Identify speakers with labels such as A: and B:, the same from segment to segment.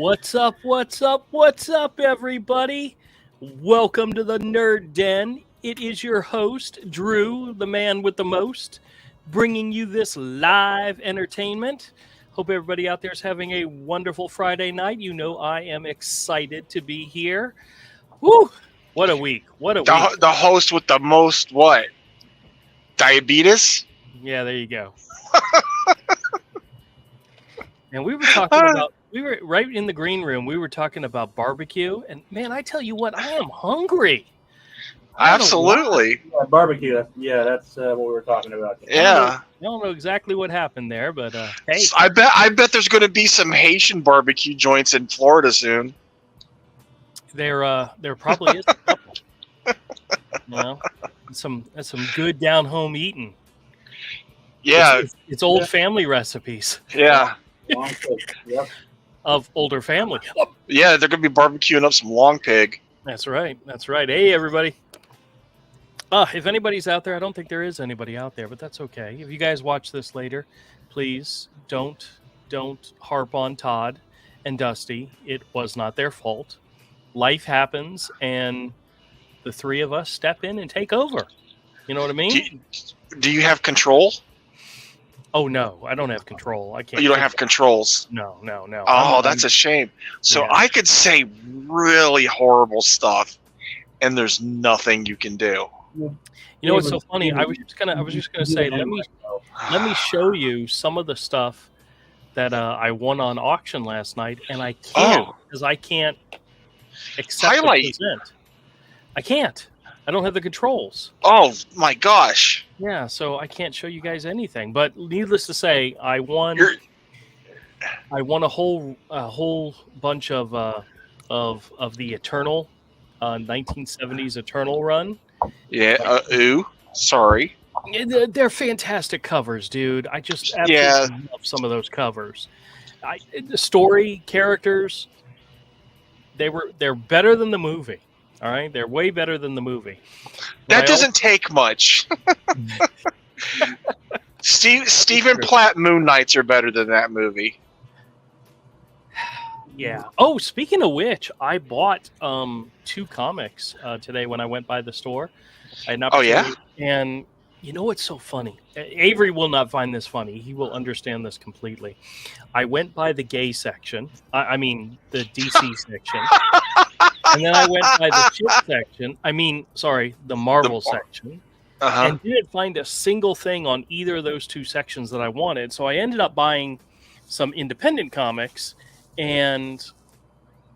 A: What's up? What's up? What's up, everybody? Welcome to the Nerd Den. It is your host, Drew, the man with the most, bringing you this live entertainment. Hope everybody out there is having a wonderful Friday night. You know I am excited to be here. Woo! What a week. What a week.
B: The host with the most what? Diabetes?
A: Yeah, there you go. And we were talking about, we were right in the green room, we were talking about barbecue. And man, I tell you what, I am hungry.
B: Absolutely.
C: Yeah, barbecue. That's what we were talking about.
B: Yeah.
A: I don't know exactly what happened there, but hey.
B: I bet there's going to be some Haitian barbecue joints in Florida soon.
A: There probably is a couple. You know, some good down home eating.
B: Yeah.
A: It's old family recipes.
B: Yeah.
C: Yep.
A: Of older family.
B: Yeah, they're going to be barbecuing up some long pig.
A: That's right. That's right. Hey, everybody. If anybody's out there, I don't think there is anybody out there, but that's okay. If you guys watch this later, please don't harp on Todd and Dusty. It was not their fault. Life happens, and the three of us step in and take over. You know what I mean?
B: Do you have control?
A: Oh, no, I don't have control. I can't.
B: You don't have controls?
A: No.
B: Oh, that's a shame. So
A: Yeah.
B: I could say really horrible stuff, and there's nothing you can do.
A: You know what's so funny? I was just gonna say, let me show you some of the stuff that I won on auction last night, and I can't because I can't accept the present. I can't. I don't have the controls.
B: Oh my gosh!
A: Yeah, so I can't show you guys anything. But needless to say, I won. I won a whole bunch of the Eternal 1970s Eternal run.
B: Yeah. Sorry.
A: They're fantastic covers, dude. I just absolutely love some of those covers. The story, characters, they're better than the movie. All right, they're way better than the movie.
B: That doesn't take much. Stephen Platt Moon Knights are better than that movie.
A: Yeah. Oh, speaking of which, I bought 2 comics today when I went by the store. I had an opportunity, and you know what's so funny? Avery will not find this funny. He will understand this completely. I went by the gay section. I mean, the DC section. And then I went by the shit section. The Marvel section. And didn't find a single thing on either of those 2 sections that I wanted. So I ended up buying some independent comics, and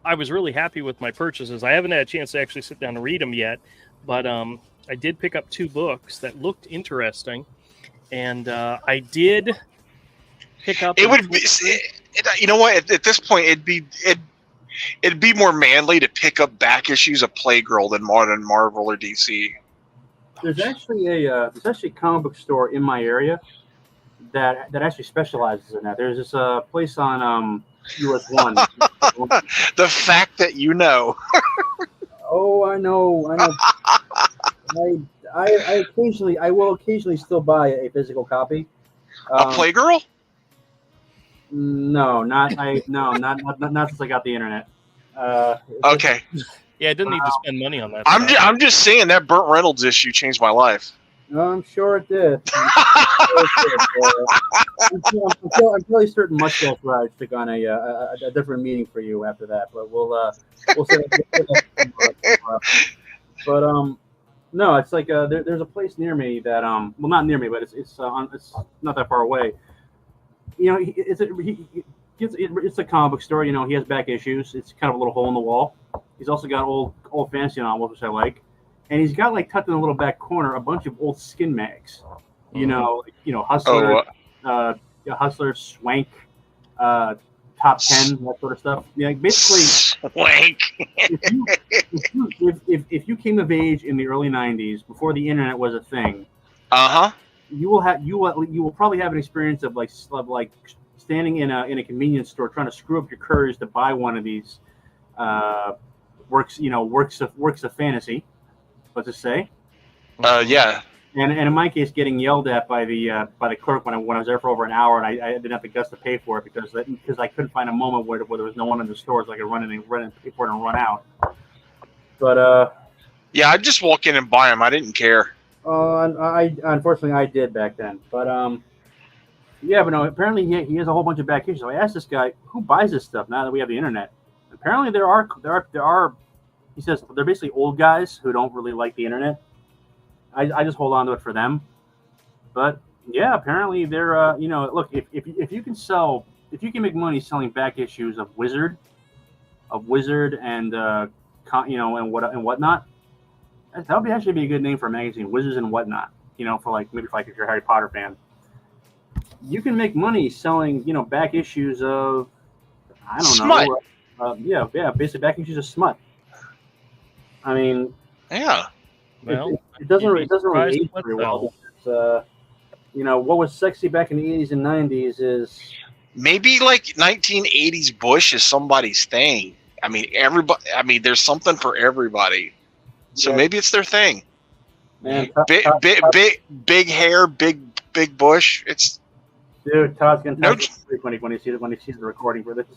A: I was really happy with my purchases. I haven't had a chance to actually sit down and read them yet, but I did pick up 2 books that looked interesting, and I did pick up.
B: It would be, you know what? At this point, it'd be more manly to pick up back issues of Playgirl than modern Marvel or DC.
C: There's actually a comic book store in my area that actually specializes in that. There's this place on US 1.
B: The fact that you know.
C: Oh, I know. I will occasionally still buy a physical copy.
B: A Playgirl?
C: No, not since I got the internet.
B: Okay.
A: Yeah, I didn't need to spend money on that.
B: I'm just saying that Burt Reynolds issue changed my life.
C: No, I'm sure it did. I'm fairly certain Mushroom Ride took on a different meaning for you after that, but we'll say but no, it's like there's a place near me that well, not near me, but it's not that far away. You know, it's a comic book store. You know, he has back issues. It's kind of a little hole in the wall. He's also got old fantasy novels, which I like, and he's got like tucked in a little back corner a bunch of old skin mags. You know, Hustler, Hustler, Swank, Top 10, that sort of stuff. Yeah, basically,
B: Swank.
C: if you came of age in the early '90s, before the internet was a thing, you will probably have an experience of like standing in a convenience store trying to screw up your courage to buy one of these works of fantasy. Let's just say.
B: Yeah.
C: And in my case, getting yelled at by the clerk when I was there for over an hour, and I didn't have the guts to pay for it because I couldn't find a moment where there was no one in the store, so I could run in and pay for it and run out. But
B: yeah, I'd just walk in and buy them. I didn't care.
C: I unfortunately I did back then. But yeah, but no. Apparently he has a whole bunch of back issues. So I asked this guy who buys this stuff now that we have the internet. Apparently there are. He says they're basically old guys who don't really like the internet. I just hold on to it for them. But yeah, apparently they're look, if you can make money selling back issues of Wizard and and whatnot, that would actually be a good name for a magazine, Wizards and Whatnot. For if you're a Harry Potter fan, you can make money selling back issues of
B: Smut.
C: Basically back issues of Smut. I mean,
B: yeah.
C: Well, it doesn't really age very well. What was sexy back in the 80s and 90s is
B: maybe like 1980s Bush is somebody's thing. I mean, everybody. I mean, there's something for everybody. So maybe it's their thing.
C: Man,
B: big hair, big Bush. It's
C: dude. Todd's gonna talk when he sees the recording for this.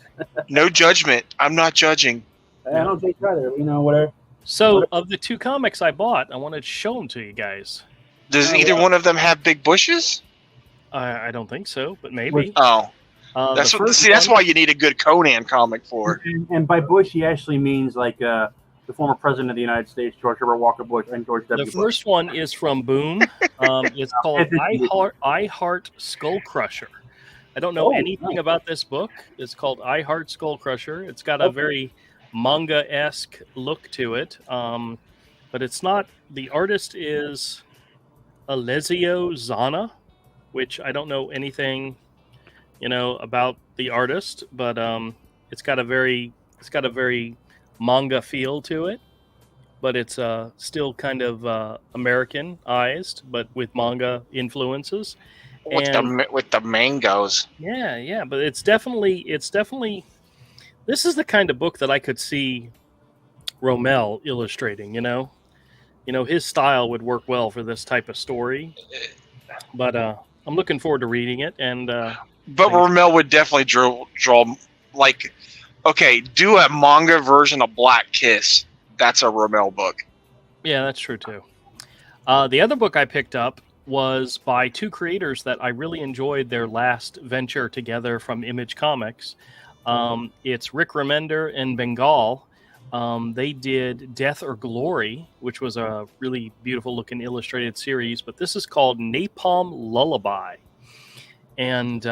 B: No judgment. I'm not judging.
C: I don't think either. Whatever.
A: So, of the 2 comics I bought, I wanted to show them to you guys.
B: Does either one of them have big bushes?
A: I don't think so, but maybe.
B: Oh, that's why you need a good Conan comic for.
C: And by Bush, he actually means like the former president of the United States, George Herbert Walker Bush, and George W.
A: The first one is from Boom. It's called I Heart Skull Crusher. I don't know anything about this book. It's called I Heart Skull Crusher. It's got a very manga-esque look to it, but it's not. The artist is Alessio Zana, which I don't know anything, about the artist, but it's got a very manga feel to it, but it's with kind of Americanized, but with manga influences.
B: With the mangoes.
A: Yeah, but it's definitely. This is the kind of book that I could see Rommel illustrating, his style would work well for this type of story. But I'm looking forward to reading it. And
B: but Rommel would definitely draw like, okay, do a manga version of Black Kiss. That's a Rommel book.
A: Yeah, that's true too. The other book I picked up was by 2 creators that I really enjoyed their last venture together from Image Comics. It's Rick Remender and Bengal. They did Death or Glory, which was a really beautiful looking illustrated series, but this is called Napalm Lullaby. And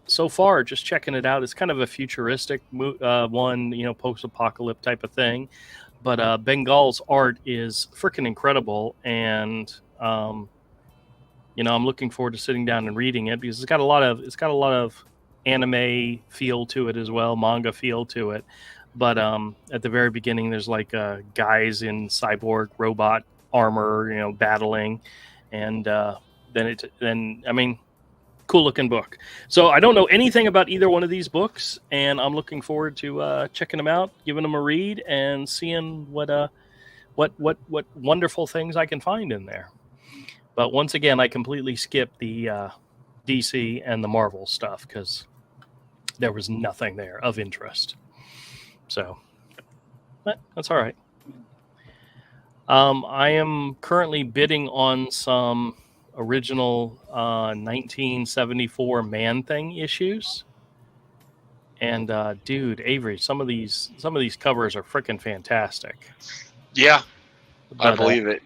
A: so far, just checking it out, it's kind of a futuristic one, post-apocalypse type of thing. But Bengal's art is freaking incredible, and I'm looking forward to sitting down and reading it because it's got a lot of anime feel to it as well, manga feel to it. But at the very beginning, there's like guys in cyborg robot armor, battling, and cool looking book. So I don't know anything about either one of these books, and I'm looking forward to checking them out, giving them a read, and seeing what wonderful things I can find in there. But once again, I completely skipped the DC and the Marvel stuff because there was nothing there of interest. So, but that's all right. I am currently bidding on some original 1974 Man-Thing issues. And dude, Avery, some of these covers are freaking fantastic.
B: Yeah,
A: but,
B: I believe it.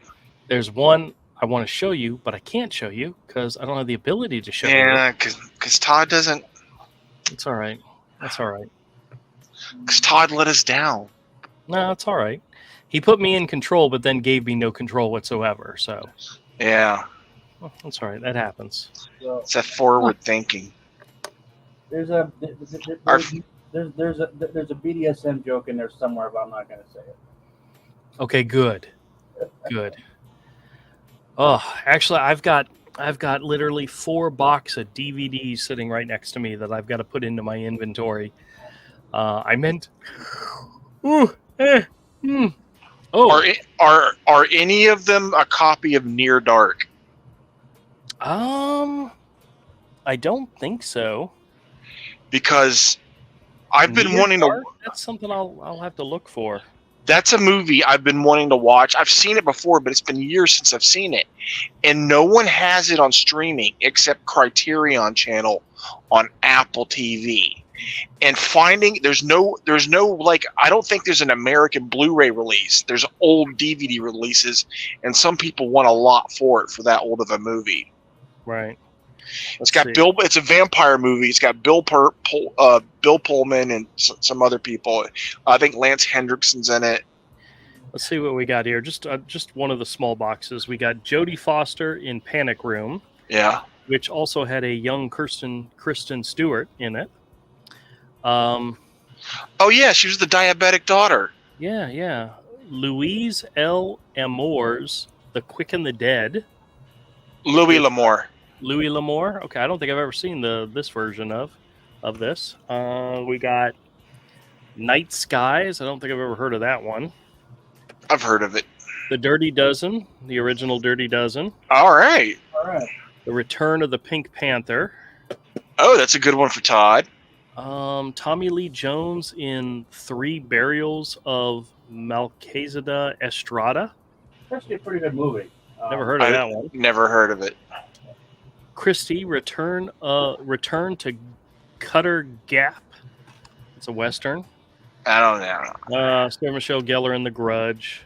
A: There's one I want to show you, but I can't show you because I don't have the ability to show you.
B: Yeah, because Todd doesn't.
A: It's all right. That's all right.
B: Because Todd let us down.
A: No, it's all right. He put me in control, but then gave me no control whatsoever. So.
B: Yeah.
A: Well, that's all right. That happens.
B: It's that forward thinking.
C: There's a BDSM joke in there somewhere, but I'm not going to say it.
A: Okay, good. Oh, actually, I've got literally 4 boxes of DVDs sitting right next to me that I've got to put into my inventory. I meant. Oh.
B: Are any of them a copy of Near Dark?
A: I don't think so.
B: Because I've been
A: Near
B: wanting to.
A: Dark? That's something I'll have to look for.
B: That's a movie I've been wanting to watch. I've seen it before, but it's been years since I've seen it, and no one has it on streaming except Criterion Channel on Apple TV. And finding there's no like, I don't think there's an American Blu-ray release. There's old DVD releases, and some people want a lot for that old of a movie.
A: Right.
B: It's got Bill. It's a vampire movie. It's got Bill Pullman and some other people. I think Lance Hendrickson's in it.
A: Let's see what we got here. Just one of the small boxes. We got Jodie Foster in Panic Room.
B: Yeah.
A: Which also had a young Kristen Stewart in it. Oh
B: yeah, she was the diabetic daughter.
A: Yeah. Louise L. Amour's The Quick and the Dead.
B: Louis L'Amour.
A: Okay, I don't think I've ever seen this version of this. We got Night Skies. I don't think I've ever heard of that one.
B: I've heard of it.
A: The Dirty Dozen, the original Dirty Dozen.
B: All right.
A: The Return of the Pink Panther.
B: Oh, that's a good one for Todd.
A: Tommy Lee Jones in 3 Burials of Melchizedek Estrada.
C: That's actually a pretty good movie.
A: Never heard of that one.
B: Never heard of it.
A: Christie, Return to Cutter Gap. It's a Western.
B: I don't know.
A: Sarah Michelle Gellar in The Grudge.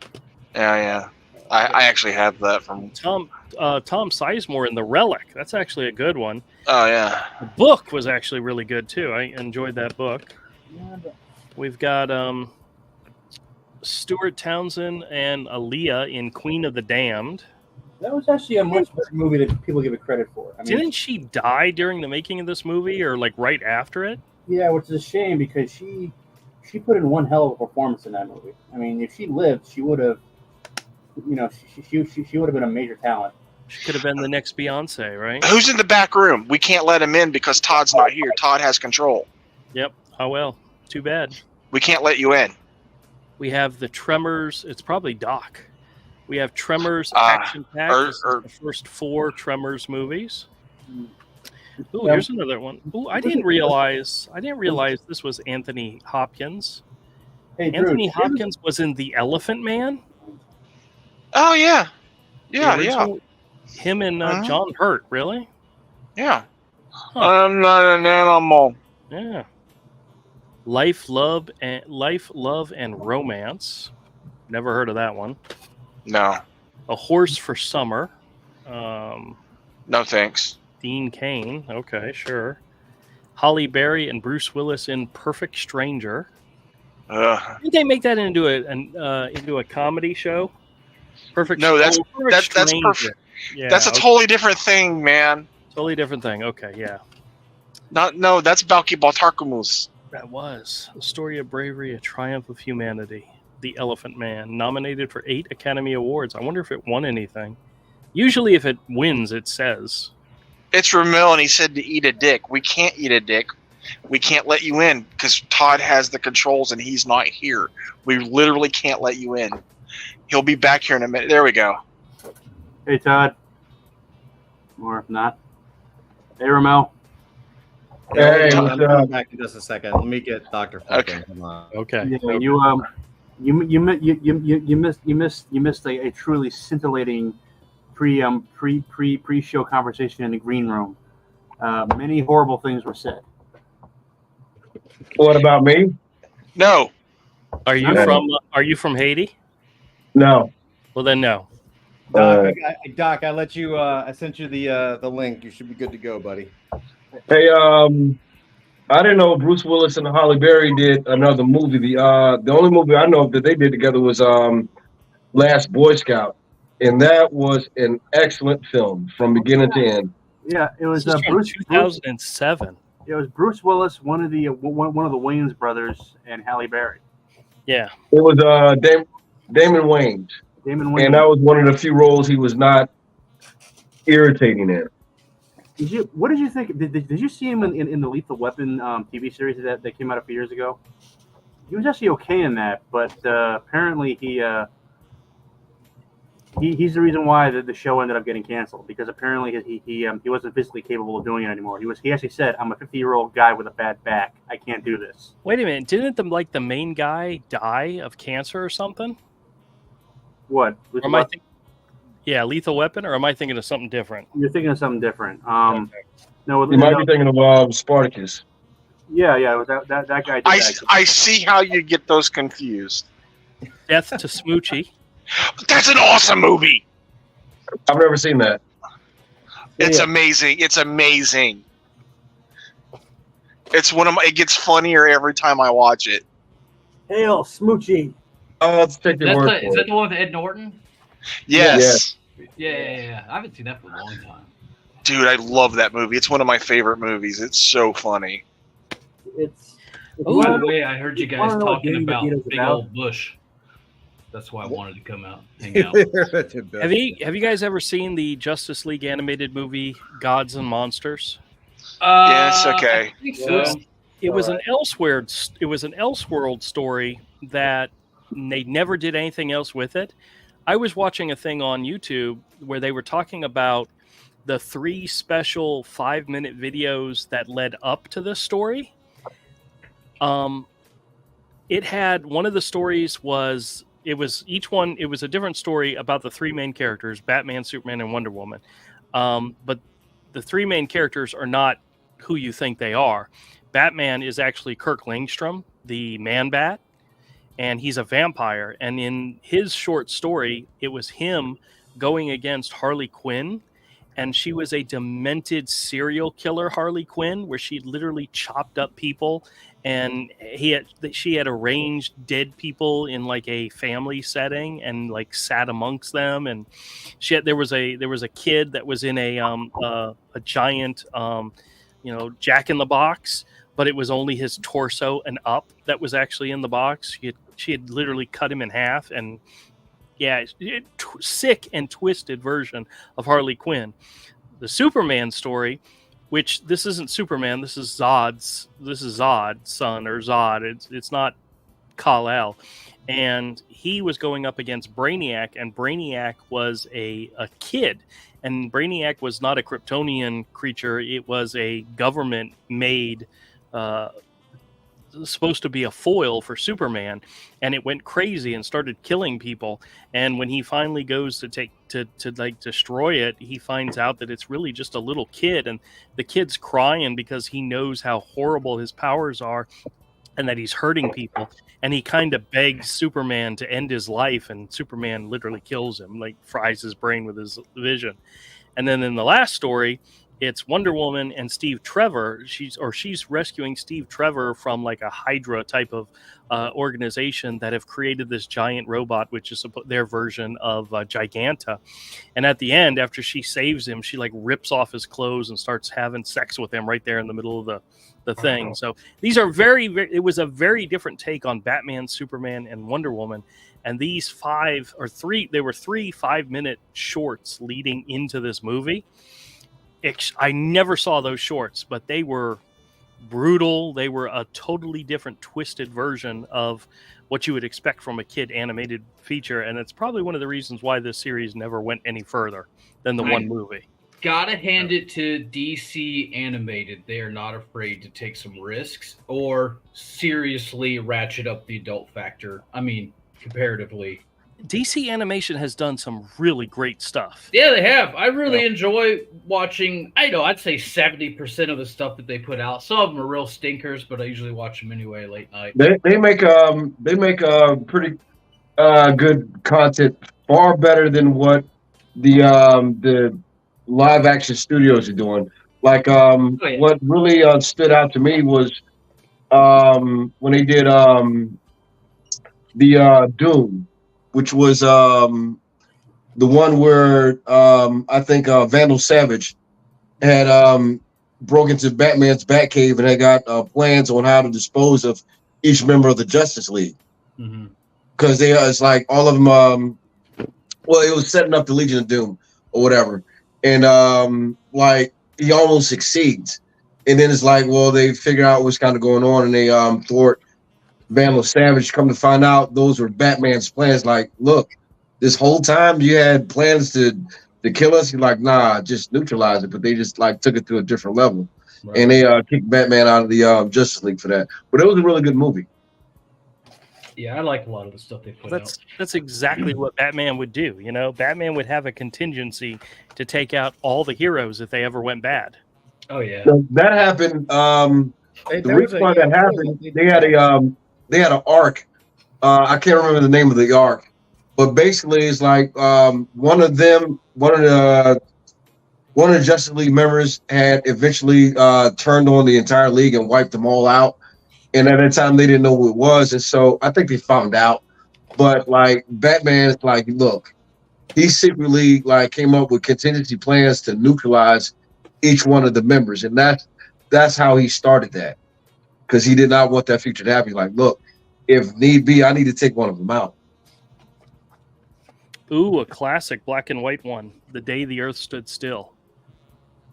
B: Yeah. I actually have that from
A: Tom Sizemore in The Relic. That's actually a good one.
B: Oh yeah.
A: The book was actually really good too. I enjoyed that book. We've got Stuart Townsend and Aaliyah in Queen of the Damned.
C: That was actually a much better movie than people give it credit for. I mean,
A: didn't she die during the making of this movie, or like right after it?
C: Yeah, which is a shame because she put in one hell of a performance in that movie. I mean, if she lived, she would have, she would have been a major talent.
A: She could have been the next Beyonce, right?
B: Who's in the back room? We can't let him in because Todd's not here. Todd has control.
A: Yep. Oh well. Too bad.
B: We can't let you in.
A: We have the Tremors. It's probably Doc. We have Tremors Action Pack. The first 4 Tremors movies. Ooh, here's another one. Ooh, I didn't realize this was Anthony Hopkins.
C: Hey,
A: Anthony Hopkins was in The Elephant Man.
B: Oh yeah.
A: Him and John Hurt, really?
B: Yeah.
A: Huh.
B: I'm not an animal.
A: Yeah. Life, Love, and Romance. Never heard of that one.
B: No.
A: A Horse for Summer.
B: No thanks.
A: Dean Cain. Okay, sure. Holly Berry and Bruce Willis in Perfect Stranger. Didn't they make that into a comedy show? Perfect.
B: No, that's
A: Stranger.
B: perfect.
A: Yeah,
B: that's a totally different thing, man.
A: Totally different thing. Okay, yeah.
B: No, that's Balki Baltarkamus.
A: That was A Story of Bravery, A Triumph of Humanity. The Elephant Man, nominated for 8 Academy Awards. I wonder if it won anything. Usually if it wins, it says.
B: It's Ramil, and he said to eat a dick. We can't eat a dick. We can't let you in because Todd has the controls and he's not here. We literally can't let you in. He'll be back here in a minute. There we go.
C: Hey, Todd. Or if not. Hey, Ramel.
D: Hey, I'm coming back in just a second. Let me get Dr.
B: Okay.
A: Okay.
C: Yeah, you missed a truly scintillating pre-show conversation in the green room. Many horrible things were said.
D: What about me?
B: No.
A: Are you from Haiti?
D: No.
A: Well then no.
D: Doc, I let you. I sent you the link. You should be good to go, buddy.
E: Hey, I didn't know Bruce Willis and Holly Berry did another movie. The only movie I know that they did together was Last Boy Scout, and that was an excellent film from beginning to end.
C: Yeah, it was
A: Bruce 2007.
C: It was Bruce Willis, one of the Wayans brothers, and Halle Berry.
A: Yeah,
E: it was Damon Wayans. And that was one of the few roles he was not irritating in.
C: What did you think? Did you see him in the Lethal Weapon TV series that came out a few years ago? He was actually okay in that, but apparently he he's the reason why the show ended up getting canceled, because apparently he wasn't physically capable of doing it anymore. He actually said, "I'm a 50-year-old guy with a bad back. I can't do this."
A: Wait a minute, didn't the main guy die of cancer or something?
C: What?
A: Or am I yeah, Lethal Weapon, or am I thinking of something different?
C: You're thinking of something different.
A: Okay.
C: No,
E: You might be thinking of Spartacus.
C: Yeah, it was that guy.
B: I see how you get those confused.
A: Death to Smoochie.
B: That's an awesome movie.
E: I've never seen that.
B: It's amazing. It's amazing. It's it gets funnier every time I watch it.
C: Hail, Smoochie.
E: Oh, let's take your word for
F: Is that the one with Ed Norton?
B: Yes.
F: Yeah. I haven't seen that for a long time.
B: Dude, I love that movie. It's one of my favorite movies. It's so funny.
F: By the way, I heard you guys talking about Big Old Bush. That's why I wanted to come out and hang out.
A: Have you guys ever seen the Justice League animated movie Gods and Monsters?
B: Yes, okay.
F: I think so.
A: It was an Elseworld story that they never did anything else with it. I was watching a thing on YouTube where they were talking about the 3 special 5-minute videos that led up to this story. It had one of the stories was it was a different story about the 3 main characters, Batman, Superman, and Wonder Woman. But the 3 main characters are not who you think they are. Batman is actually Kirk Langstrom, the Man-Bat, and he's a vampire. And in his short story, it was him going against Harley Quinn, and she was a demented serial killer Harley Quinn, where she literally chopped up people, and she had arranged dead people in like a family setting and like sat amongst them. And there was a kid that was in a giant Jack in the Box, but it was only his torso and up that was actually in the box. She had literally cut him in half, and sick and twisted version of Harley Quinn. The Superman story, which this isn't Superman, this is Zod's son, or Zod. It's not Kal-El. And he was going up against Brainiac, and Brainiac was a kid. And Brainiac was not a Kryptonian creature. It was a government-made supposed to be a foil for Superman, and it went crazy and started killing people. And when he finally goes to destroy it, he finds out that it's really just a little kid, and the kid's crying because he knows how horrible his powers are and that he's hurting people. And he kind of begs Superman to end his life, and Superman literally kills him, like fries his brain with his vision. And then in the last story, it's Wonder Woman and Steve Trevor. She's rescuing Steve Trevor from like a Hydra type of organization that have created this giant robot, which is their version of Giganta. And at the end, after she saves him, she like rips off his clothes and starts having sex with him right there in the middle of the thing. So these are it was a very different take on Batman, Superman, and Wonder Woman. And these 3 5-minute shorts leading into this movie. I never saw those shorts, but they were brutal. They were a totally different, twisted version of what you would expect from a kid animated feature. And it's probably one of the reasons why this series never went any further than the one movie.
F: Gotta hand it to DC Animated. They are not afraid to take some risks or seriously ratchet up the adult factor. I mean, comparatively.
A: DC Animation has done some really great stuff.
F: Yeah, they have. I really enjoy watching. I'd say 70% of the stuff that they put out. Some of them are real stinkers, but I usually watch them anyway late night.
E: They make pretty good content, far better than what the live action studios are doing. Like what really stood out to me was when they did the Doom, which was the one where I think Vandal Savage had broke into Batman's Batcave and they got plans on how to dispose of each member of the Justice League. Because it's like all of them, it was setting up the Legion of Doom or whatever. And like he almost succeeds. And then it's like, well, they figure out what's kind of going on and they thwart Vandal Savage. Come to find out those were Batman's plans. Like, look, this whole time you had plans to kill us. You're like, nah, just neutralize it. But they just like took it to a different level,
F: Right.
E: and they kicked Batman out of the Justice League for that. But it was a really good movie.
F: Yeah, I like a lot of the stuff they put out.
A: That's exactly what Batman would do. You know, Batman would have a contingency to take out all the heroes if they ever went bad.
F: Oh yeah.
E: So that happened.
D: Hey,
E: The reason why that happened, they had an arc. I can't remember the name of the arc, but basically it's like one of the Justice League members had eventually turned on the entire league and wiped them all out. And at that time they didn't know who it was, and so I think they found out. But like Batman's like, look, he secretly like came up with contingency plans to neutralize each one of the members, and that's how he started that, because he did not want that future to happen. He's like, look, if need be, I need to take one of them out.
A: Ooh, a classic black and white one. The Day the Earth Stood Still.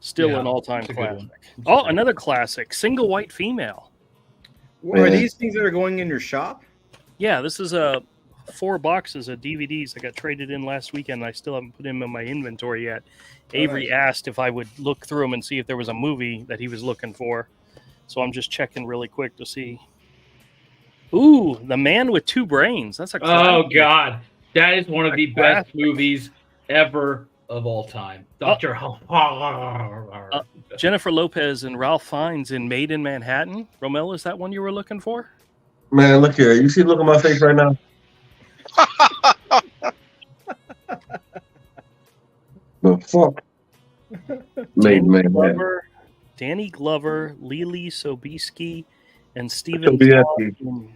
A: Still
F: Yeah,
A: an all-time
F: it's a good
A: classic.
F: one.
A: Oh, another classic. Single White Female.
D: Are these things that are going in your shop?
A: Yeah, this is 4 boxes of DVDs I got traded in last weekend. I still haven't put them in my inventory yet. Avery asked if I would look through them and see if there was a movie that he was looking for. So I'm just checking really quick to see. Ooh, The Man with Two Brains. That's a
F: Oh
A: classic.
F: God, that is one of the
A: Classic.
F: best movies ever of all time. Doctor.
A: Jennifer Lopez and Ralph Fiennes in Made in Manhattan. Romel, is that one you were looking for?
E: Man, look here. You see the look on my face right now? The fuck? Made man.
A: Danny Glover, Lily Sobieski, and Steven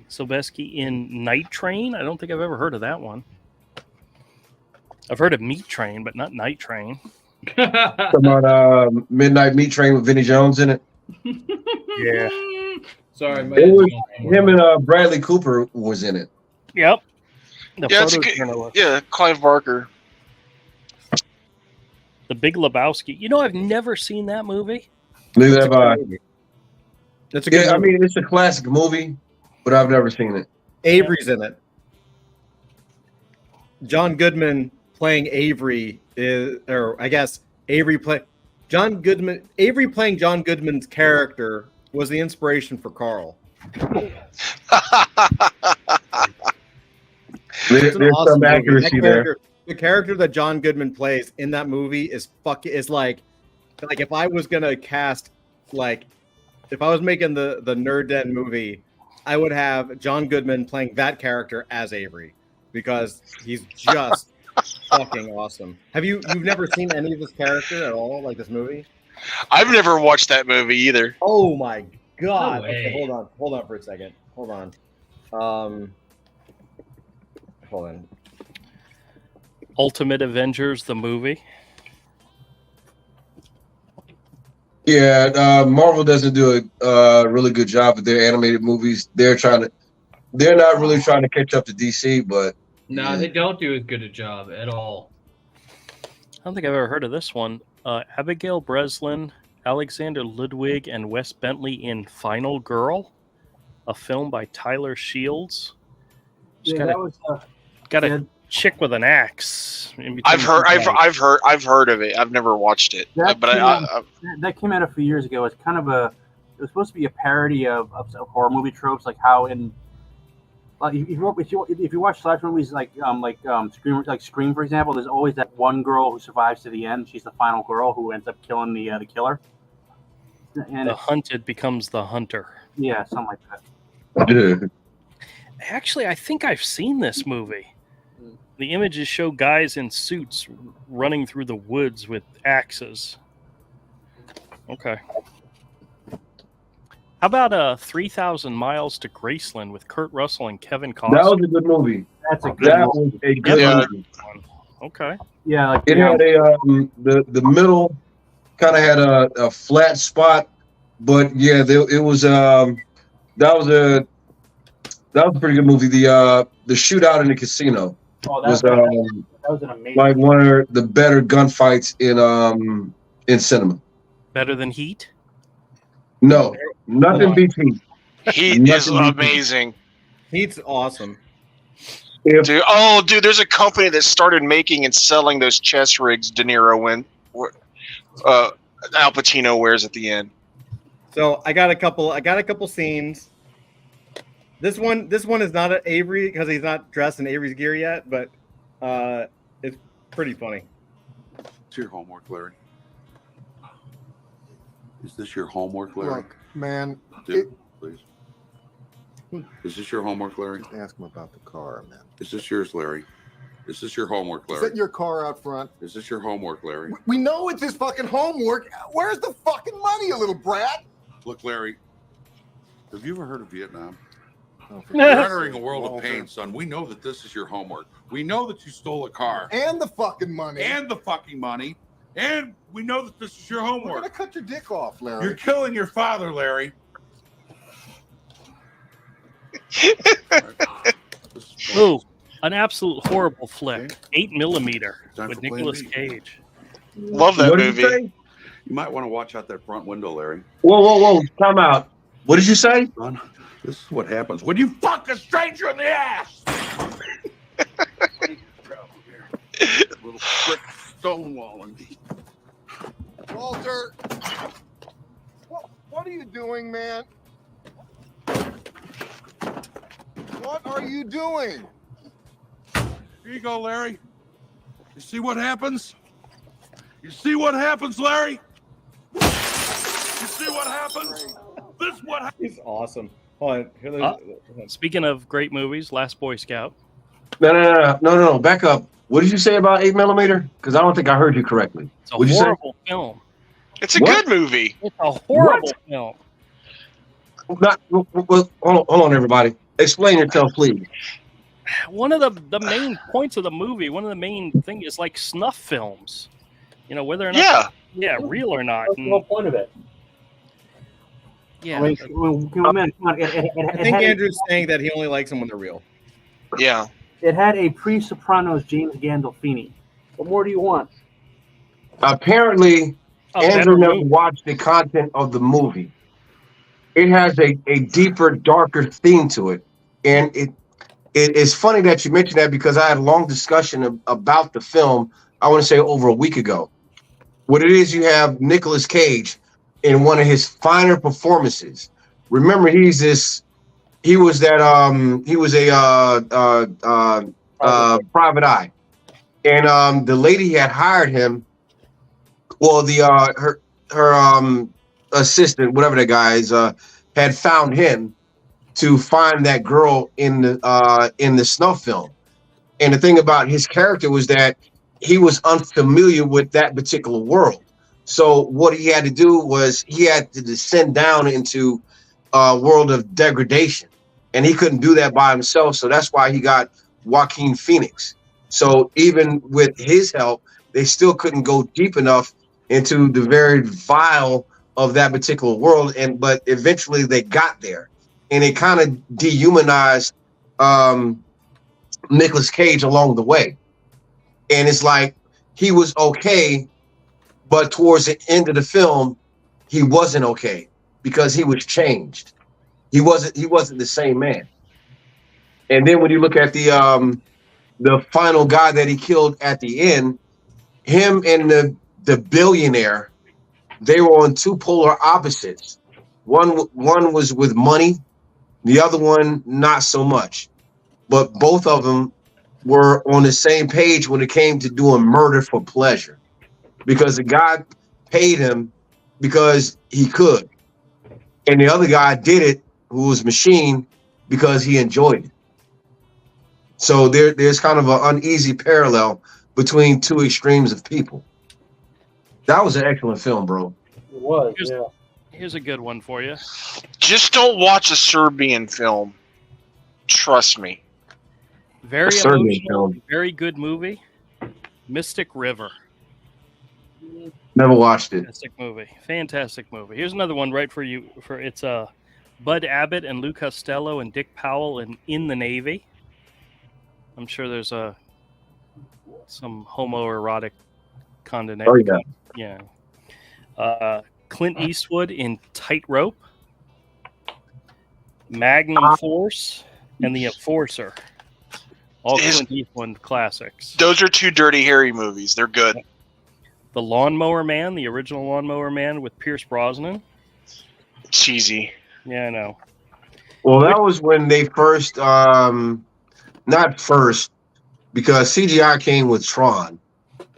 A: Sobieski in Night Train. I don't think I've ever heard of that one. I've heard of Meat Train, but not Night Train.
E: About Midnight Meat Train with Vinnie Jones in it.
A: Yeah.
F: Sorry,
E: It was him and Bradley Cooper was in it.
A: Yep. The
B: Yeah, it's a
A: photojournalist.
B: Yeah, Clive Barker.
A: The Big Lebowski. You know, I've never seen that movie.
E: Neither have I.
D: That's a good
E: Yeah, I
D: movie.
E: mean, it's a classic movie, but I've never seen it.
D: Avery's in it. John Goodman playing Avery is, or I guess Avery playing John Goodman's character was the inspiration for Carl.
E: There's
D: It's an awesome
E: some
D: movie.
E: accuracy there.
D: The character that John Goodman plays in that movie is like if I was gonna cast if I was making the Nerd Den movie, I would have John Goodman playing that character as Avery because he's just fucking awesome. You've never seen any of this character at all, like this movie?
B: I've never watched that movie either.
D: Oh my god!
F: No
D: Okay,
F: way.
D: hold on for a second. Hold on. Hold on.
A: Ultimate Avengers, the movie.
E: Yeah, Marvel doesn't do a really good job with their animated movies. They're not really trying to catch up to DC, but
F: No, they don't do as good a job at all.
A: I don't think I've ever heard of this one. Abigail Breslin, Alexander Ludwig, and Wes Bentley in Final Girl, a film by Tyler Shields.
C: Yeah, that was
A: Got a
C: yeah.
A: chick with an axe. In between
B: I've heard
A: two guys.
B: I've heard of it. I've never watched it.
C: That
B: But
C: that came out a few years ago. It's kind of it was supposed to be a parody of horror movie tropes, like how in if you watch slasher movies like Scream, for example, there's always that one girl who survives to the end. She's the final girl who ends up killing the killer. And
A: The hunted becomes the hunter.
C: yeah, something like that.
E: yeah.
A: Actually, I think I've seen this movie. The images show guys in suits running through the woods with axes. Okay. How about 3,000 Miles to Graceland with Kurt Russell and Kevin Costner?
E: That was a good movie.
C: That's a good
E: That
C: one.
E: was a good
B: Yeah.
E: movie.
A: Okay.
C: Yeah, like
E: It had the middle kind of had a flat spot, but yeah, it was that was a pretty good movie. The shootout in the casino
C: oh,
E: was
C: that was an amazing.
E: like one of the better gunfights in cinema.
A: Better than Heat?
E: No, nothing beats Heat.
B: he is
E: Nothing beats
B: amazing.
D: Heat's awesome.
B: Dude, there's a company that started making and selling those chess rigs De Niro Al Pacino wears at the end.
D: So I got a couple scenes. This one is not at Avery because he's not dressed in Avery's gear yet, but it's pretty funny.
G: It's your homework, Larry. Is this your homework, Larry?
H: Look, man.
G: Dude, please. Is this your homework, Larry?
H: Ask him about the car, man.
G: Is this yours, Larry? Is this your homework, Larry?
H: Is that your car out front?
G: Is this your homework, Larry?
H: We know it's his fucking homework. Where's the fucking money, you little brat?
G: Look, Larry, have you ever heard of Vietnam?
H: Oh,
G: You're entering a world of pain, son. We know that this is your homework. We know that you stole a car.
H: And the fucking money.
G: And the fucking money. And we know that this is your
H: We're
G: homework.
H: gonna cut your dick off, Larry.
G: You're killing your father, Larry.
A: Ooh, an absolute horrible flick. 8mm
G: Time
A: with
G: for Plan
A: Nicolas
G: B.
A: Cage.
B: Love that
E: What did
B: movie.
E: you say?
G: You might want to watch out that front window, Larry.
E: Whoa. Time out. What did you say?
G: Son, this is what happens when you fuck a stranger in the ass. Little prick stonewalling me.
H: Walter, what are you doing, man? What are you doing?
G: Here you go, Larry. You see what happens? You see what happens, Larry? You see what happens? This is what happens.
D: He's awesome. Hold on.
A: Speaking of great movies, Last Boy Scout.
E: No. Back up. What did you say about 8mm? Because I don't think I heard you correctly.
A: It's a
E: What'd you say?
A: horrible film.
B: It's a
E: What?
B: good movie.
A: It's a horrible film.
E: Hold on, everybody. Explain yourself, please.
A: One of the main points of the movie, one of the main things is like snuff films. You know, whether or not real or not.
C: What's the whole point of it?
A: Yeah.
C: I
D: think Andrew's saying that he only likes them when they're real.
B: Yeah.
C: It had a pre-Sopranos James Gandolfini. What more do you want?
E: Apparently, Andrew never watched the content of the movie. It has a deeper, darker theme to it. And it's funny that you mentioned that because I had a long discussion about the film, I want to say over a week ago. What it is, you have Nicolas Cage in one of his finer performances. Remember, he was a private eye. And the lady had hired him, well, her assistant, whatever that guy is, had found him to find that girl in the snuff film. And the thing about his character was that he was unfamiliar with that particular world. So what he had to do was he had to descend down into a world of degradation. And he couldn't do that by himself. So that's why he got Joaquin Phoenix. So even with his help, they still couldn't go deep enough into the very vile of that particular world. But eventually they got there. And it kind of dehumanized Nicolas Cage along the way. And it's like he was okay, but towards the end of the film, he wasn't okay because he was changed. He wasn't the same man. And then when you look at the final guy that he killed at the end, him and the billionaire, they were on two polar opposites. One was with money, the other one not so much. But both of them were on the same page when it came to doing murder for pleasure, because the guy paid him because he could, and the other guy did it, who was Machine, because he enjoyed it. So there's kind of an uneasy parallel between two extremes of people. That was an excellent film, bro.
C: It was,
A: Here's a good one for you.
B: Just don't watch a Serbian film. Trust me.
A: Very
E: Serbian
A: emotional,
E: film.
A: very good movie. Mystic River.
E: Never watched it.
A: Fantastic movie. Here's another one right for you. It's Bud Abbott and Lou Costello and Dick Powell in the Navy. I'm sure there's some homoerotic condemnation.
E: Oh yeah.
A: Yeah. Clint Eastwood in Tightrope. Magnum Force and The Enforcer. All Clint Eastwood classics.
B: Those are two Dirty Harry movies. They're good.
A: The Lawnmower Man, the original Lawnmower Man with Pierce Brosnan.
B: Cheesy.
A: Yeah, I know.
I: Well, that was when they first, not first, because CGI came with Tron,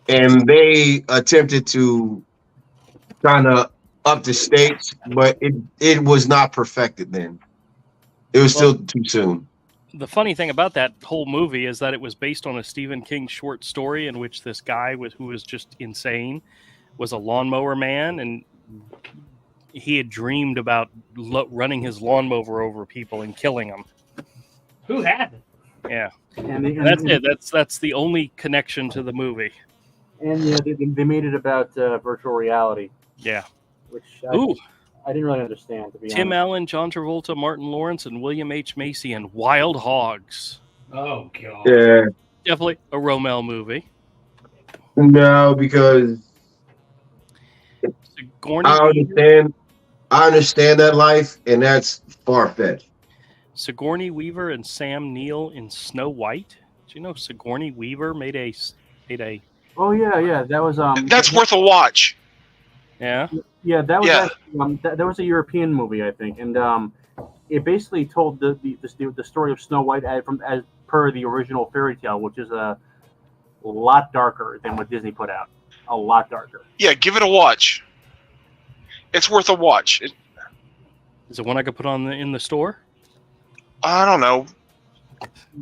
I: and they attempted to kind of up the stakes, but it was not perfected then. It was still too soon.
A: The funny thing about that whole movie is that it was based on a Stephen King short story in which this guy who was just insane was a lawnmower man, and he had dreamed about running his lawnmower over people and killing them.
F: Who hadn't?
A: Yeah,
C: And
A: that's it. That's the only connection to the movie.
C: And yeah, they made it about virtual reality,
A: Yeah.
C: which
A: Ooh,
C: I didn't really understand, to be
A: Tim
C: honest.
A: Allen, John Travolta, Martin Lawrence, and William H. Macy and Wild Hogs.
F: Oh god.
I: Yeah,
A: Definitely a Rommel movie.
I: no, because
A: Sigourney
I: I understand that life, and that's far-fetched.
A: Sigourney Weaver and Sam Neill in Snow White. Do you know Sigourney Weaver made a
C: Oh yeah, that was
B: That's worth a watch.
A: yeah.
C: Yeah, that was
B: Yeah.
C: actually, that was a European movie, I think, and it basically told the story of Snow White as per the original fairy tale, which is a lot darker than what Disney put out. A lot darker.
B: Yeah, give it a watch. It's worth a watch.
A: Is it one I could put on in the store?
B: I don't know.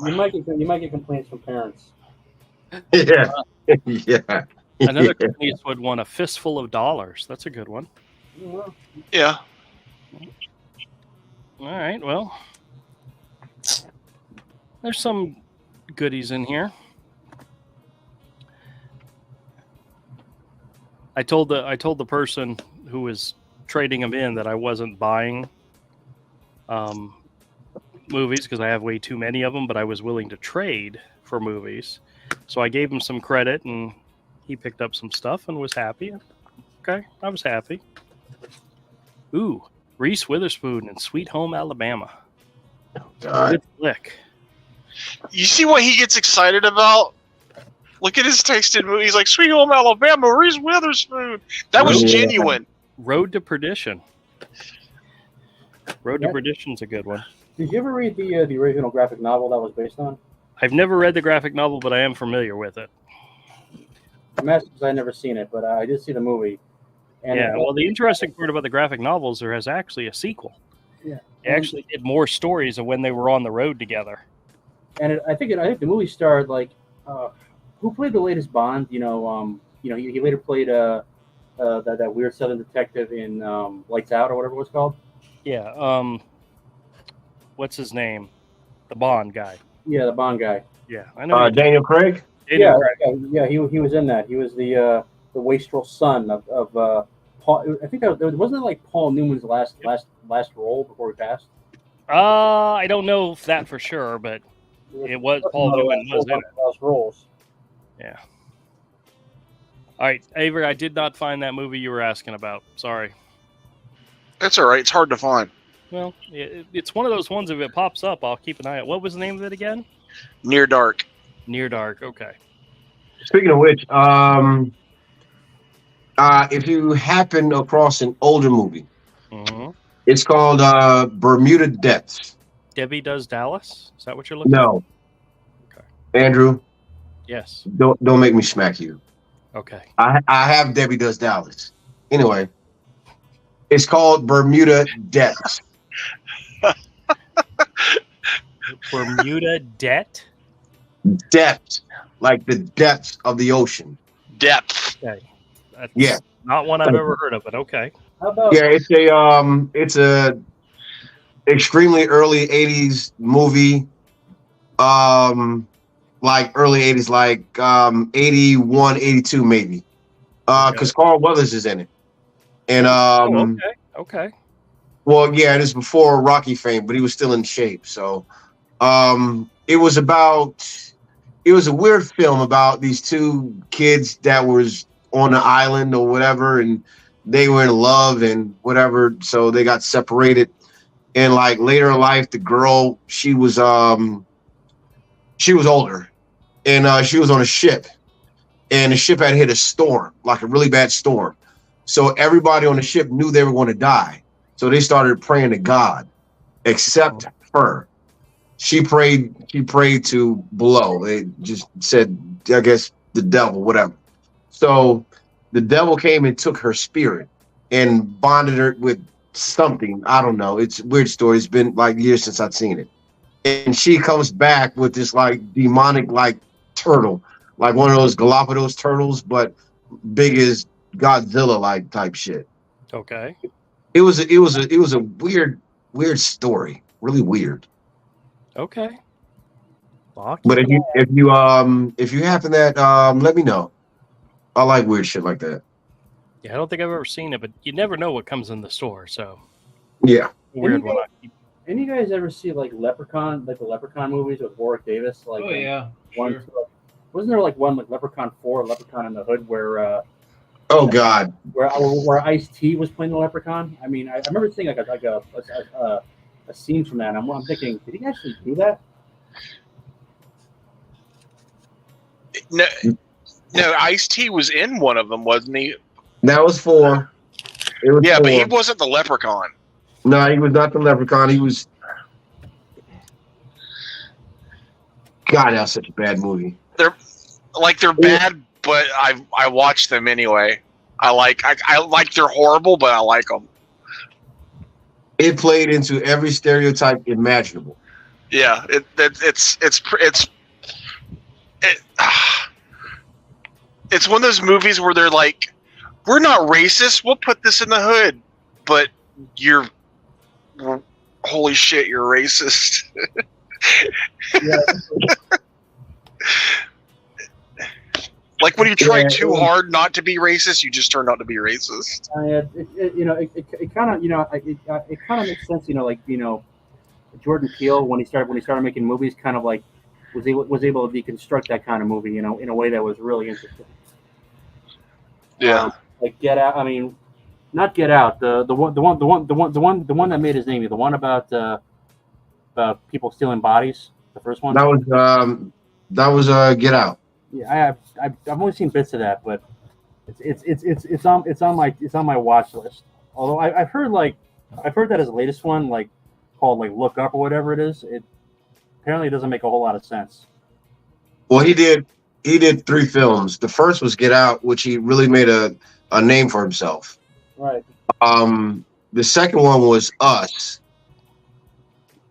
C: You might get complaints from parents.
I: Yeah, yeah.
A: Another Clint Eastwood one, A Fistful of Dollars. That's a good one.
B: Yeah.
A: All right, well, there's some goodies in here. I told the person who was trading them in that I wasn't buying movies because I have way too many of them, but I was willing to trade for movies. So I gave him some credit, and he picked up some stuff and was happy. Okay, I was happy. Ooh, Reese Witherspoon in Sweet Home Alabama.
I: God.
A: Good flick.
B: You see what he gets excited about? Look at his taste in movies like Sweet Home Alabama, Reese Witherspoon. That was genuine.
A: Road to Perdition. Road to Perdition's a good one.
C: Did you ever read the original graphic novel that was based on?
A: I've never read the graphic novel, but I am familiar with it.
C: I'm asking because I've never seen it, but I did see the movie. And
A: Yeah, well, the interesting part about the graphic novels, there has actually a sequel.
C: Yeah.
A: They actually did more stories of when they were on the road together.
C: And I think the movie starred like who played the latest Bond? He later played that weird Southern detective in Lights Out or whatever it was called.
A: Yeah. What's his name? The Bond guy.
C: Yeah, the Bond guy.
A: Yeah, I know.
I: Daniel Craig?
A: Daniel Craig.
C: He was in that. He was the wastrel son of Paul. I think that wasn't it like Paul Newman's last role before he passed.
A: I don't know that for sure, but it was Paul Newman was in it.
C: Last roles.
A: Yeah. All right, Avery, I did not find that movie you were asking about. Sorry.
B: That's all right. It's hard to find.
A: Well, it's one of those ones. If it pops up, I'll keep an eye out. What was the name of it again?
B: Near Dark.
A: Near Dark. Okay.
I: Speaking of which, if you happen across an older movie, it's called Bermuda Depths.
A: Debbie Does Dallas? Is that what you're looking
I: No.
A: Okay.
I: Andrew,
A: Yes.
I: don't make me smack you.
A: Okay.
I: I have Debbie Does Dallas. Anyway, it's called Bermuda Depths.
A: Bermuda Debt?
I: Depths, like the depths of the ocean.
B: Depth.
A: Okay. That's
I: Yeah.
A: not one I've ever heard of, but okay.
C: How about
I: Yeah, it's a extremely early 80s movie. Like early 80s, like 81, 82 maybe. Because Carl Weathers is in it. And
A: Okay.
I: well, yeah, it is before Rocky fame, but he was still in shape. So it was a weird film about these two kids that was on an island or whatever, and they were in love and whatever, so they got separated. And like later in life, the girl, she was she was older, and she was on a ship, and the ship had hit a storm, like a really bad storm. So everybody on the ship knew they were going to die. So they started praying to God, except her. She prayed to below. They just said, I guess, the devil, whatever. So the devil came and took her spirit and bonded her with something. I don't know. It's a weird story. It's been like years since I've seen it. And she comes back with this like demonic like turtle, like one of those Galapagos turtles, but big as Godzilla like type shit.
A: Okay.
I: It was a weird story. Really weird.
A: Okay. Lock
I: But
A: it
I: if you happen that let me know. I like weird shit like that.
A: Yeah, I don't think I've ever seen it, but you never know what comes in the store. So
I: Yeah.
A: weird one.
C: Any you guys ever see like Leprechaun, like the Leprechaun movies with Warwick Davis? Like,
F: Oh yeah.
C: one.
F: Sure.
C: Wasn't there like one like Leprechaun 4, Leprechaun in the Hood, where
I: Oh God.
C: where Ice-T was playing the Leprechaun? I mean, I remember seeing like a scene from that. And I'm thinking, did he actually do that?
B: No, Ice-T was in one of them, wasn't he?
I: That was 4. It was
B: Yeah,
I: 4.
B: but he wasn't the Leprechaun.
I: No, he was not the Leprechaun. He was. God, that was such a bad movie.
B: They're bad, but I watch them anyway. I like they're horrible, but I like them.
I: It played into every stereotype imaginable.
B: Yeah, it's one of those movies where they're like, we're not racist. We'll put this in the hood, but holy shit, you're racist. Like when you try too hard not to be racist, you just turn out to be racist.
C: It kind of makes sense. Jordan Peele when he started making movies, kind of like was able to deconstruct that kind of movie, in a way that was really interesting.
B: Yeah.
C: Like Get Out. I mean, not Get Out. The one that made his name. The one about people stealing bodies. The first one.
I: That was Get Out.
C: Yeah, I've only seen bits of that, but it's on my watch list. Although I've heard that his latest one, like called like Look Up or whatever it is, it apparently doesn't make a whole lot of sense.
I: Well, he did 3 films. The first was Get Out, which he really made a name for himself.
C: Right.
I: The second one was Us,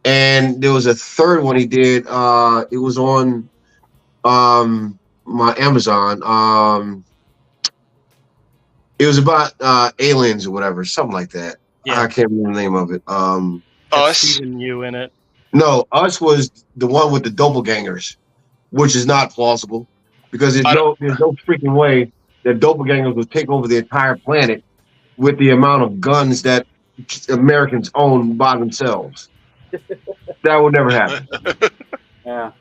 I: and there was a third one he did. It was on my Amazon. It was about aliens or whatever, something like that.
A: Yeah.
I: I can't remember the name of it.
B: Us.
A: Steven Yeun in it.
I: No, Us was the one with the doppelgangers, which is not plausible because there's no freaking way that doppelgangers would take over the entire planet with the amount of guns that Americans own by themselves. That would never happen.
C: Yeah.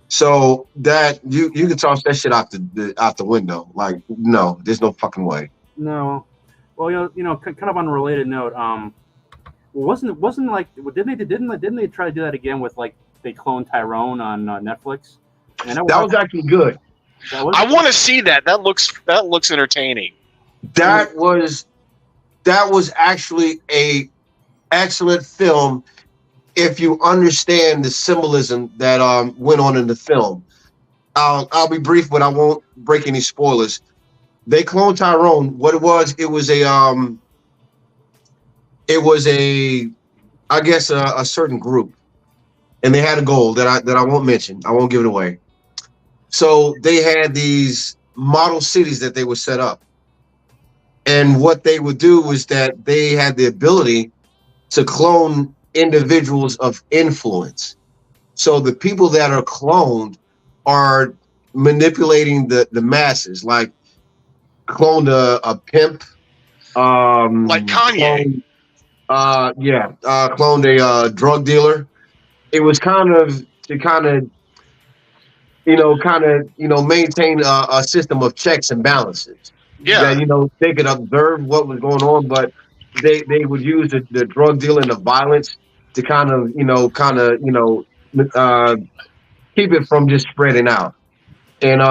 I: So that you can toss that shit out the window. Like, no, there's no fucking way.
C: No. Well, kind of on a related note, wasn't like didn't they try to do that again with like they cloned Tyrone on Netflix? And
I: that was actually good.
B: I want to see that. That looks entertaining.
I: That was actually a excellent film if you understand the symbolism that went on in the film. I'll be brief, but I won't break any spoilers. They cloned Tyrone. What it was I guess a certain group, and they had a goal that I won't mention. I won't give it away. So they had these model cities that they would set up, and what they would do was that they had the ability to clone individuals of influence. So the people that are cloned are manipulating the masses, like cloned a pimp,
B: like Kanye.
I: Cloned a drug dealer. It was kind of maintain a system of checks and balances.
B: Yeah.
I: That, they could observe what was going on, but they would use the drug dealer and the violence to keep it from just spreading out. And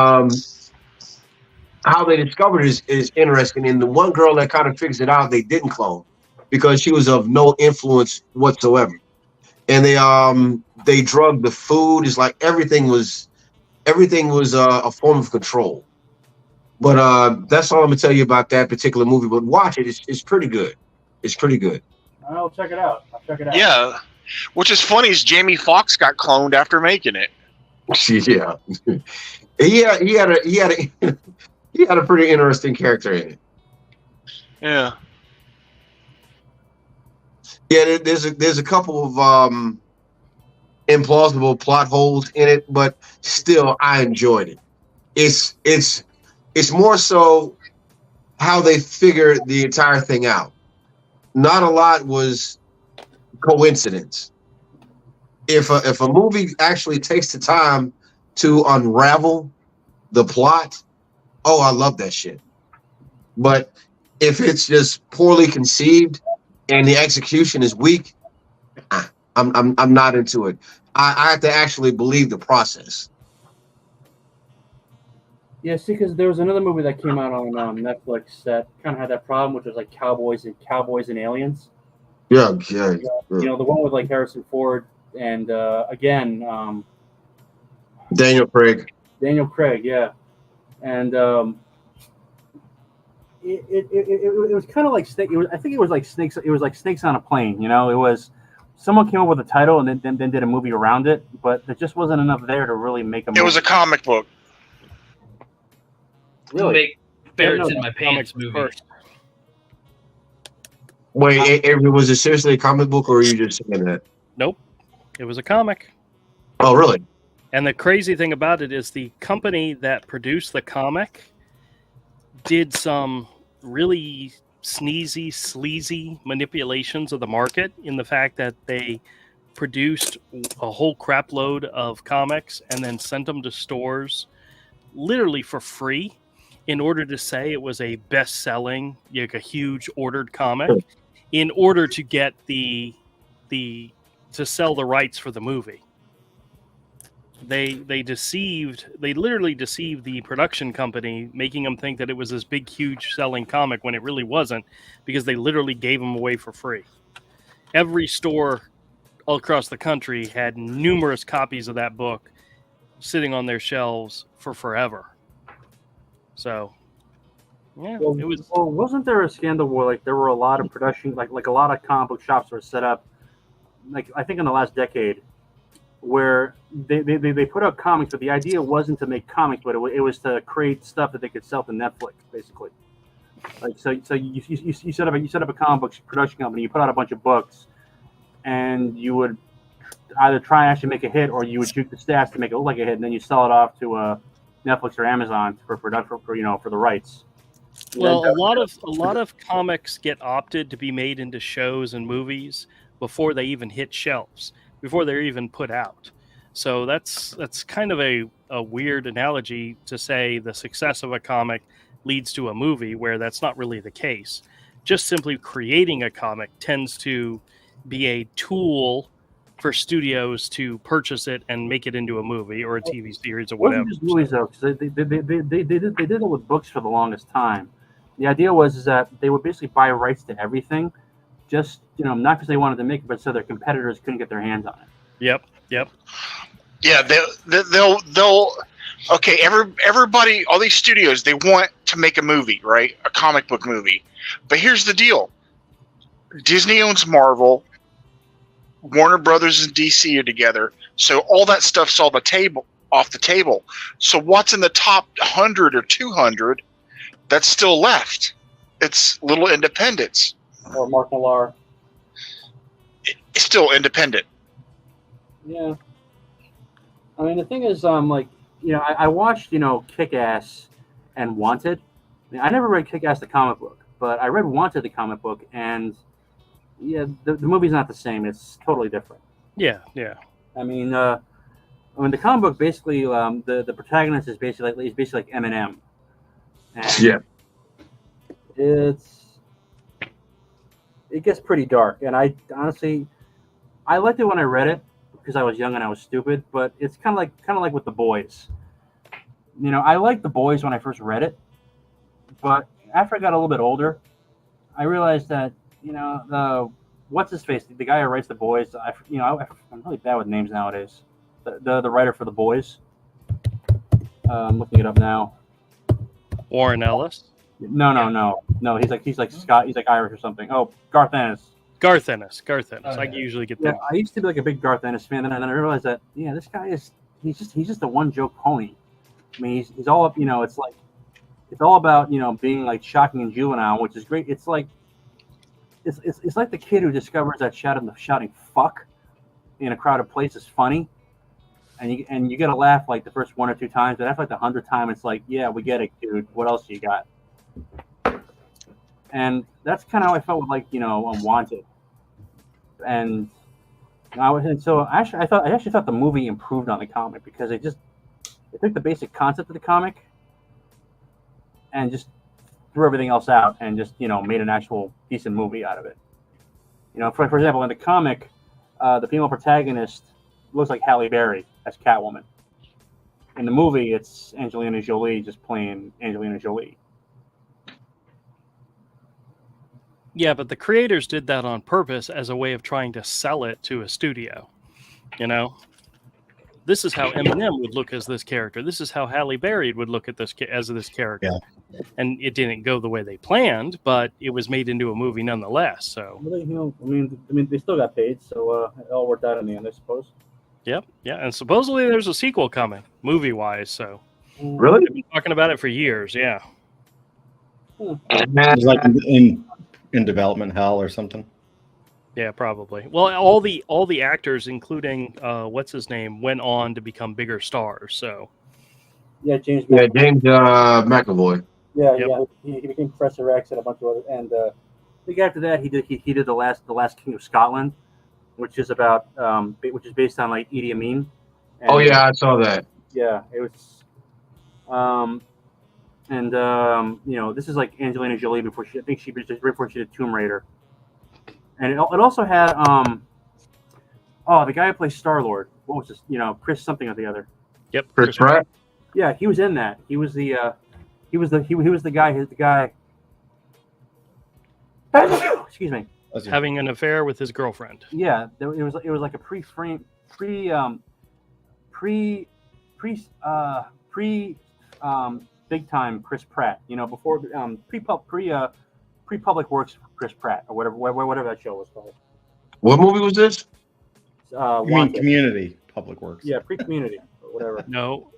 I: how they discovered it is interesting. And the one girl that kind of figures it out, they didn't clone because she was of no influence whatsoever. And they drugged the food. It's like everything was a form of control. But that's all I'm gonna tell you about that particular movie. But watch it; it's pretty good. It's pretty good.
C: I'll check it out.
B: Yeah, which is funny is Jamie Foxx got cloned after making it.
I: Yeah, he had a pretty interesting character in it.
B: Yeah.
I: Yeah, there's a couple of implausible plot holes in it, but still, I enjoyed it. It's more so how they figured the entire thing out. Not a lot was coincidence. If a movie actually takes the time to unravel the plot, oh, I love that shit. But if it's just poorly conceived and the execution is weak, I'm not into it. I have to actually believe the process.
C: Yeah, see, because there was another movie that came out on Netflix that kind of had that problem, which was like Cowboys and Aliens.
I: Yeah.
C: You know, the one with like Harrison Ford and again,
I: Daniel Craig.
C: Yeah, and it was kind of like snake. I think it was like snakes. It was like Snakes on a Plane. You know, it was someone came up with a title and then did a movie around it, but there just wasn't enough there to really make a movie.
B: It was a comic book.
C: Really?
F: Make Ferrets in My Pants movie.
A: First.
I: Wait, was it seriously a comic book, or are you just saying that?
A: Nope, it was a comic.
I: Oh, really?
A: And the crazy thing about it is the company that produced the comic did some really sneezy, sleazy manipulations of the market in the fact that they produced a whole crap load of comics and then sent them to stores literally for free in order to say it was a best-selling, like a huge ordered comic, in order to get to sell the rights for the movie. They literally deceived the production company, making them think that it was this big, huge selling comic when it really wasn't, because they literally gave them away for free. Every store all across the country had numerous copies of that book sitting on their shelves for forever. So, yeah,
C: Well,
A: it was.
C: Well, wasn't there a scandal where like there were a lot of production, like a lot of comic book shops were set up, like I think in the last decade, where they put out comics, but the idea wasn't to make comics, but it was to create stuff that they could sell to Netflix, basically. Like so you set up a comic book production company, you put out a bunch of books, and you would either try and actually make a hit, or you would shoot the stats to make it look like a hit, and then you sell it off to Netflix or Amazon for the rights.
A: Well, a lot of comics get opted to be made into shows and movies before they even hit shelves, before they're even put out. So that's kind of a weird analogy to say the success of a comic leads to a movie, where that's not really the case. Just simply creating a comic tends to be a tool for studios to purchase it and make it into a movie or a TV series or whatever.
C: It wasn't just movies though, because they did it with books for the longest time. The idea was that they would basically buy rights to everything, just not because they wanted to make it, but so their competitors couldn't get their hands on it.
A: Yep.
B: Yeah, they'll. Okay, everybody, all these studios, they want to make a movie, right? A comic book movie. But here's the deal: Disney owns Marvel. Warner Brothers and DC are together, so all that stuff's off the table. So what's in the top 100 or 200 that's still left? It's little independents.
C: Or Mark Millar.
B: It's still independent.
C: Yeah. I mean, the thing is, I watched, Kick-Ass and Wanted. I mean, I never read Kick-Ass the comic book, but I read Wanted the comic book, and yeah, the movie's not the same. It's totally different.
A: Yeah.
C: I mean, the comic book basically, the protagonist is basically like Eminem. And
I: Yeah.
C: It gets pretty dark, and I honestly, I liked it when I read it because I was young and I was stupid, but it's kind of like with The Boys. You know, I liked The Boys when I first read it, but after I got a little bit older, I realized that, you know, what's his face, the guy who writes The Boys. I'm really bad with names nowadays. The writer for The Boys. I'm looking it up now.
A: Warren Ellis.
C: No. He's like Scott. He's like Irish or something. Oh, Garth Ennis.
A: Garth Ennis. I
F: yeah.
A: usually get
C: Yeah,
A: that.
C: I used to be like a big Garth Ennis fan, and then I realized that this guy he's just a one joke pony. I mean, he's all up. You know, it's all about being like shocking and juvenile, which is great. It's like it's like the kid who discovers that shouting "fuck" in a crowded place is funny, and you get a laugh like the first 1 or 2 times, but after like the 100th time, it's like, yeah, we get it, dude. What else you got? And that's kind of how I felt with like Unwanted, and I actually thought the movie improved on the comic because it took the basic concept of the comic and just threw everything else out and just made an actual decent movie out of it. For example, in the comic, the female protagonist looks like Halle Berry as Catwoman. In the movie, it's Angelina Jolie just playing Angelina Jolie.
A: Yeah, but the creators did that on purpose as a way of trying to sell it to a studio. This is how Eminem would look as this character. This is how Halle Berry would look at this as this character. Yeah. And it didn't go the way they planned, but it was made into a movie nonetheless. So,
C: I mean, they still got paid, so it all worked out in the end, I suppose.
A: Yep, yeah, and supposedly there's a sequel coming, movie-wise. So,
I: Really?
A: I've been talking about it for years. Yeah.
D: It's like in development hell or something.
A: Yeah, probably. Well, all the actors, including what's his name, went on to become bigger stars. So,
C: yeah, James
I: McAvoy.
C: Yeah,
A: Yep.
C: yeah, he became Professor X and a bunch of other. And I think after that, he did the last King of Scotland, which is about which is based on like Idi Amin. And,
I: Oh yeah, I saw that.
C: Yeah, it was. This is like Angelina Jolie before she did Tomb Raider, and it also had the guy who plays Star-Lord. What was this? Chris something or the other.
A: Yep,
I: Chris Pratt.
C: Yeah, he was in that. He was the guy. Excuse me.
A: having an affair with his girlfriend.
C: Yeah, it was like a big time Chris Pratt. Before pre Public Works Chris Pratt or whatever that show was called.
I: What movie was this?
D: You mean Community Public Works?
C: Yeah, pre-Community or whatever.
A: No,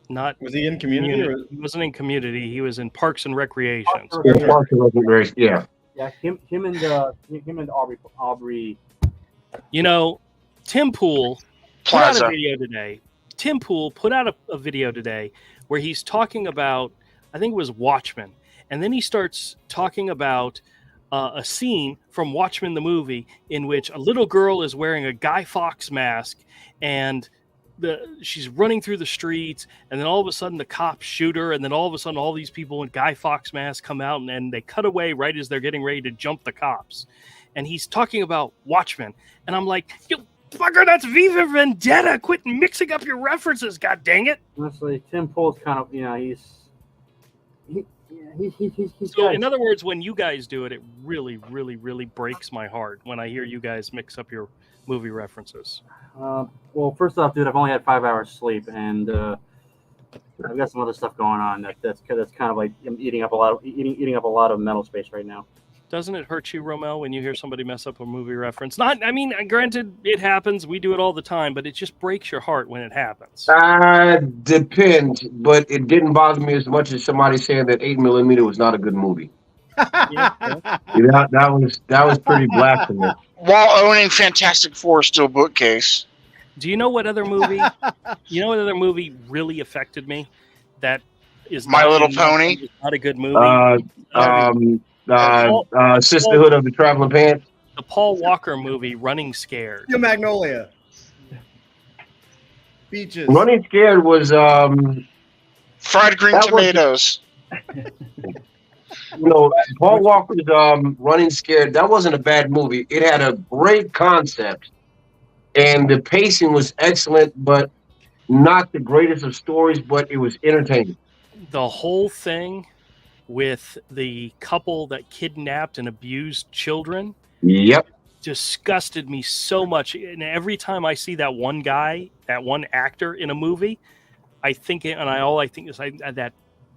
A: not.
D: Was he in Community?
A: He wasn't in Community. He was in Parks and Recreation.
I: Parks and Recreation. Yeah.
C: Yeah, him and Aubrey.
A: Tim Pool put out a video today. Tim Pool put out a video today where he's talking about, I think it was Watchmen, and then he starts talking about a scene from Watchmen the movie in which a little girl is wearing a Guy Fawkes mask and she's running through the streets, and then all of a sudden the cops shoot her, and then all of a sudden all these people in Guy Fawkes masks come out and they cut away right as they're getting ready to jump the cops. And he's talking about Watchmen, and I'm like, you fucker, that's Viva Vendetta. Quit mixing up your references, god dang it.
C: Honestly, Tim Pool's kind of, he's
A: so in other words, when you guys do it, it really, really, really breaks my heart when I hear you guys mix up your movie references.
C: Well, first off, dude, I've only had 5 hours sleep, and I've got some other stuff going on that's kind of like I'm eating up a lot of mental space right now.
A: Doesn't it hurt you, Romel, when you hear somebody mess up a movie reference? Granted, it happens. We do it all the time, but it just breaks your heart when it happens.
I: Depends, but it didn't bother me as much as somebody saying that 8mm was not a good movie. That was pretty blasphemous.
B: While owning Fantastic Four still bookcase.
A: Do you know what other movie? Really affected me? That is
B: My Little Pony.
A: Not a good movie.
I: Sisterhood of the Traveling Pants.
A: The Paul Walker movie, Running Scared.
D: Your Magnolia. Beaches.
I: Running Scared was
B: Fried Green Tomatoes.
I: Paul Walker's Running Scared. That wasn't a bad movie. It had a great concept, and the pacing was excellent, but not the greatest of stories, but it was entertaining.
A: The whole thing with the couple that kidnapped and abused children
I: Yep.
A: disgusted me so much. And every time I see that one guy, that one actor in a movie, I think is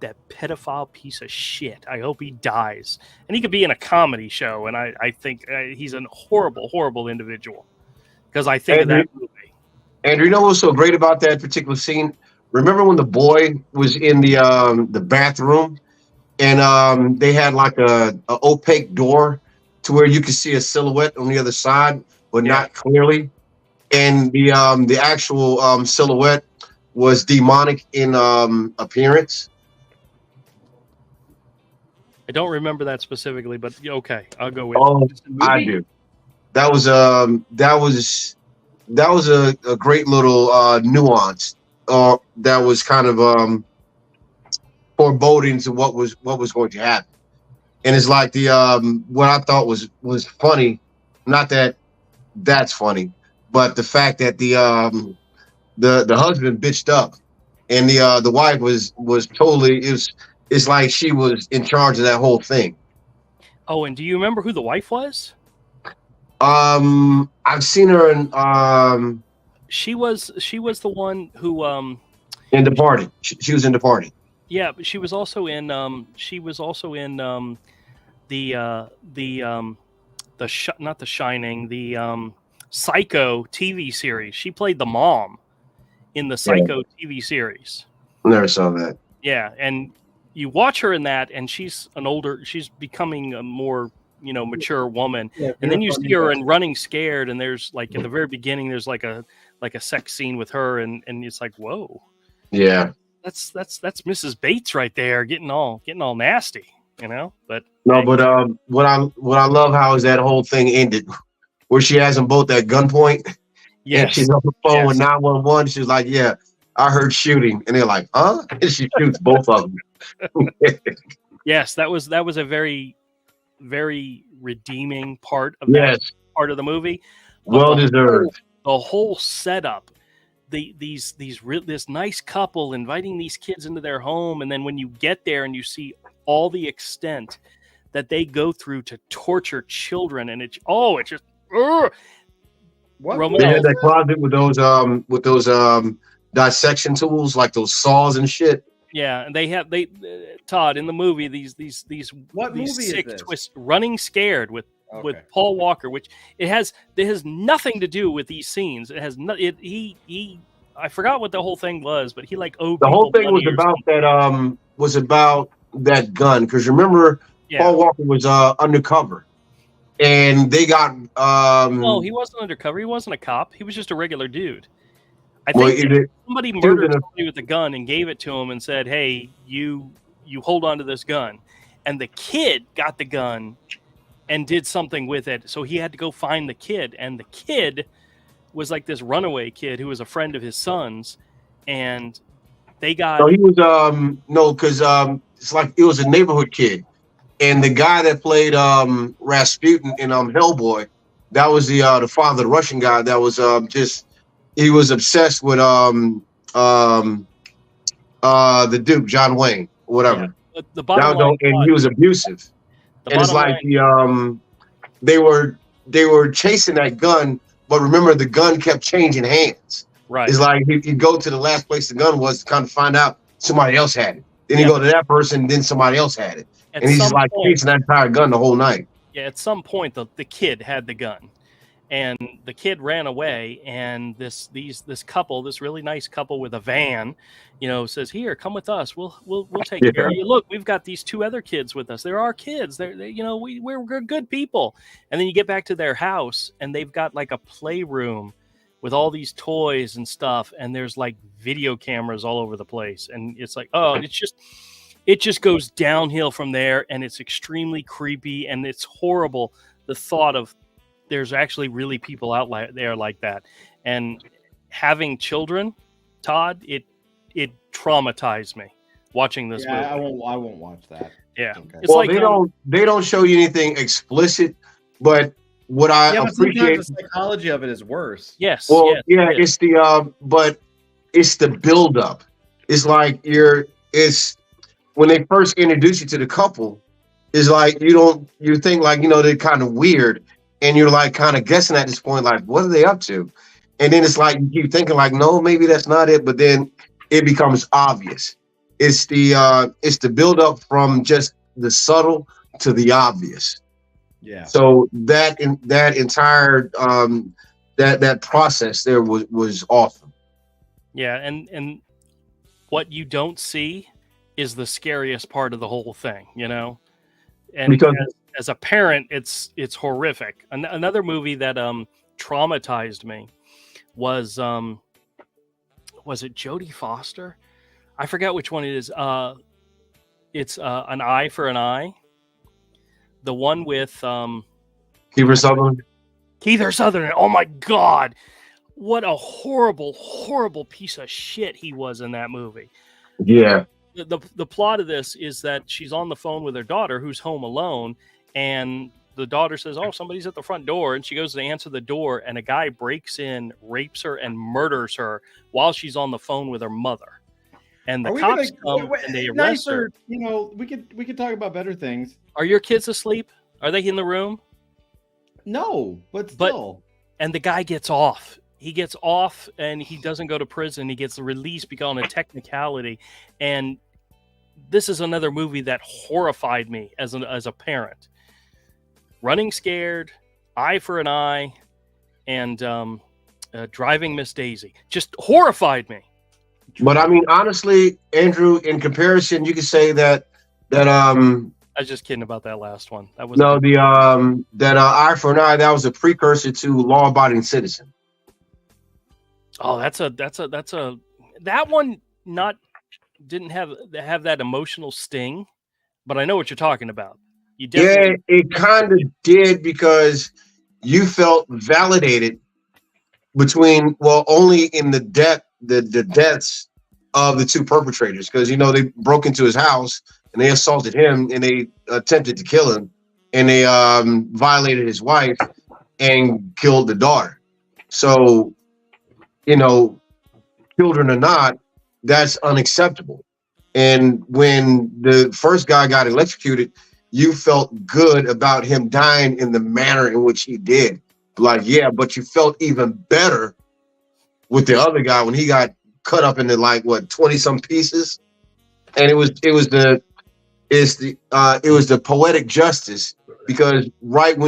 A: that pedophile piece of shit. I hope he dies. And he could be in a comedy show, and I think he's a horrible, horrible individual. Because I think of that movie.
I: And you know what's so great about that particular scene? Remember when the boy was in the bathroom, and they had like a opaque door to where you could see a silhouette on the other side, but not clearly. And the actual silhouette was demonic in appearance.
A: I don't remember that specifically, but okay, I'll go with
I: it. I do. That was a great little nuance that was kind of foreboding to what was going to happen. And it's like the what I thought was funny, not that that's funny, but the fact that the husband bitched up, and the wife was totally it's like she was in charge of that whole thing.
A: Oh, and do you remember who the wife was?
I: I've seen her in
A: she was the one who
I: in The Party. She was in The Party.
A: Yeah, but she was also in not The Shining, the Psycho TV series. She played the mom in the Psycho TV series.
I: Never saw that.
A: Yeah, and you watch her in that, and she's becoming a more mature woman. Yeah, and then you see her in Running Scared, and there's like in the very beginning, there's like a sex scene with her, and it's like, whoa.
I: Yeah.
A: That's Mrs. Bates right there, getting all nasty, But
I: no, but what I love how is that whole thing ended, where she has them both at gunpoint. Yeah, and she's on the phone with 911. She's like, "Yeah, I heard shooting," and they're like, "Huh?" And she shoots both of them.
A: Yes, that was a very, very redeeming part of that part of the movie.
I: Well deserved.
A: The whole setup. This nice couple inviting these kids into their home, and then when you get there and you see all the extent that they go through to torture children, and it's just
I: what? They had that closet with those dissection tools, like those saws and shit.
A: Yeah, and they Todd in the movie these
D: what movie
A: sick
D: is this?
A: Twists, Running Scared with Paul Walker, which it has nothing to do with these scenes. It has I forgot what the whole thing was, but he like owed
I: the whole thing was about that gun, because remember Paul Walker was undercover, and they got
A: no, he wasn't undercover. He wasn't a cop. He was just a regular dude. I think somebody murdered somebody with a gun and gave it to him and said, "Hey, you hold on to this gun," and the kid got the gun and did something with it. So he had to go find the kid. And the kid was like this runaway kid who was a friend of his son's. And they got...
I: No, he was, because it's like it was a neighborhood kid. And the guy that played Rasputin in Hellboy, that was the father, the Russian guy that was he was obsessed with the Duke, John Wayne, whatever.
A: Yeah. The bottom line,
I: and he was abusive. And it's like they were chasing that gun, but remember the gun kept changing hands.
A: Right.
I: It's like he'd go to the last place the gun was to kind of find out somebody else had it. Then you go to that person, then somebody else had it. And he's just like chasing that entire gun the whole night.
A: Yeah, at some point the kid had the gun. And the kid ran away, and this couple, this really nice couple with a van, says, "Here, come with us. We'll take care of you. Look, we've got these two other kids with us. They're our kids. We're good people." And then you get back to their house, and they've got like a playroom with all these toys and stuff, and there's like video cameras all over the place, and it's like, it just goes downhill from there, and it's extremely creepy, and it's horrible. The thought of there's actually really people out there like that, and having children, Todd, it traumatized me watching this movie.
D: I won't watch that.
A: Yeah,
D: okay.
A: It's
I: they don't show you anything explicit, but what I
D: Yeah, but
I: appreciate.
D: sometimes the psychology of it is worse.
A: Yes.
I: Well,
A: yes,
I: yeah,
A: it is.
I: it's the but it's the build up. It's like it's when they first introduce you to the couple, it's like you think like, they're kind of weird, and you're like kind of guessing at this point, like, what are they up to? And then it's like you keep thinking like, no, maybe that's not it, but then it becomes obvious. It's the build up from just the subtle to the obvious.
D: Yeah.
I: So that entire that process there was awesome.
A: Yeah, and what you don't see is the scariest part of the whole thing, And
I: Because-
A: as a parent, it's horrific. Another movie that traumatized me was it Jodie Foster? I forgot which one it is. It's An Eye for an Eye. The one with
I: Kiefer Sutherland.
A: Kiefer Sutherland. Oh my God. What a horrible, horrible piece of shit he was in that movie.
I: Yeah.
A: The plot of this is that she's on the phone with her daughter who's home alone, and the daughter says, "Oh, somebody's at the front door," and she goes to answer the door, and a guy breaks in, rapes her, and murders her while she's on the phone with her mother. And the cops come and they arrest her.
D: We could talk about better things.
A: Are your kids asleep? Are they in the room?
D: No, but still.
A: And the guy gets off. He gets off, and he doesn't go to prison. He gets released because on a technicality. And this is another movie that horrified me as a parent. Running Scared, Eye for an Eye, and Driving Miss Daisy just horrified me.
I: But I mean, honestly, Andrew, in comparison, you could say that
A: I was just kidding about that last one. That was
I: Eye for an Eye, that was a precursor to Law Abiding Citizen.
A: Oh, that one didn't have that emotional sting, but I know what you're talking about. You definitely,
I: Yeah, it kind of did, because you felt validated only in the deaths of the two perpetrators, because they broke into his house and they assaulted him and they attempted to kill him, and they violated his wife and killed the daughter. So, children or not, that's unacceptable. And when the first guy got electrocuted, you felt good about him dying in the manner in which he did. Like, yeah, but you felt even better with the other guy when he got cut up into 20 some pieces. And it was the poetic justice, because right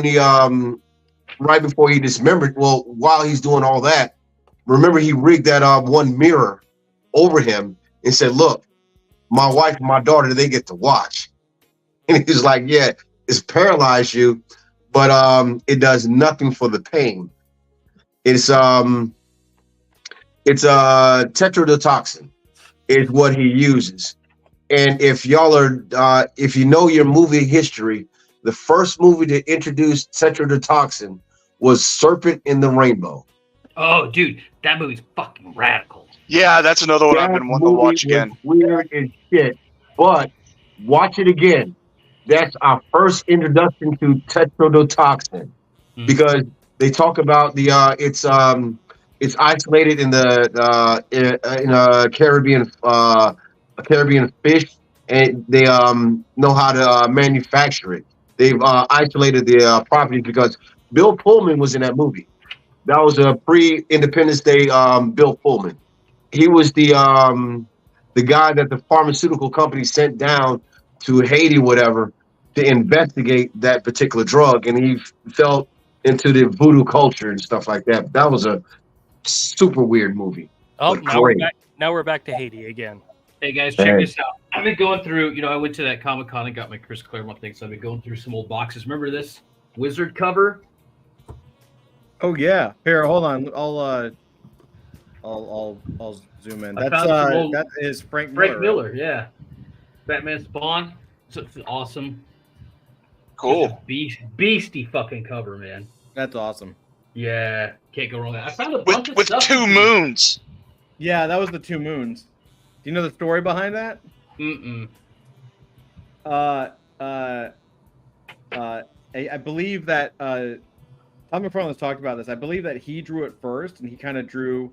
I: before he dismembered, while he's doing all that, remember he rigged that one mirror over him and said, "Look, my wife and my daughter, they get to watch." And he's like, "Yeah, it's paralyzed you, but it does nothing for the pain. It's tetrodotoxin is what he uses." And if y'all are, if you know your movie history, the first movie to introduce tetrodotoxin was Serpent in the Rainbow.
F: Oh, dude, that movie's fucking radical.
B: Yeah, that's another one I've been wanting to watch again.
I: Weird as shit, but watch it again. That's our first introduction to tetrodotoxin, because they talk about it's isolated in the in a Caribbean fish, and they know how to manufacture it. They've isolated the properties, because Bill Pullman was in that movie. That was a pre-Independence Day Bill Pullman. He was the guy that the pharmaceutical company sent down to Haiti, whatever, to investigate that particular drug, and he fell into the voodoo culture and stuff like that. That was a super weird movie.
A: Oh, now we're back to Haiti again.
F: Hey guys, check this out. I've been going through, I went to that Comic-Con and got my Chris Claremont thing, so I've been going through some old boxes. Remember this Wizard cover?
D: Oh yeah. Here, hold on. I'll zoom in. That is Frank Miller.
F: Frank Miller, yeah. Batman Spawn. It's awesome.
B: Cool.
F: Beastie fucking cover, man.
D: That's awesome.
F: Yeah, can't go wrong with that. I found a bunch
B: With
F: of stuff.
B: two moons.
D: Yeah, that was the two moons. Do you know the story behind that?
F: Mm-mm.
D: I believe that Tom McFarlane's talked about this. I believe that he drew it first, and he kind of drew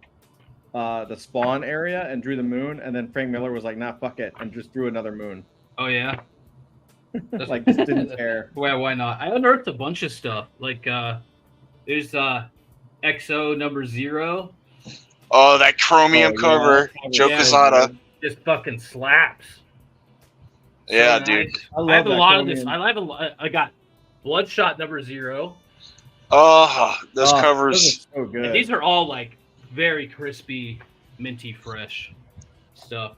D: the Spawn area and drew the moon, and then Frank Miller was like, "Nah, fuck it," and just drew another moon.
F: Oh yeah.
D: Like just didn't care.
F: Well, why not? I unearthed a bunch of stuff. Like there's XO number 0.
B: Oh, that chromium cover, Joe Quesada.
F: Just fucking slaps.
B: Yeah,
F: So
B: dude.
F: nice.
D: I love
F: I have a
D: that
F: lot of
D: chromium.
F: this. I got Bloodshot number 0.
B: Oh, those
D: Oh,
B: covers.
D: those are so good.
F: And these are all like very crispy, minty fresh stuff.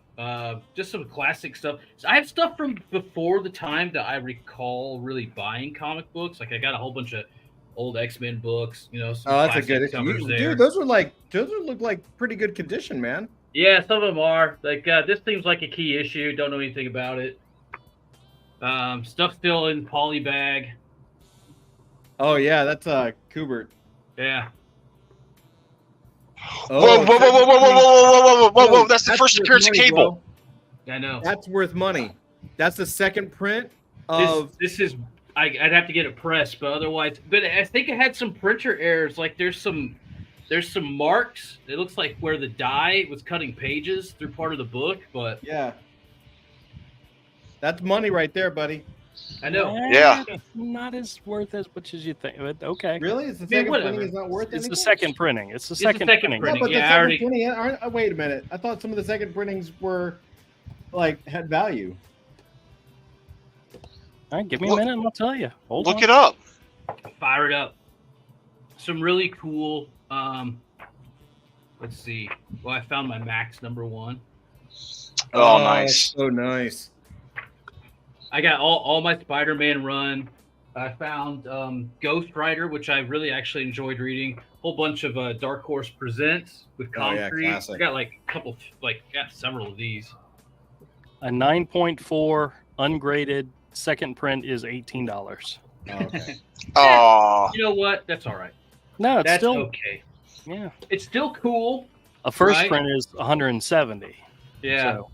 F: Just some classic stuff. So I have stuff from before the time that I recall really buying comic books. Like I got a whole bunch of old X-Men books. You know, some
D: Oh, that's a
F: classic
D: good issue.
F: covers there.
D: Dude, those look like pretty good condition, man.
F: Yeah, some of them are. Like this seems like a key issue. Don't know anything about it. Stuff still in poly bag.
D: Oh yeah, that's Kubert.
F: Yeah.
B: Whoa, whoa, whoa, whoa, whoa, whoa, whoa, whoa, whoa, whoa! That's the first
D: worth
B: appearance of
D: money,
B: Cable.
D: bro.
F: I know.
D: That's worth money. That's the second print of.
F: This is. I'd have to get it pressed, but otherwise. But I think it had some printer errors. Like there's some marks. It looks like where the dye was cutting pages through part of the book, but
D: Yeah. That's money right there, buddy.
F: I know.
B: Yeah.
A: Not as worth as much as you think. But okay.
D: Really? It's the
F: Yeah,
D: second
F: whatever.
D: printing is not worth
A: It's
D: anything?
A: the second printing. It's the
F: the
A: second
F: second
A: printing.
F: printing.
D: Yeah, but
F: Yeah, I
D: the second
F: already-
D: printing aren't. Wait a minute. I thought some of the second printings were like had value.
A: All right, give me a
B: Look-
A: minute and I'll tell you. Hold
B: Look
A: on.
B: it up.
F: Fire it up. Some really cool. Let's see. Well, I found my Max number 1.
B: Oh, nice.
D: So nice.
F: I got all my Spider-Man run. I found Ghost Rider, which I really actually enjoyed reading. Whole bunch of Dark Horse Presents with
D: Oh, yeah,
F: Concrete.
D: classic.
F: I got like a couple, got several of these.
A: A 9.4 ungraded second print is $18.
D: Oh, okay.
B: Oh,
F: You know what? That's all right.
A: No, it's
F: That's
A: still
F: okay.
A: yeah.
F: It's still cool.
A: A first
F: Right?
A: print is 170.
F: Yeah,
A: So,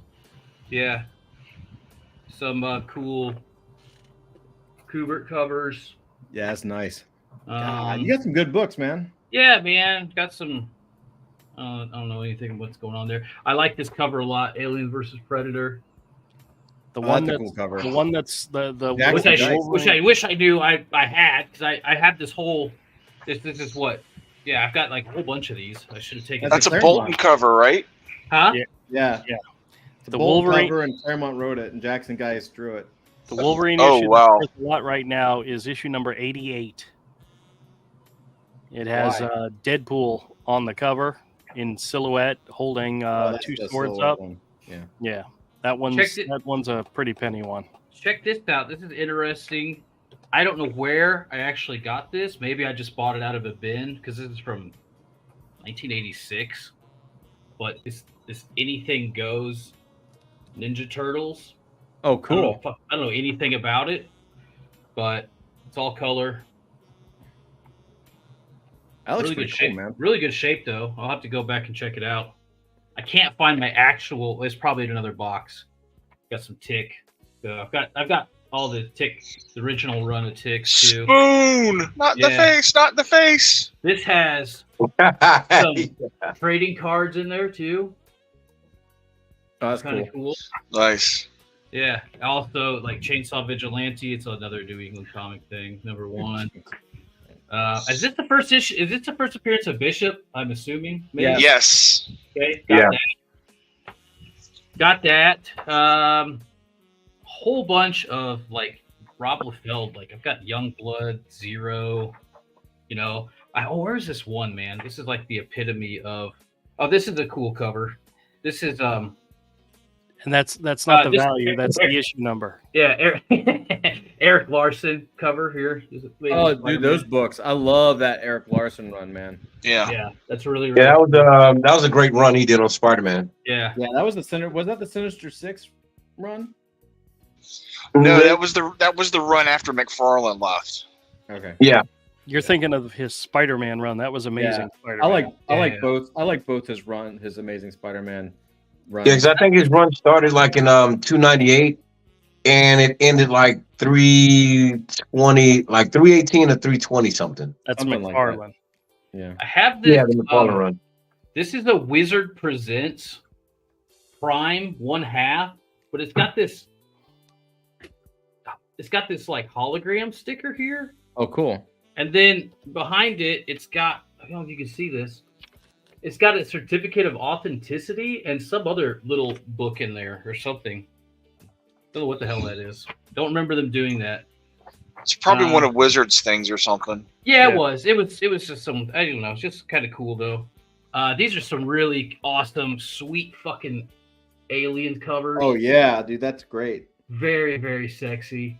F: yeah. Some cool Kubert covers.
D: Yeah, that's nice. God,
F: Um,
D: you got some good books, man.
F: Yeah, man, got some. I don't know anything of what's going on there. I like this cover a lot. Alien versus Predator.
A: the
D: Oh,
A: one
D: that's a
A: that's
D: cool cover.
A: the one that's the
D: Jackson
F: Which I,
D: Dice.
F: which I wish I knew I had, because I have this whole. This is what. Yeah, I've got like a whole bunch of these. I should have taken.
B: that's a
D: Claremont.
B: Bolton cover, right?
F: Huh?
A: Yeah.
D: Yeah.
A: Yeah.
D: The
A: The
D: Bold
A: Wolverine-
D: cover and Claremont wrote it, and Jackson Guys drew it.
A: The Wolverine
B: Oh,
A: issue
B: wow.
A: that's worth a lot right now is issue number 88. It has
D: Why?
A: Deadpool on the cover in silhouette holding
D: Oh, that's
A: two
D: the
A: swords
D: silhouette
A: up.
D: one. Yeah.
A: Yeah, that one's
F: Checked it.
A: that one's a pretty penny one.
F: Check this out. This is interesting. I don't know where I actually got this. Maybe I just bought it out of a bin, because this is from 1986. But it's this Anything Goes Ninja Turtles.
D: Oh,
F: I don't
D: cool.
F: know, I don't know anything about it, but it's all color.
D: That looks
F: Really
D: pretty
F: good
D: cool,
F: shape.
D: man.
F: Really good shape, though. I'll have to go back and check it out. I can't find my actual. It's probably in another box. Got some Tick. I've got all the Tick, the original run of Ticks too.
B: Spoon, not the
F: Yeah.
B: face, not the face.
F: This has some trading cards in there too.
D: Oh, that's
F: Kind
D: cool.
F: of cool.
B: Nice.
F: Yeah. Also, like Chainsaw Vigilante. It's another New England comic thing. Number 1. Is this the first issue? Is this the first appearance of Bishop? I'm assuming.
D: Yeah.
B: Yes.
F: Okay.
I: Yeah.
F: Got that. Whole bunch of like Rob Liefeld. Like I've got Youngblood, Zero. You know. Where's this one, man? This is like the epitome of. Oh, this is a cool cover. This is
A: And that's not the
F: this-
A: value. That's the issue number.
F: Yeah, Eric Larson cover here.
D: Oh, dude, those books. I love that Eric Larson run, man.
B: Yeah.
F: Yeah, that's really,
I: Yeah,
F: really
I: that was a great run he did on Spider-Man.
F: yeah.
D: Yeah, that was was that the Sinister Six run?
B: No, that was the run after McFarlane left.
D: Okay.
A: You're thinking of his Spider-Man run. That was amazing. Spider-Man.
D: I like
F: Yeah.
D: both. I like both his Amazing Spider-Man run.
I: Yeah, because I think his run started like in 298, and it ended like 320, like 318 or 320 something.
A: That's
D: Something like
A: McFarlane.
D: Yeah.
F: I have this.
I: Yeah, the McFarlane run.
F: This is a Wizard Presents Prime 1/2, but it's got this. It's got this like hologram sticker here,
D: Oh, cool.
F: and then behind it, it's got. I don't know if you can see this. It's got a certificate of authenticity and some other little book in there or something. Don't know what the hell that is. Don't remember them doing that.
B: It's probably one of Wizard's things or something.
F: Yeah,
D: Yeah.
F: it was. It was just some. I don't know. It's just kind of cool though. These are some really awesome, sweet fucking alien covers.
D: Oh yeah, dude, that's great.
F: Very, very sexy.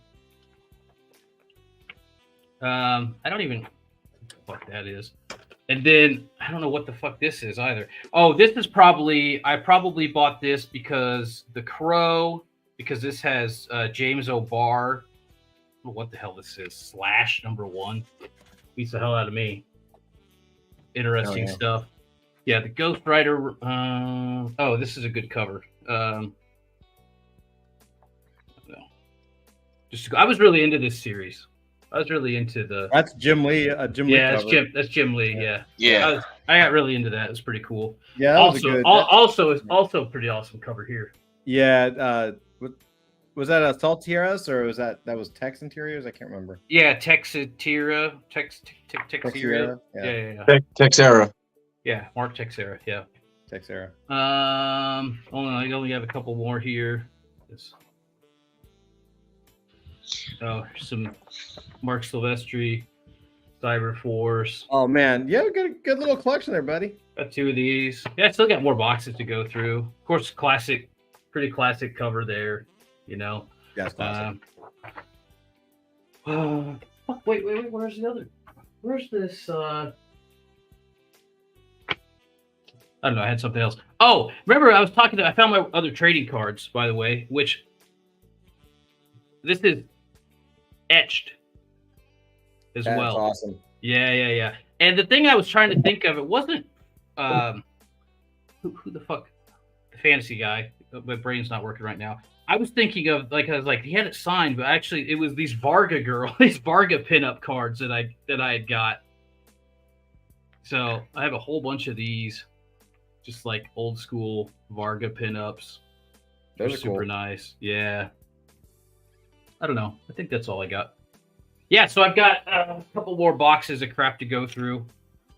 F: I don't even know what the fuck that is. And then I don't know what the fuck this is either. Oh, this is I probably bought this because The Crow, because this has James O'Barr. I don't know what the hell this is. Slash #1. Beats the hell out of me. Interesting stuff. Yeah, the Ghost Rider. Oh, this is a good cover. I was really into this series. I was really into the.
D: That's Jim Lee. Jim Lee.
F: Yeah,
D: cover.
F: that's Jim Lee. Yeah.
B: Yeah.
F: I got really into that. It was pretty cool.
D: Yeah, that was a good.
F: It's also a pretty awesome cover here.
D: Yeah. Was that a Saltieras or was that was Tex Interiors? I can't remember.
F: Yeah, Texera.
D: Texera.
F: Yeah.
I: Texera.
F: Yeah, Mark Texera. Yeah.
D: Texera.
F: I only have a couple more here. Some Mark Silvestri, Cyber Force.
D: Oh man, yeah, good little collection there, buddy.
F: Got 2 of these. Yeah, I still got more boxes to go through. Of course, pretty classic cover there. You know.
D: Yeah, it's classic.
F: Wait. Where's the other? Where's this? I don't know. I had something else. Oh, remember I found my other trading cards, by the way, which this is etched as
D: That's
F: well.
D: awesome.
F: Yeah. And the thing I was trying to think of, it wasn't who the fuck, the fantasy guy. My brain's not working right now. I was thinking of I was like, he had it signed, but actually it was these Varga pinup cards that I had got. So I have a whole bunch of these, just like old school Varga pinups. They're super
D: cool.
F: nice. Yeah. I don't know. I think that's all I got. Yeah, so I've got a couple more boxes of crap to go through.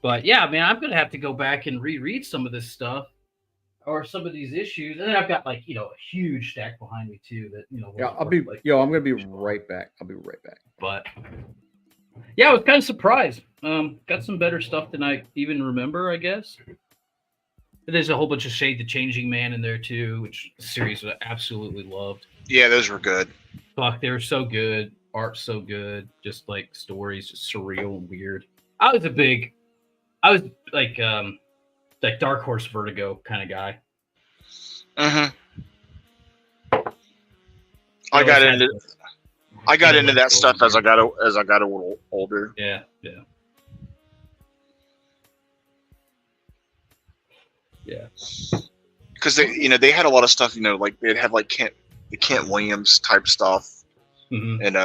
F: But yeah, man, I'm going to have to go back and reread some of this stuff or some of these issues. And then I've got a huge stack behind me too that,
D: Yeah, I'm going to be right back. I'll be right back.
F: But yeah, I was kind of surprised. Got some better stuff than I even remember, I guess. There's a whole bunch of Shade the Changing Man in there too, which the series I absolutely loved.
B: Yeah, those were good.
F: Fuck, they were so good. Art's so good. Just like stories, just surreal and weird. I was like Dark Horse Vertigo kind of guy.
B: I got into that stuff as I got a little older.
F: Yeah.
B: Because they had a lot of stuff. Like they'd have like the Kent Williams type stuff, and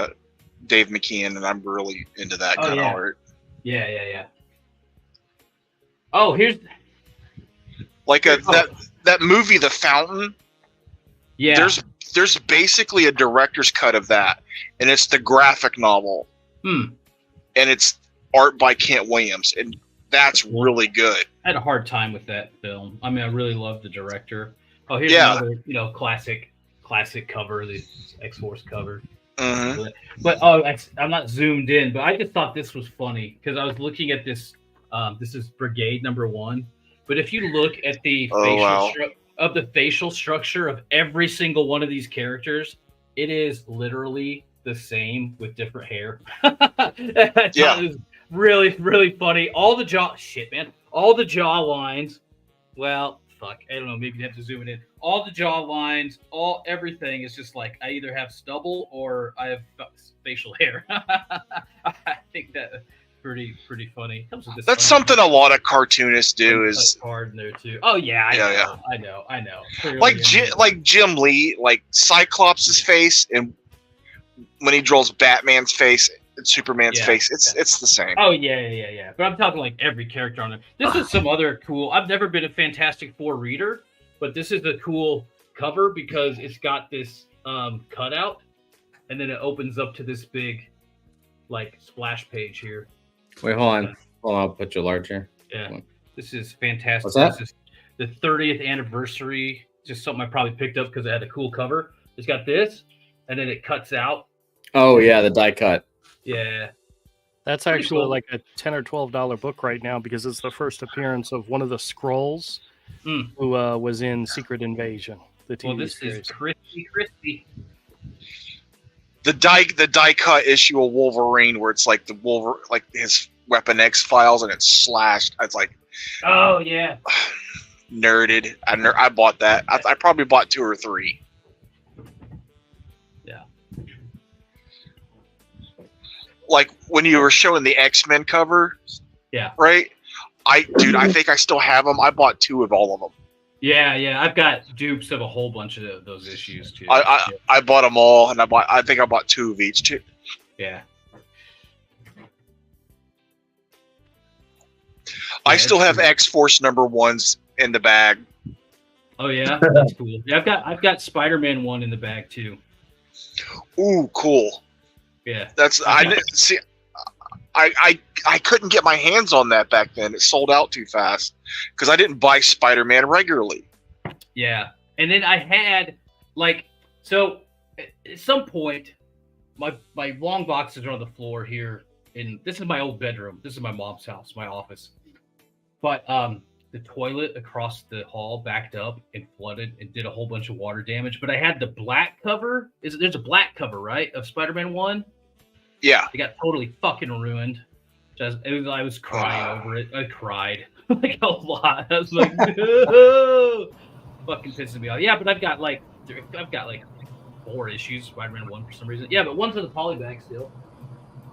B: Dave McKean, and I'm really into that kind of art.
F: Yeah. Oh, here's
B: like that movie, The Fountain.
F: Yeah.
B: There's basically a director's cut of that, and it's the graphic novel. And it's art by Kent Williams, and that's really good.
F: I had a hard time with that film. I mean, I really love the director. Oh, here's another, classic cover, the X-Force cover. But I'm not zoomed in, but I just thought this was funny because I was looking at this. This is Brigade #1. But if you look at the facial structure of every single one of these characters, it is literally the same with different hair. It was really, really funny. All the jaw lines. Well, fuck. I don't know. Maybe you have to zoom it in. All the jaw lines, everything is just like I either have stubble or I have facial hair. I think that pretty funny. Comes with this
B: That's
F: funny
B: something a lot of cartoonists do. Is
F: card in there too. Oh yeah, I know. Clearly,
B: like Jim Lee, like Cyclops' face, and when he draws Batman's face and Superman's face, it's the same.
F: Oh yeah. But I'm talking like every character on it. This is some other cool. I've never been a Fantastic Four reader, but this is a cool cover because it's got this cutout, and then it opens up to this big, like, splash page here.
D: Wait, hold on. I'll put you larger.
F: Yeah, this is fantastic.
D: What's that?
F: This is the 30th anniversary. Just something I probably picked up because it had a cool cover. It's got this, and then it cuts out.
D: Oh yeah, the die cut.
F: Yeah.
A: That's actually like a $10 or $12 book right now because it's the first appearance of one of the Skrulls who was in Secret Invasion. The TV
F: this
A: series.
F: is crispy.
B: The die cut issue of Wolverine, where it's like like his Weapon X files, and it's slashed. It's like,
F: oh yeah,
B: nerded. I bought that. I probably bought 2 or 3.
F: Yeah.
B: Like when you were showing the X-Men cover.
F: Yeah.
B: Right. I think I still have them. I bought 2 of all of them.
F: Yeah. I've got dupes of a whole bunch of those issues too.
B: I bought them all, and I think I bought 2 of each too.
F: Yeah.
B: I still have X-Force #1s in the bag.
F: Oh yeah, that's cool. Yeah, I've got Spider-Man 1 in the bag too.
B: Ooh, cool.
F: Yeah.
B: I didn't see. I couldn't get my hands on that back then. It sold out too fast because I didn't buy Spider-Man regularly.
F: Yeah, and then I had so at some point, my long boxes are on the floor here, and this is my old bedroom. This is my mom's house, my office. But the toilet across the hall backed up and flooded and did a whole bunch of water damage. But I had the black cover. There's a black cover, right, of Spider-Man 1?
B: Yeah.
F: It got totally fucking ruined. I was crying over it. I cried like a lot. I was like, no! Fucking pissing me off. Yeah, but I've got like 4 issues Spider-Man 1 for some reason. Yeah, but one's in the polybag still.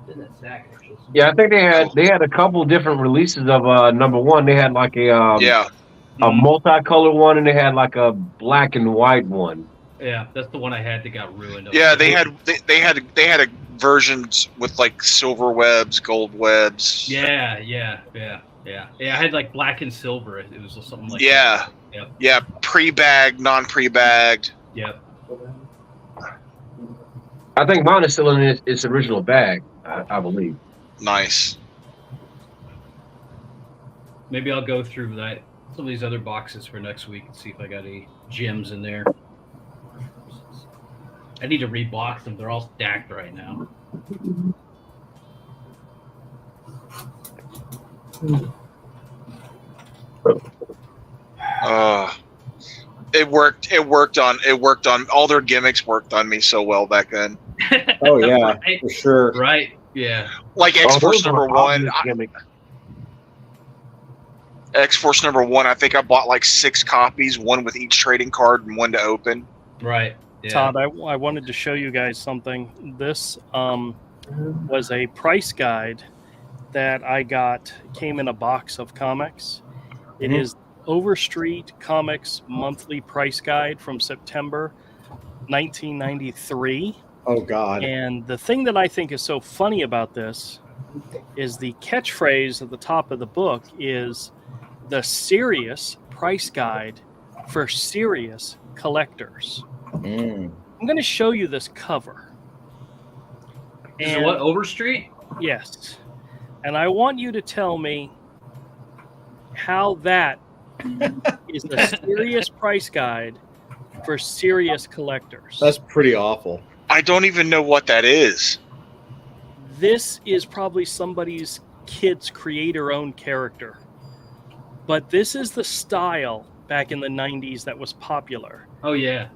F: It's in that sack actually.
E: Yeah, I think they had a couple different releases of #1. They had like a multicolor one, and they had like a black and white one.
F: Yeah, that's the one I had that got ruined.
B: Yeah, they had a versions with like silver webs, gold webs.
F: Yeah. I had like black and silver. It was something like
B: that.
F: Yep.
B: Yeah, pre-bagged, non-pre-bagged.
F: Yep.
E: I think mine is still in its original bag, I believe.
B: Nice.
F: Maybe I'll go through some of these other boxes for next week and see if I got any gems in there. I need to rebox them. They're all stacked right now.
B: It worked on all their gimmicks worked on me so well back then.
D: Oh yeah,
F: right.
D: For sure.
F: Right. Yeah.
B: Like X-Force #1. X-Force #1, I think I bought like 6 copies, 1 with each trading card and 1 to open.
F: Right. Yeah.
A: Todd, I wanted to show you guys something. This was a price guide that I got. Came in a box of comics. It is Overstreet Comics monthly price guide from September 1993.
D: Oh God.
A: And the thing that I think is so funny about this is the catchphrase at the top of the book is the serious price guide for serious collectors. I'm going to show you this cover.
F: Is it what, Overstreet?
A: Yes. And I want you to tell me how that is a serious price guide for serious collectors.
D: That's pretty awful.
B: I don't even know what that is.
A: This is probably somebody's kid's creator-owned character. But this is the style back in the 90s that was popular.
F: Oh, yeah.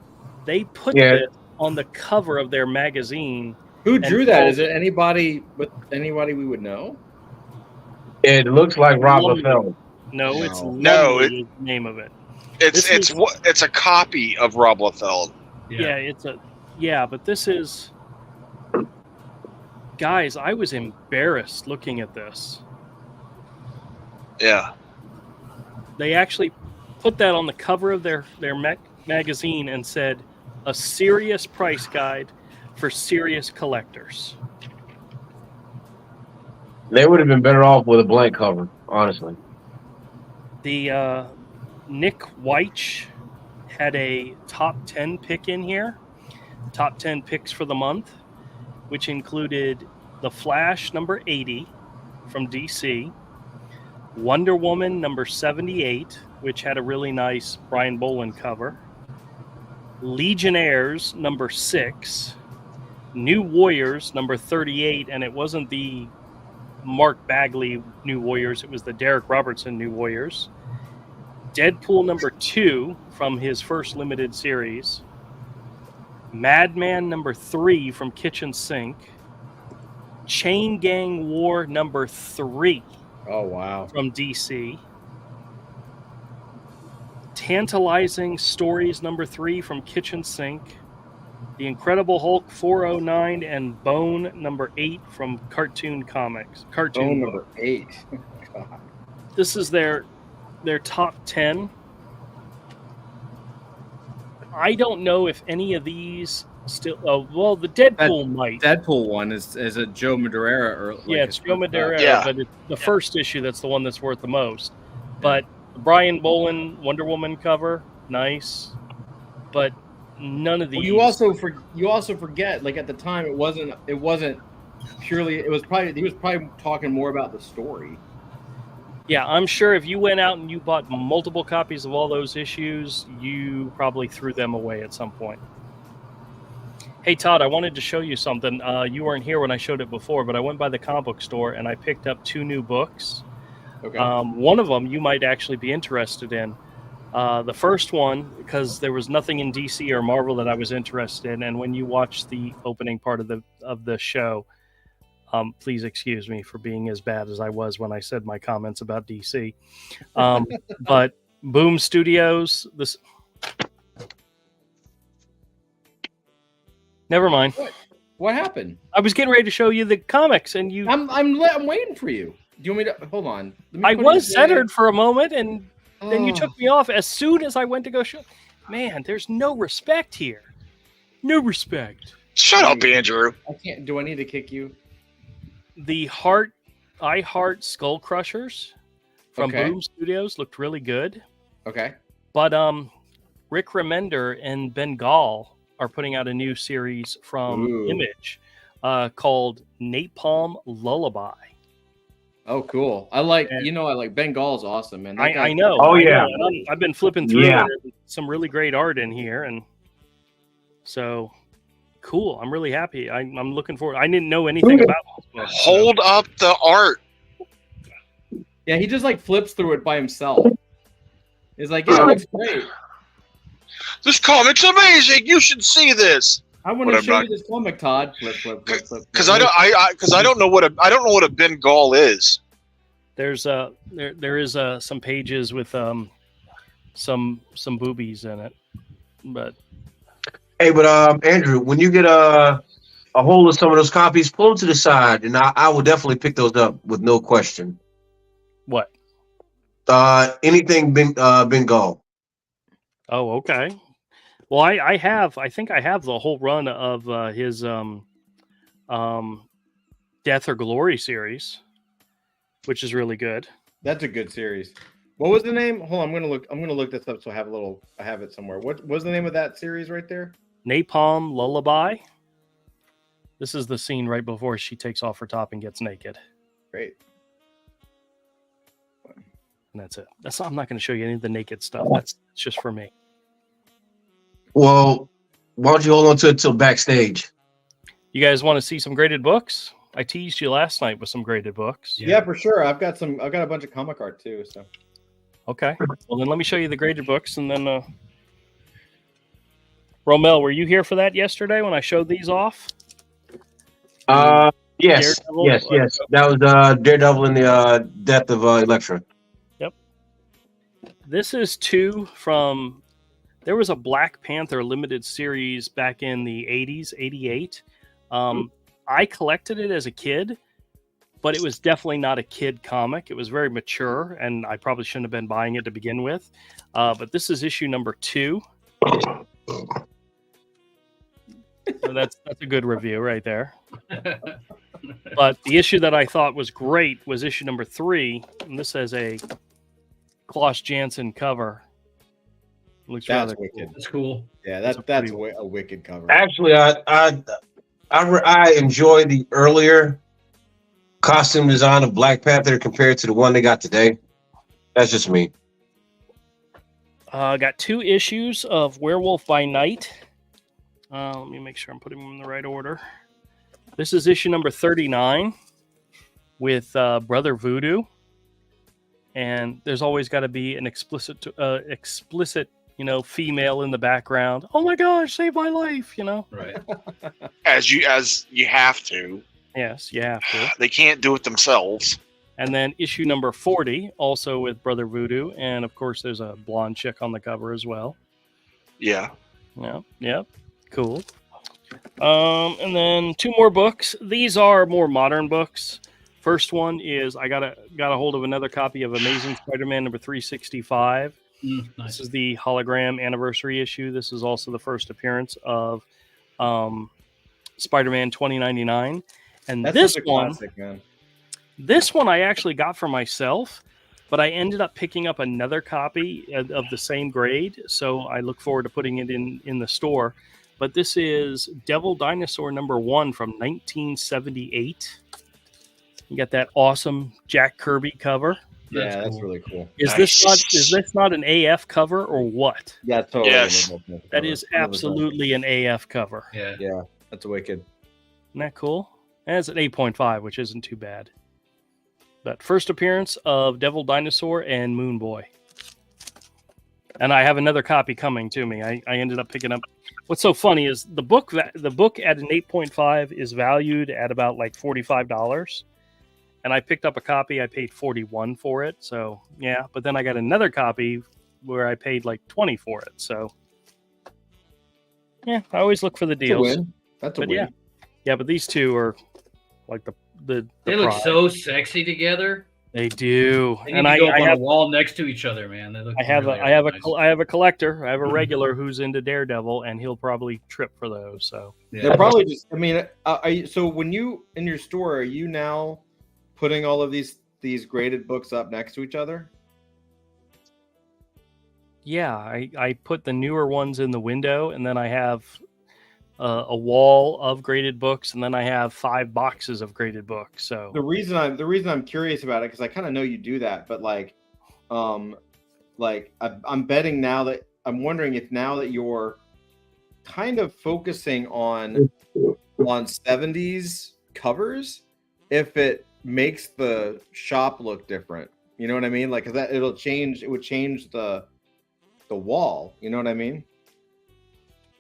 A: They put this on the cover of their magazine.
D: Who drew that? Is it anybody we would know?
E: It looks like Rob Liefeld.
A: No, it's
B: the
A: name of it.
B: It's a copy of Rob Liefeld.
A: Yeah, but this is Guys, I was embarrassed looking at this.
B: Yeah.
A: They actually put that on the cover of their magazine and said, "A serious price guide for serious collectors."
E: They would have been better off with a blank cover, honestly.
A: The Nick Weich had a top 10 pick in here, top 10 picks for the month, which included The Flash number 80 from DC, Wonder Woman number 78, which had a really nice Brian Bolland cover, Legionnaires number 6, New Warriors number 38, and it wasn't the Mark Bagley New Warriors, it was the Derek Robertson New Warriors, Deadpool number 2 from his first limited series, Madman number 3 from Kitchen Sink, Chain Gang War number 3
D: Oh wow.
A: from DC, Tantalizing Stories number 3 from Kitchen Sink, The Incredible Hulk 409, and Bone number 8 from Cartoon Comics.
D: Bone number 8. God.
A: This is their top 10. I don't know if any of these still. Oh, well, the Deadpool might.
D: Deadpool one is a Joe Madureira or like
A: Yeah, it's Joe Madureira,
B: Yeah.
A: but it's the first issue that's the one that's worth the most. But the Brian Bolland Wonder Woman cover, nice. But none of these.
D: Well, you also forget, like at the time it wasn't purely, he was probably talking more about the story.
A: Yeah, I'm sure if you went out and you bought multiple copies of all those issues, you probably threw them away at some point. Hey, Todd, I wanted to show you something. You weren't here when I showed it before, but I went by the comic book store and I picked up 2 new books.
D: Okay.
A: One of them you might actually be interested in. The first one, because there was nothing in DC or Marvel that I was interested in, and when you watch the opening part of the show, please excuse me for being as bad as I was when I said my comments about DC. But Boom Studios, this. Never mind.
D: What happened?
A: I was getting ready to show you the comics, and you.
D: I'm waiting for you. Do you want me to hold on? Let me
A: I
D: put
A: was
D: it-
A: centered for a moment, and then you
D: Oh.
A: took me off as soon as I went to go show. Man, there's no respect here. No respect.
B: Shut up, Andrew.
D: I can't. Do I need to kick you?
A: The I Heart Skull Crushers from
D: Okay.
A: Boom Studios looked really good,
D: Okay.
A: but Rick Remender and Bengal are putting out a new series from
D: Ooh.
A: Image called Napalm Lullaby.
D: Oh, cool. I like Bengal's awesome, man. That guy-
A: I know.
E: Oh,
A: I
E: yeah.
A: know, and I've been flipping through
E: Yeah.
A: it. There's some really great art in here, and so cool. I'm really happy. I'm looking forward. I didn't know anything about this book.
B: Hold up the art.
D: Yeah, he just like flips through it by himself. He's like, yeah, it looks great.
B: This comic's amazing. You should see this.
D: I want
B: But
D: to
B: I'm
D: show
B: not-
D: you this comic, Todd. Flip, flip, flip, flip.
B: Because I don't know what a Bengal is.
A: There's there is some pages with some boobies in it, but
I: Hey, but Andrew, when you get a hold of some of those copies, pull them to the side, and I will definitely pick those up with no question.
A: what?
I: Anything Bengal.
A: Oh, okay. Well, I think I have the whole run of his Death or Glory series, which is really good.
D: That's a good series. What was the name? Hold on, I'm gonna look this up so I have it somewhere. What was the name of that series right there?
A: Napalm Lullaby. This is the scene right before she takes off her top and gets naked.
D: Great.
A: And that's it. I'm not going to show you any of the naked stuff. That's just for me.
I: Well, why don't you hold on to it till backstage?
A: You guys want to see some graded books? I teased you last night with some graded books.
D: Yeah, for sure. I've got a bunch of comic art too. So
A: Okay. Well, then let me show you the graded books, and then Romel, were you here for that yesterday when I showed these off?
I: Yes,
A: Daredevil?
I: yes. That was Daredevil and the Death of Elektra.
A: This is 2 from. There was a Black Panther limited series back in the 80s, 88. I collected it as a kid, but it was definitely not a kid comic. It was very mature, and I probably shouldn't have been buying it to begin with. But this is issue number 2. So that's a good review right there. But the issue that I thought was great was issue number 3, and this has a Klaus Janson cover. Looks
D: That's
A: rather
D: wicked.
A: cool.
F: That's cool.
D: Yeah,
A: That's
D: that's
A: pretty
D: a wicked cover.
I: Actually, I enjoy the earlier costume design of Black Panther compared to the one they got today. That's just me.
A: Got 2 issues of Werewolf by Night. Let me make sure I'm putting them in the right order. This is issue number 39 with Brother Voodoo. And there's always got to be an explicit, female in the background. Oh my gosh, save my life,
F: Right.
B: As you have to.
A: Yes, you have to.
B: They can't do it themselves.
A: And then issue number 40, also with Brother Voodoo. And of course, there's a blonde chick on the cover as well.
B: Yeah.
A: Yep. Cool. And then 2 more books. These are more modern books. First one is I got a hold of another copy of Amazing Spider-Man number 365.
F: Nice.
A: This is the hologram anniversary issue. This is also the first appearance of Spider-Man 2099. And
D: That's
A: this
D: such a
A: one,
D: classic, man.
A: this one I actually got for myself, but I ended up picking up another copy of the same grade. So I look forward to putting it in the store. But this is Devil Dinosaur number 1 from 1978. You got that awesome Jack Kirby cover.
D: Yeah, that's
F: cool.
D: really cool.
A: Is this not an AF cover or what?
D: Yeah, totally.
B: Yes.
A: That is absolutely an AF cover.
F: Yeah.
D: Yeah, that's wicked.
A: Isn't that cool? And it's an 8.5, which isn't too bad. But first appearance of Devil Dinosaur and Moon Boy. And I have another copy coming to me. I ended up picking up. What's so funny is the book at an 8.5 is valued at about like $45. And I picked up a copy. I paid $41 for it. So yeah, but then I got another copy where I paid like $20 for it. So yeah, I always look for the deals.
D: That's a
A: But
D: win.
A: yeah, but these two are like the
F: They look
A: pride.
F: so sexy together.
A: They do.
F: They need
A: And
F: to go up
A: I
F: on
A: have
F: a wall next to each other, man. They look.
A: I have
F: really,
A: I have
F: really
A: a
F: nice.
A: I have a collector. I have a regular who's into Daredevil, and he'll probably trip for those. So
F: Yeah.
D: They're probably just. I mean, are you, so when you in your store, are you now putting all of these graded books up next to each other?
A: yeah, I put the newer ones in the window, and then I have a wall of graded books, and then I have 5 boxes of graded books. So
D: The reason I'm curious about it because I kind of know you do that, but I'm betting now that I'm wondering if now that you're kind of focusing on 70s covers, if it makes the shop look different. You know what I mean? Like 'cause it would change the wall. You know what I mean?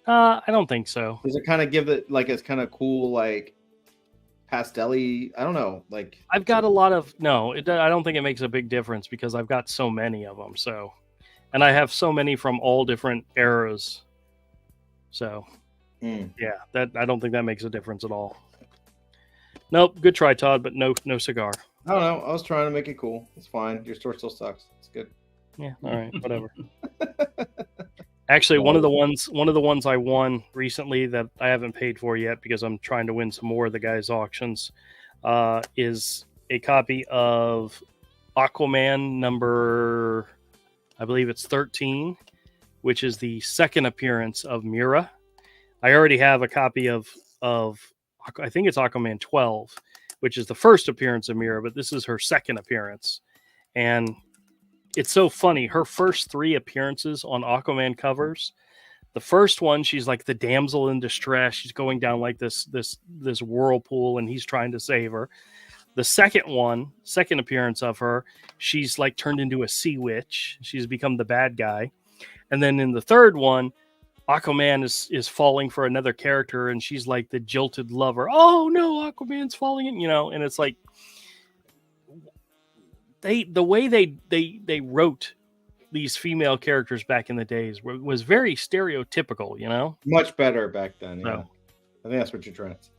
A: I don't think so.
D: Does it kind of give it like it's kind of cool like pastel-y? I don't know. Like
A: I've got a lot of I don't think it makes a big difference because I've got so many of them. So, and I have so many from all different eras. So, yeah, that I don't think that makes a difference at all. Nope, good try, Todd, but no cigar.
D: I don't know. I was trying to make it cool. It's fine. Your store still sucks. It's good.
A: Yeah, all right, whatever. Actually, one of the ones I won recently that I haven't paid for yet because I'm trying to win some more of the guys' auctions is a copy of Aquaman number, I believe it's 13, which is the second appearance of Mira. I already have a copy of I think it's Aquaman 12, which is the first appearance of Mira, but this is her second appearance. And it's so funny. Her first 3 appearances on Aquaman covers, the first one, she's like the damsel in distress. She's going down like this whirlpool and he's trying to save her. The second appearance of her, she's like turned into a sea witch. She's become the bad guy. And then in the third one, Aquaman is falling for another character and she's like the jilted lover. Oh no, Aquaman's falling in, and it's like the way they wrote these female characters back in the days was very stereotypical,
D: Much better back then. Yeah.
A: No.
D: I think that's what you're trying to say.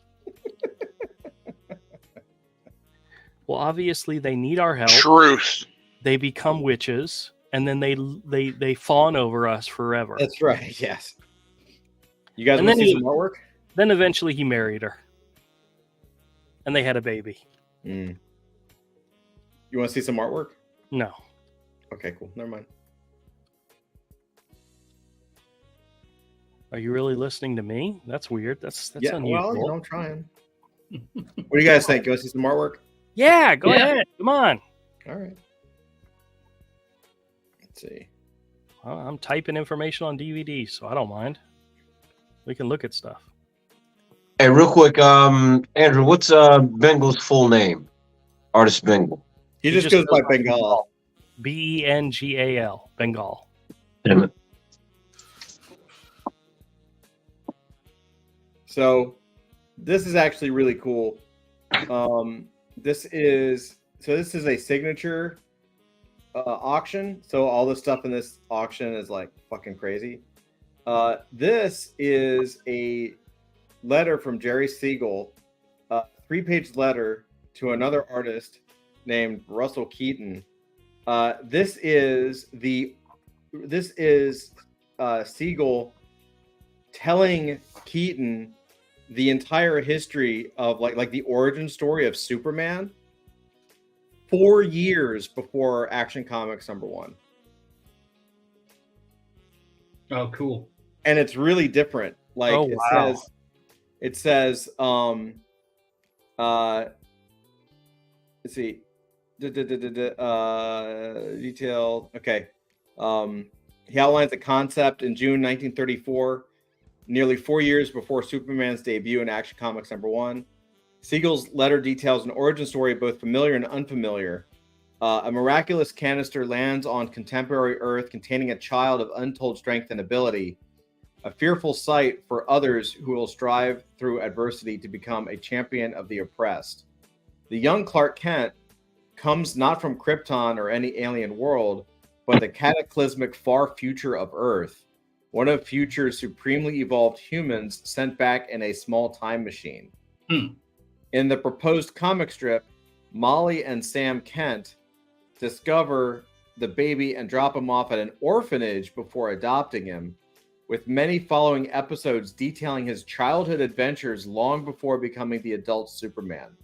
A: Well, obviously they need our help.
B: Truth.
A: They become witches, and then they fawn over us forever.
D: That's right. Yes. You guys
A: And
D: want to
A: then
D: see
A: he-
D: some artwork?
A: Then eventually he married her, and they had a baby.
D: Mm. You want to see some artwork?
A: No.
D: Okay, cool. Never mind.
A: Are you really listening to me? That's weird. That's
D: Yeah,
A: unusual.
D: well, I'm trying. What do you guys think? You want to see some artwork?
A: Yeah, go
F: Yeah.
A: ahead. Come on.
D: All right. Let's see.
A: Well, I'm typing information on DVD, so I don't mind. We can look at stuff.
I: Hey, real quick, Andrew, what's Bengal's full name? Artist Bengal.
D: He just goes by Bengal.
A: Bengal. Bengal.
I: Damn it.
D: So this is actually really cool. This is a signature auction. So all the stuff in this auction is like fucking crazy. This is a letter from Jerry Siegel, a 3-page letter to another artist named Russell Keaton. This is Siegel telling Keaton the entire history of like the origin story of Superman 4 years before Action Comics #1.
F: Oh, cool.
D: And it's really different. Like
A: Oh, wow.
D: it says let's see. Detail. Okay. He outlines the concept in June 1934, nearly 4 years before Superman's debut in Action Comics #1. Siegel's letter details an origin story both familiar and unfamiliar. A miraculous canister lands on contemporary Earth containing a child of untold strength and ability, a fearful sight for others who will strive through adversity to become a champion of the oppressed. The young Clark Kent comes not from Krypton or any alien world, but the cataclysmic far future of Earth, one of future's supremely evolved humans sent back in a small time machine. In the proposed comic strip, Molly and Sam Kent discover the baby and drop him off at an orphanage before adopting him, with many following episodes detailing his childhood adventures long before becoming the adult Superman.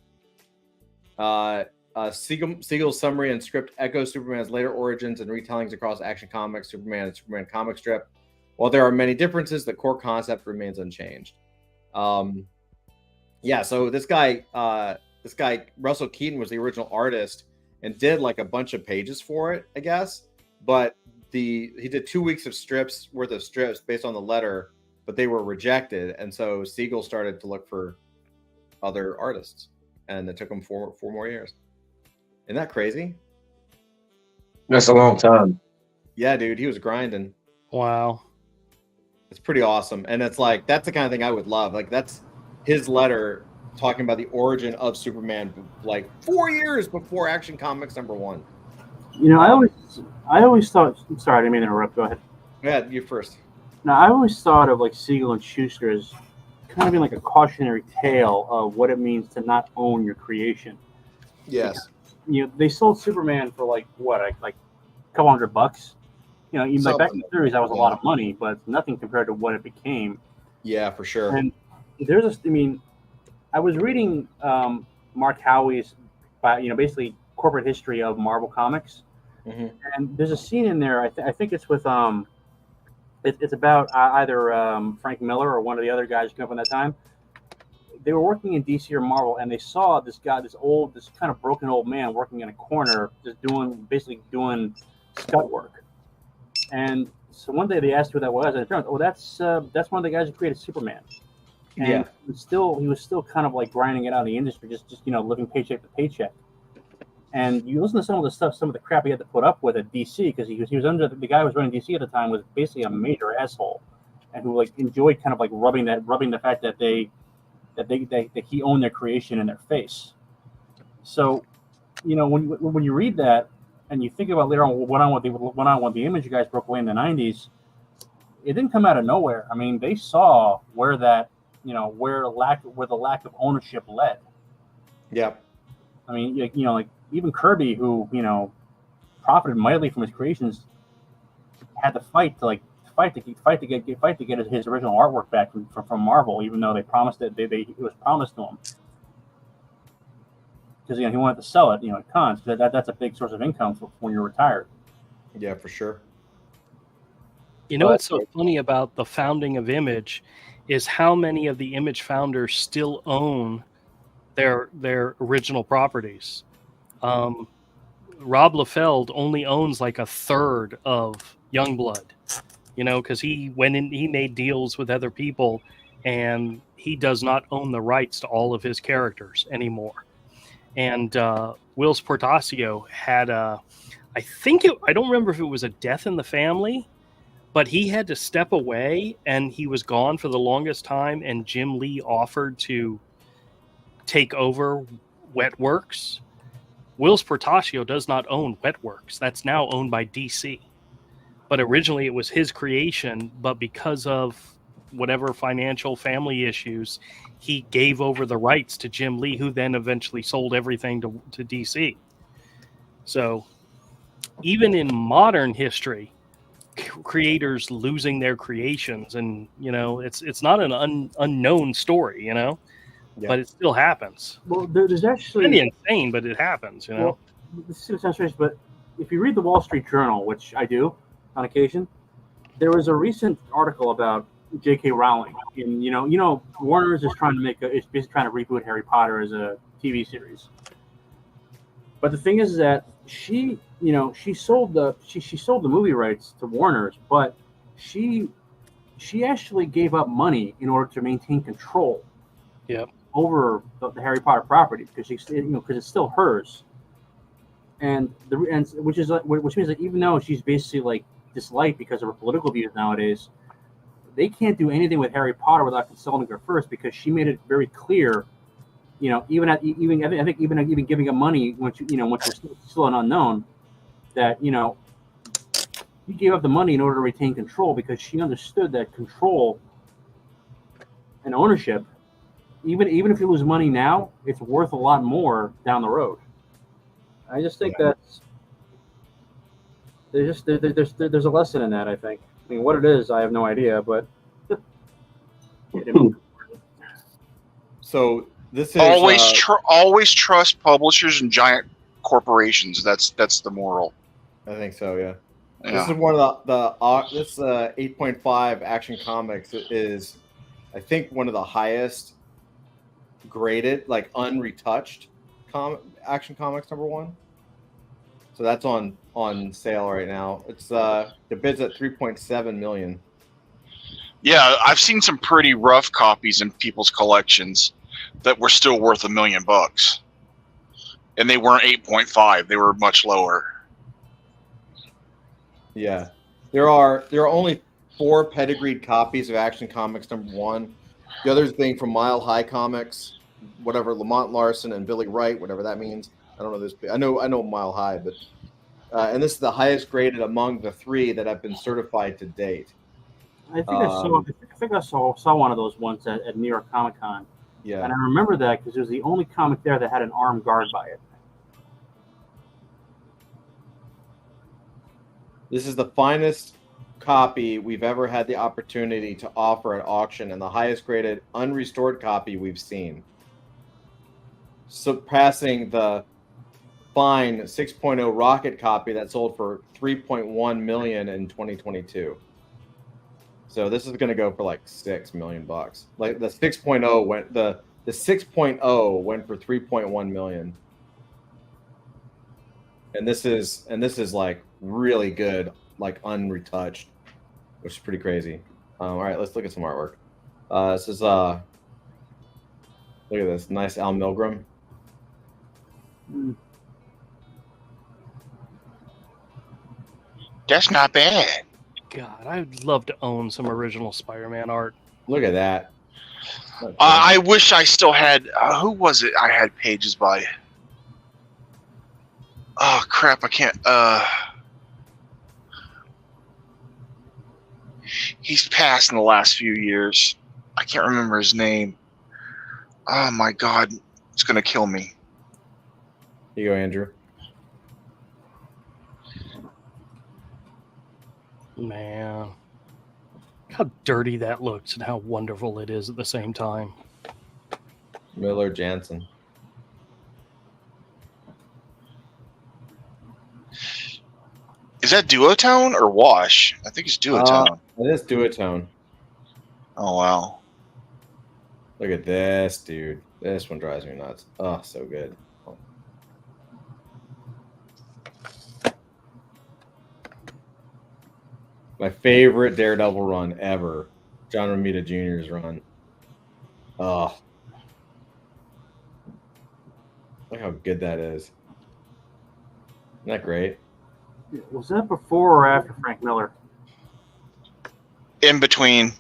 D: Siegel's summary and script echoes Superman's later origins and retellings across Action Comics, Superman, and Superman comic strip. While there are many differences, the core concept remains unchanged. So this guy Russell Keaton was the original artist and did like a bunch of pages for it, I guess. But he did 2 weeks of worth of strips based on the letter, but they were rejected, and so Siegel started to look for other artists, and it took him four more years. Isn't that crazy?
I: That's a long time.
D: Yeah, dude, he was grinding.
A: Wow.
D: It's pretty awesome, and it's like that's the kind of thing I would love. Like that's his letter talking about the origin of Superman, like 4 years before Action Comics #1.
C: You know, I always thought. I'm sorry, I didn't mean to interrupt. Go ahead.
D: Yeah, you first.
C: Now, I always thought of like Siegel and Schuster as kind of being like a cautionary tale of what it means to not own your creation.
D: Yes.
C: You know, they sold Superman for like what, like a couple $100. You know, even like back in the series, that was a lot of money, but it's nothing compared to what it became.
D: Yeah, for sure.
C: And I was reading Mark Howie's, basically corporate history of Marvel Comics, and there's a scene in there. I think it's with it's about either Frank Miller or one of the other guys who came up in that time. They were working in DC or Marvel, and they saw this guy, this kind of broken old man, working in a corner, just doing scut work. And so one day they asked who that was, and it turned out, that's one of the guys who created Superman. And
D: Yeah.
C: he was still kind of like grinding it out in the industry, just living paycheck to paycheck. And you listen to some of the crap he had to put up with at DC, because he was under the guy who was running DC at the time was basically a major asshole, and who like enjoyed kind of like rubbing the fact that he owned their creation in their face. So, when you read that and you think about later on when the Image guys broke away in the 90s, it didn't come out of nowhere. I mean, they saw where the lack of ownership led.
D: Yeah.
C: I mean, like even Kirby, who profited mightily from his creations, had to fight to get his original artwork back from Marvel, even though they promised it. It was promised to him because he wanted to sell it, at cons. That's a big source of income for when you're retired.
D: Yeah, for sure.
A: What's so funny about the founding of Image is how many of the Image founders still own their original properties. Rob Liefeld only owns like a third of Youngblood, because he went in, he made deals with other people, and he does not own the rights to all of his characters anymore. And Whilce Portacio had I don't remember if it was a death in the family, but he had to step away, and he was gone for the longest time, and Jim Lee offered to take over Wetworks. Whilce Portacio does not own Wetworks. That's now owned by DC. But originally it was his creation, but because of whatever financial family issues, he gave over the rights to Jim Lee, who then eventually sold everything to DC. So even in modern history, creators losing their creations, and it's not an unknown story, yeah. But it still happens.
C: Well, there's actually
A: it's pretty insane, but it happens.
C: Well, this sounds strange, but if you read the Wall Street Journal, which I do on occasion, there was a recent article about J.K. Rowling, and Warner's is trying to is basically trying to reboot Harry Potter as a TV series. But the thing is that she sold the movie rights to Warner's, but she actually gave up money in order to maintain control.
A: Yep.
C: Over the Harry Potter property because because it's still hers, and which means that even though she's basically like disliked because of her political views nowadays, they can't do anything with Harry Potter without consulting her first, because she made it very clear, even giving up money when you're still an unknown, that you gave up the money in order to retain control, because she understood that control and ownership, even if you lose money now, it's worth a lot more down the road. I just think that's there's a lesson in that. I think. I mean, what it is, I have no idea, but
D: so this is
B: always trust publishers and giant corporations. That's the moral.
D: I think so. Yeah. This is one of this 8.5 Action Comics is, I think, one of the highest graded, like unretouched Action Comics #1. So that's on sale right now. It's the bid's at 3.7 million.
B: Yeah, I've seen some pretty rough copies in people's collections that were still worth $1 million, and they weren't 8.5; they were much lower.
D: Yeah, there are only 4 pedigreed copies of Action Comics #1. The others being from Mile High Comics, whatever, Lamont Larson and Billy Wright, whatever that means. I don't know this. I know Mile High, but and this is the highest graded among the 3 that have been certified to date.
C: I think I saw one of those ones at New York Comic Con.
D: Yeah,
C: and I remember that because it was the only comic there that had an armed guard by it.
D: This is the finest copy we've ever had the opportunity to offer at auction, and the highest graded unrestored copy we've seen, surpassing the fine 6.0 Rocket copy that sold for $3.1 million in 2022. So this is going to go for like $6 million. Like the 6.0 went the 6.0 went for 3.1 million. And this is like really good, like unretouched, which is pretty crazy. All right, let's look at some artwork. This is look at this nice Al Milgrom.
B: That's not bad.
A: God, I'd love to own some original Spider-Man art.
D: Look at that.
B: I wish I still had. Who was it? I had pages by. Oh crap! I can't. He's passed in the last few years. I can't remember his name. Oh my god, it's gonna kill me.
D: Here you go, Andrew.
A: Man, how dirty that looks and how wonderful it is at the same time.
D: Miller Jansen.
B: Is that duotone or wash? I think it's duotone.
D: It is duotone.
B: Oh wow.
D: Look at this, dude. This one drives me nuts. Oh, so good. My favorite Daredevil run ever. John Romita Jr.'s run. Oh. Look how good that is. Isn't that great?
C: Was that before or after Frank Miller?
B: In between.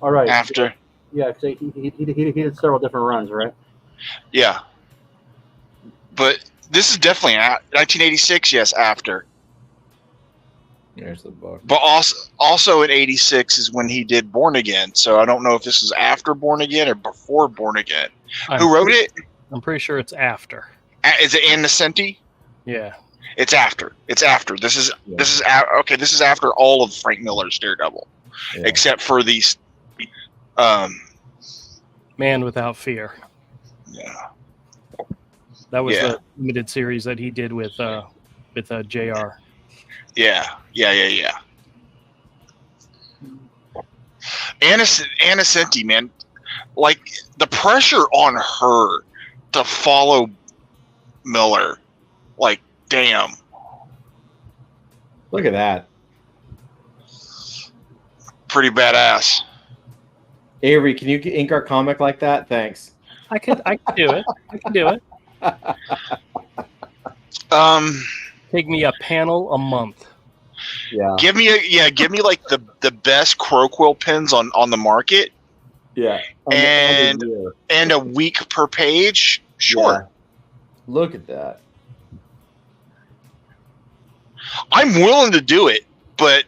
C: All right.
B: After.
C: Yeah, he did several different runs, right?
B: Yeah. But this is definitely 1986. Yes, after.
D: There's the book.
B: But also in '86 is when he did Born Again. So I don't know if this was after Born Again or before Born Again. Who wrote it?
A: I'm pretty sure it's after.
B: Is it Ann Nesenti?
A: Yeah.
B: It's after. It's after. This is okay. This is after all of Frank Miller's Daredevil, except for these.
A: Man Without Fear.
B: Yeah.
A: That was the limited series that he did with JR.
B: Yeah. Ann Nesenti, man, like the pressure on her to follow Miller, like, damn.
D: Look at that.
B: Pretty badass.
D: Avery, can you ink our comic like that? Thanks.
A: I can do it. I can do it. Take me a panel a month.
D: Yeah.
B: Give me like the best Croquill pins on the market.
D: Yeah.
B: And a week per page. Sure.
D: Yeah. Look at that.
B: I'm willing to do it, but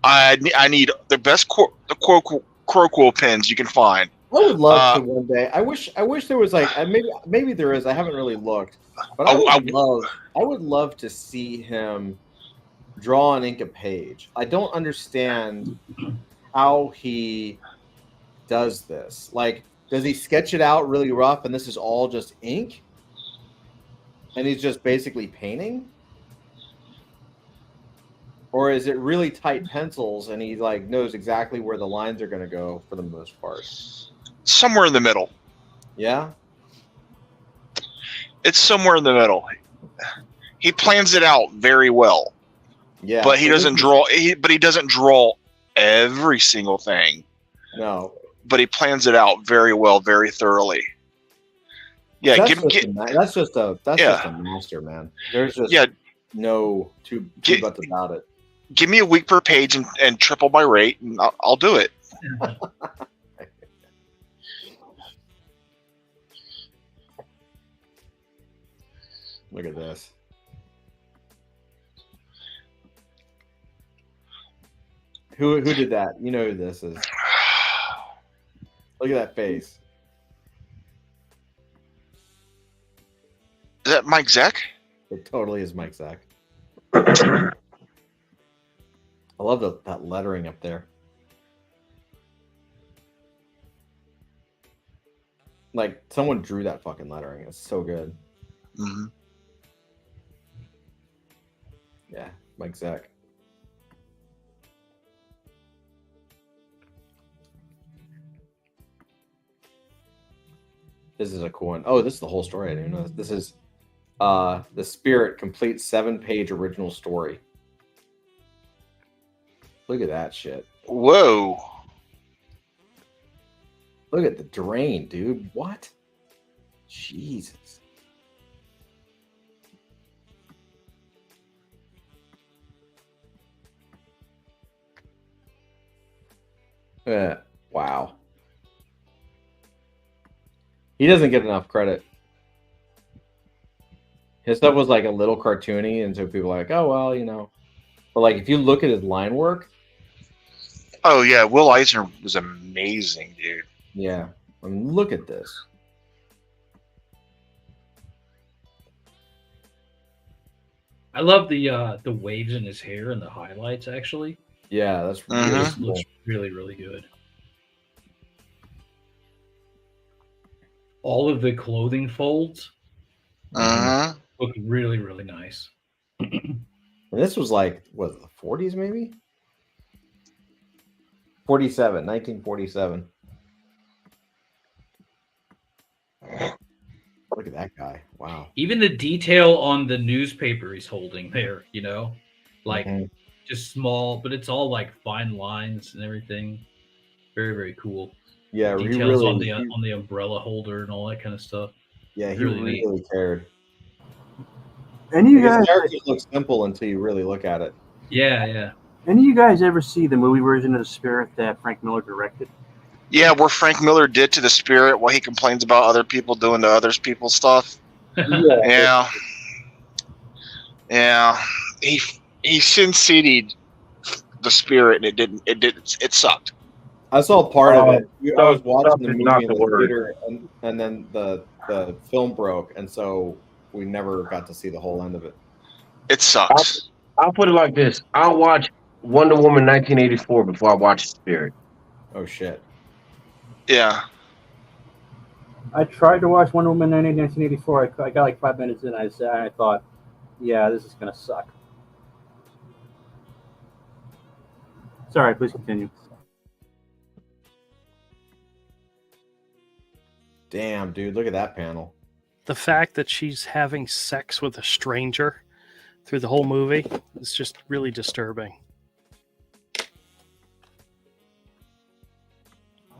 B: I need the best Croquill pins you can find.
D: I would love to one day. I wish there was like maybe there is. I haven't really looked, but I would love to see him draw and ink a page. I don't understand how he does this. Like, does he sketch it out really rough and this is all just ink? And he's just basically painting? Or is it really tight pencils and he like knows exactly where the lines are going to go for the most part?
B: Somewhere in the middle.
D: Yeah?
B: It's somewhere in the middle. He plans it out very well.
D: Yeah.
B: But he doesn't draw he doesn't draw every single thing.
D: No.
B: But he plans it out very well, very thoroughly. Yeah,
D: that's just a master, man. There's just no two buts about it.
B: Give me a week per page and triple my rate, and I'll do it.
D: Look at this. Who did that? You know who this is. Look at that face.
B: Is that Mike Zeck?
D: It totally is Mike Zeck. I love that lettering up there. Like, someone drew that fucking lettering. It's so good.
B: Mm-hmm.
D: Yeah, Mike Zeck. This is a cool one. Oh, this is the whole story. I didn't even know this. This is The Spirit complete 7-page original story. Look at that shit.
B: Whoa.
D: Look at the drain, dude. What? Jesus. Wow. He doesn't get enough credit. His stuff was like a little cartoony, and so people are like, oh, well, you know. But like, if you look at his line work.
B: Oh, yeah. Will Eisner was amazing, dude.
D: Yeah. I mean, look at this.
F: I love the waves in his hair and the highlights. Actually,
D: Yeah, that's
B: Mhm.
D: really
F: this
D: cool.
F: looks really really good. All of the clothing folds
B: Uh-huh.
F: look really really nice.
D: And this was like what, the 40s maybe? 47, 1947. Look at that guy. Wow.
F: Even the detail on the newspaper he's holding there, like
D: Mhm.
F: just small, but it's all like fine lines and everything. Very very cool.
D: Yeah, he
F: Details
D: really
F: on the umbrella holder and all that kind of stuff.
D: yeah, he
F: really neat.
D: really cared.
C: Any of you
D: Like, his
C: guys,
D: characters look simple until you really look at it.
F: Yeah, yeah.
C: any of you guys ever see the movie version of The Spirit that Frank Miller directed?
B: Yeah, where Frank Miller did to the spirit what he complains about other people doing to others people's stuff. Yeah. Yeah. He sin citied the spirit and it sucked.
D: I saw part of it. I was
E: Stuff
D: watching the
E: is
D: movie
E: not
D: in
E: the
D: the
E: word.
D: theater, and then the film broke, and so we never got to see the whole end of it.
B: It sucks.
I: I'll put it like this: I'll watch Wonder Woman 1984 before I watch Spirit.
D: Oh shit!
B: Yeah.
C: I tried to watch Wonder Woman 1984. I got like 5 minutes in. I thought, yeah, this is gonna suck. Sorry, please continue.
D: Damn, dude, look at that panel.
A: The fact that she's having sex with a stranger through the whole movie is just really disturbing.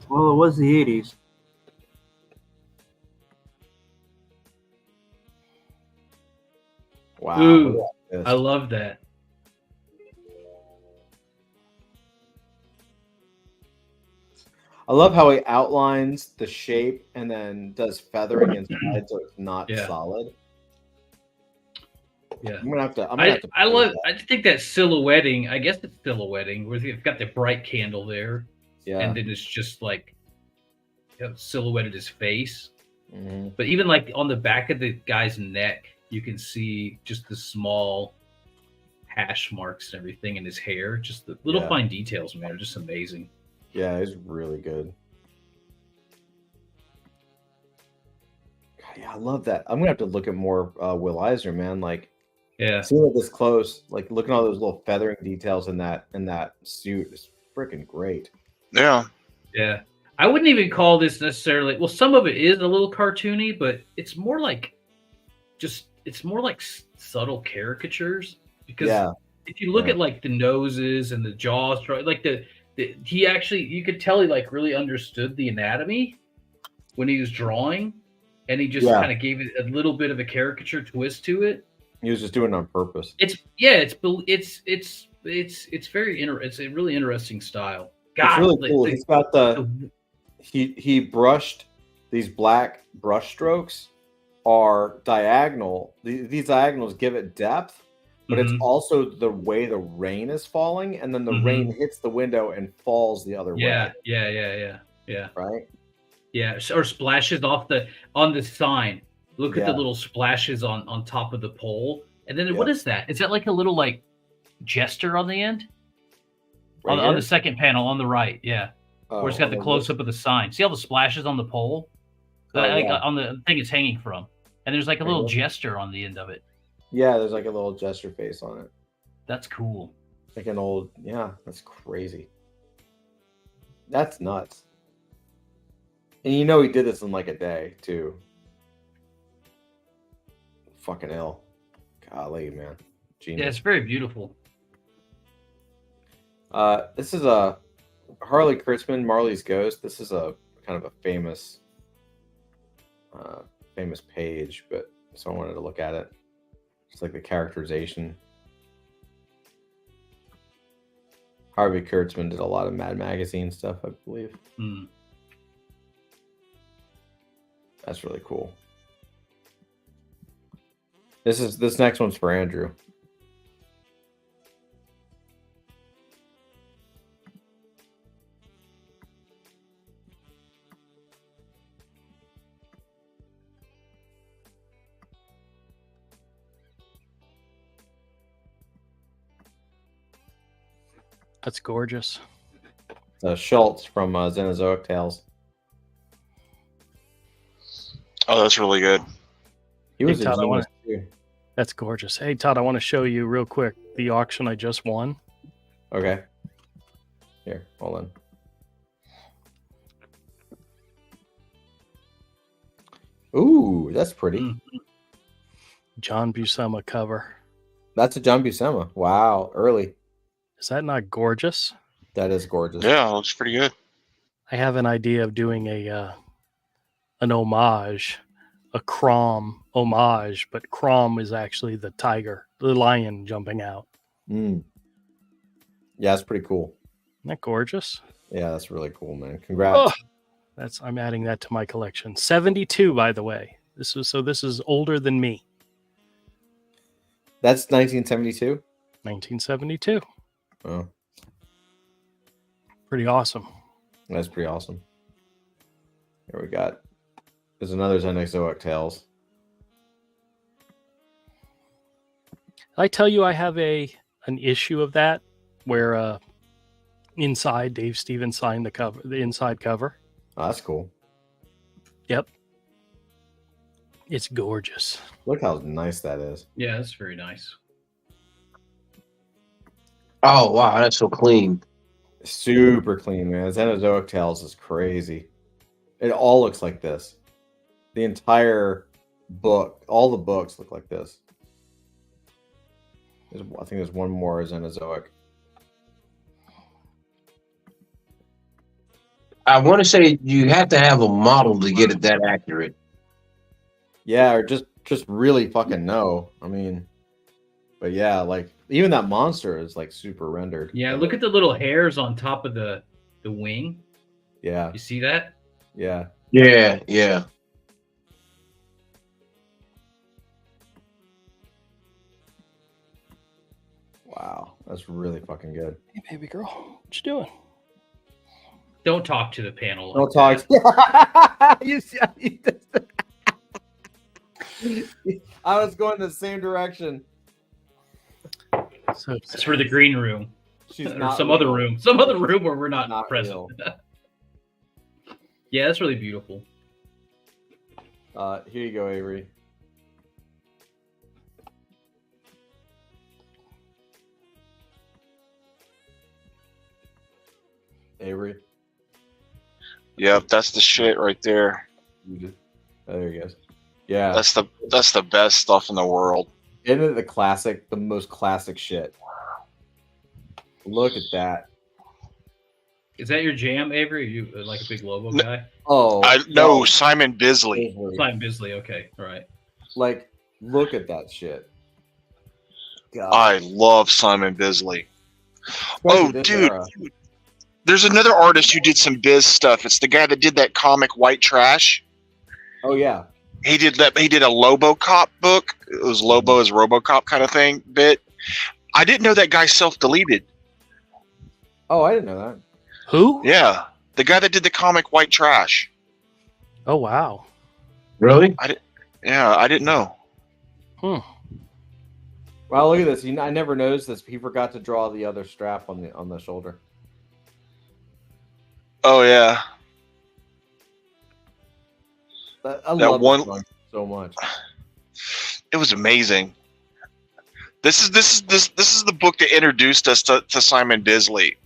C: Well, it was the 80s.
D: Wow.
F: Ooh,
D: look at this.
F: I love that.
D: I love how he outlines the shape and then does feathering inside, so it's not
F: Yeah.
D: solid.
F: Yeah.
D: I'm gonna have to.
F: I think that silhouetting. I guess it's silhouetting where you've got the bright candle there,
D: Yeah.
F: and then it's just like silhouetted his face.
D: Mhm.
F: But even like on the back of the guy's neck, you can see just the small hash marks and everything in his hair. Just the little
D: Yeah.
F: fine details, man, are just amazing.
D: Yeah, it's really good. God, yeah, I love that. I'm gonna have to look at more Will Eisner, man. Like,
F: Yeah.
D: seeing it this close, like looking at all those little feathering details in that suit is freaking great.
B: Yeah.
F: Yeah. I wouldn't even call this necessarily, well, some of it is a little cartoony, but it's more like subtle caricatures because
D: Yeah.
F: if you look
D: Yeah.
F: at like the noses and the jaws, like he actually, you could tell he like really understood the anatomy when he was drawing, and he just
D: Yeah.
F: kind of gave it a little bit of a caricature twist to it.
D: He was just doing it on purpose.
F: It's very it's a really interesting style.
D: It's
F: God,
D: really cool. He's got
F: the-
D: he brushed these black brush strokes are diagonal. These diagonals give it depth, but it's
F: Mhm.
D: also the way the rain is falling, and then the
F: Mhm.
D: rain hits the window and falls the other
F: yeah,
D: way.
F: yeah.
D: Right?
F: Yeah, or splashes on the sign. Look at the
D: Yeah.
F: little splashes on top of the pole. And then what
D: Yeah.
F: is that? Is that like a little like gesture on the end?
D: Right
F: on
D: here?
F: the second panel on the right, yeah. Where it's got
D: on
F: the
D: the
F: close up of the sign. See all the splashes on the pole?
D: Oh,
F: Like
D: yeah.
F: on the thing it's hanging from. And there's like a
D: Right
F: little
D: here?
F: gesture on the end of it.
D: Yeah, there's like a little gesture face on it.
F: That's cool.
D: Like an old, yeah, that's crazy. That's nuts. And you know he did this in like a day too. Fucking ill. Golly, man. Genius.
F: Yeah, it's very beautiful.
D: This is a Harley Kurtzman, Marley's Ghost. This is a kind of a famous page, but so I wanted to look at it. It's like the characterization. Harvey Kurtzman did a lot of Mad Magazine stuff, I believe.
F: Mm.
D: That's really cool. This next one's for Andrew.
A: That's gorgeous.
D: Schultz from Xenozoic Tales.
B: Oh, that's really good.
D: He was
A: Hey,
D: in
A: Todd, I wanna-
D: Genius too.
A: That's gorgeous. Hey, Todd, I want to show you real quick the auction I just won.
D: Okay. Here, hold on. Ooh, that's pretty.
A: John Buscema cover.
D: That's a John Buscema. Wow, early.
A: Is that not gorgeous?
D: That is gorgeous.
B: Yeah, looks pretty good.
A: I have an idea of doing an homage, a Crom homage, but Crom is actually the tiger, the lion jumping out.
D: Mm. Yeah, that's pretty cool.
A: Isn't that gorgeous?
D: Yeah, that's really cool, man. Congrats.
A: Oh, I'm adding that to my collection. 72, by the way. This is older than me.
D: That's 1972.
A: 1972.
D: Oh,
A: Pretty awesome.
D: that's pretty awesome. Here we got. There's another Xenozoic Tales.
A: Did I tell you I have an issue of that where inside Dave Stevens signed the inside cover.
D: Oh, that's cool.
A: Yep. It's gorgeous.
D: Look how nice that is.
F: Yeah, that's very nice.
I: Oh wow, that's so clean.
D: Super clean, man. Xenozoic Tales is crazy. It all looks like this. The entire book, all the books look like this. I think there's one more Xenozoic.
I: I want to say you have to have a model to get it that accurate.
D: Yeah, or just really fucking know. I mean, but yeah, like even that monster is like super rendered.
F: Yeah, look at the little hairs on top of the wing.
D: Yeah,
F: You see that?
D: yeah.
I: Yeah, yeah.
D: Wow, that's really fucking good.
A: Hey, baby girl, what you doing?
F: Don't talk to the panel.
D: Don't
F: like
D: talk. You see, I was going the same direction.
A: So
F: It's for the green room.
D: She's
F: Or
D: not
F: some
D: real.
F: other room. Some other room where we're not,
D: Not
F: present. Yeah, that's really beautiful.
D: Here you go, Avery. Avery.
B: Yep, that's the shit right there.
D: You just, oh, there he goes. Yeah.
B: That's the best stuff in the world.
D: Isn't it the most classic shit? Look at that.
F: Is that your jam, Avery? Are you like a big Lobo guy?
D: Oh,
B: I know Simon Bisley.
F: Simon Bisley. Okay, all right.
D: Like, look at that shit. God.
B: I love Simon Bisley.
D: Especially
B: Oh,
D: this
B: dude.
D: era.
B: There's another artist who did some biz stuff. It's the guy that did that comic White Trash.
D: Oh yeah.
B: He did a LoboCop book. It was Lobo as RoboCop kind of thing bit. I didn't know that guy self-deleted.
D: Oh, I didn't know that.
A: who?
B: Yeah, the guy that did the comic White Trash.
A: Oh wow.
I: Really?
B: Yeah, I didn't know.
D: Wow, look at this. I never noticed this. He forgot to draw the other strap on the shoulder.
B: Oh yeah,
D: I love
B: one-
D: this one so much.
B: it was amazing. This is the book that introduced us to Simon Bisley.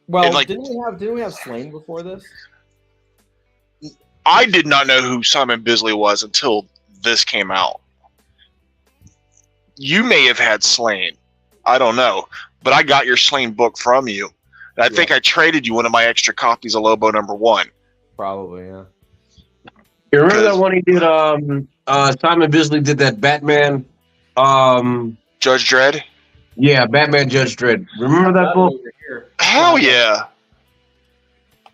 D: Well,
B: And, like-
D: didn't we have Slain before this?
B: I did not know who Simon Bisley was until this came out. You may have had Slain. I don't know. But I got your Slain book from you. And I think I traded you one of my extra copies of Lobo #1.
D: Probably, yeah.
I: You remember that one he did? Simon Bisley did that Batman.
B: Judge Dredd?
I: Yeah, Batman Judge Dredd. Remember that book?
D: Over here.
B: Hell yeah.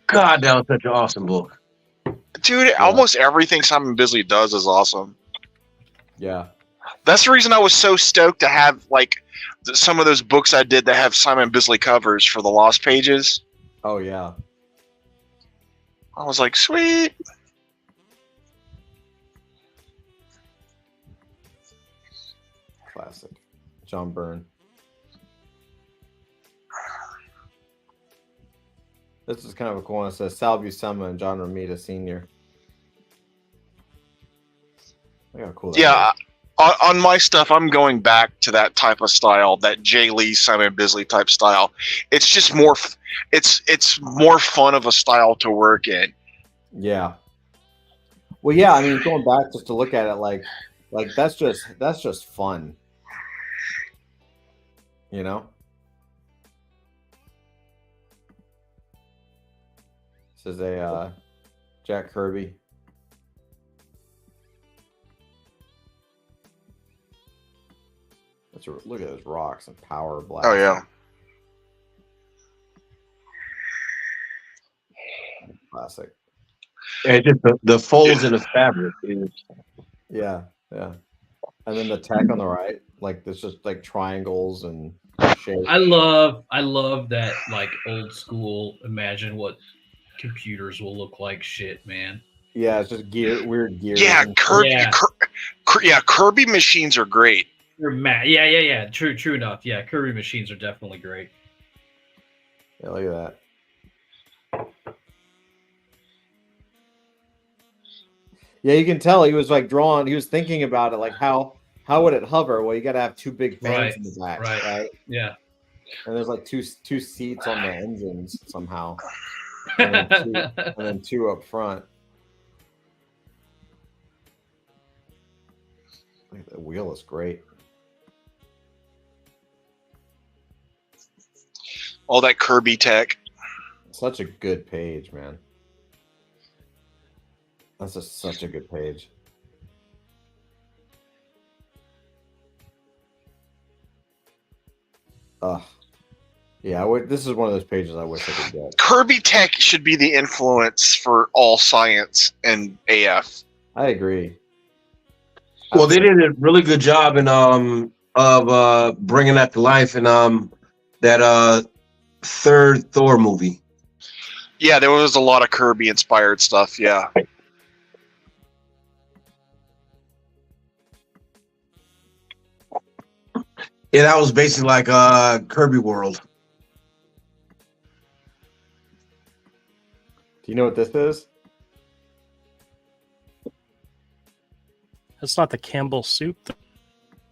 I: God, that was such an awesome book.
B: Dude, almost everything Simon Bisley does is awesome.
D: Yeah.
B: That's the reason I was so stoked to have like some of those books I did that have Simon Bisley covers for the Lost Pages.
D: Oh yeah.
B: I was like, sweet.
D: Classic. John Byrne. This is kind of a cool one. It says Sal Buscema and John Romita Sr. Look how cool that
B: Yeah,
D: is.
B: on my stuff, I'm going back to that type of style, that Jay Lee, Simon Bisley type style. It's just more, it's more fun of a style to work in.
D: Yeah. Well, yeah. I mean, going back just to look at it, like that's just fun. You know. This is a Jack Kirby. Look at those rocks and power blast.
B: Oh yeah.
D: Classic.
I: And just the folds in the fabric is.
D: Yeah, yeah. And then the tech on the right, like there's just like triangles and shapes.
F: I love that like old school. Imagine what computers will look like. Shit, man.
D: Yeah, it's just weird gears.
B: Yeah, Kirby.
F: Yeah.
B: Kirby machines are great.
F: Yeah. True enough. Yeah, Kirby machines are definitely great.
D: Yeah, look at that. Yeah, you can tell he was like drawing. He was thinking about it, like how would it hover? Well, you got to have two big fans in the back, right?
F: Yeah.
D: And there's like two seats on the engines somehow, and then two up front. Look, the wheel is great.
B: All that Kirby tech.
D: Such a good page, man. That's just such a good page. Yeah, this is one of those pages I wish I could get.
B: Kirby tech should be the influence for all science and AF.
D: I agree.
I: Well, they did a really good job in of bringing that to life in that third Thor movie.
B: Yeah, there was a lot of Kirby inspired stuff. Yeah.
I: Yeah, that was basically like Kirby World.
D: Do you know what this is?
A: That's not the Campbell soup.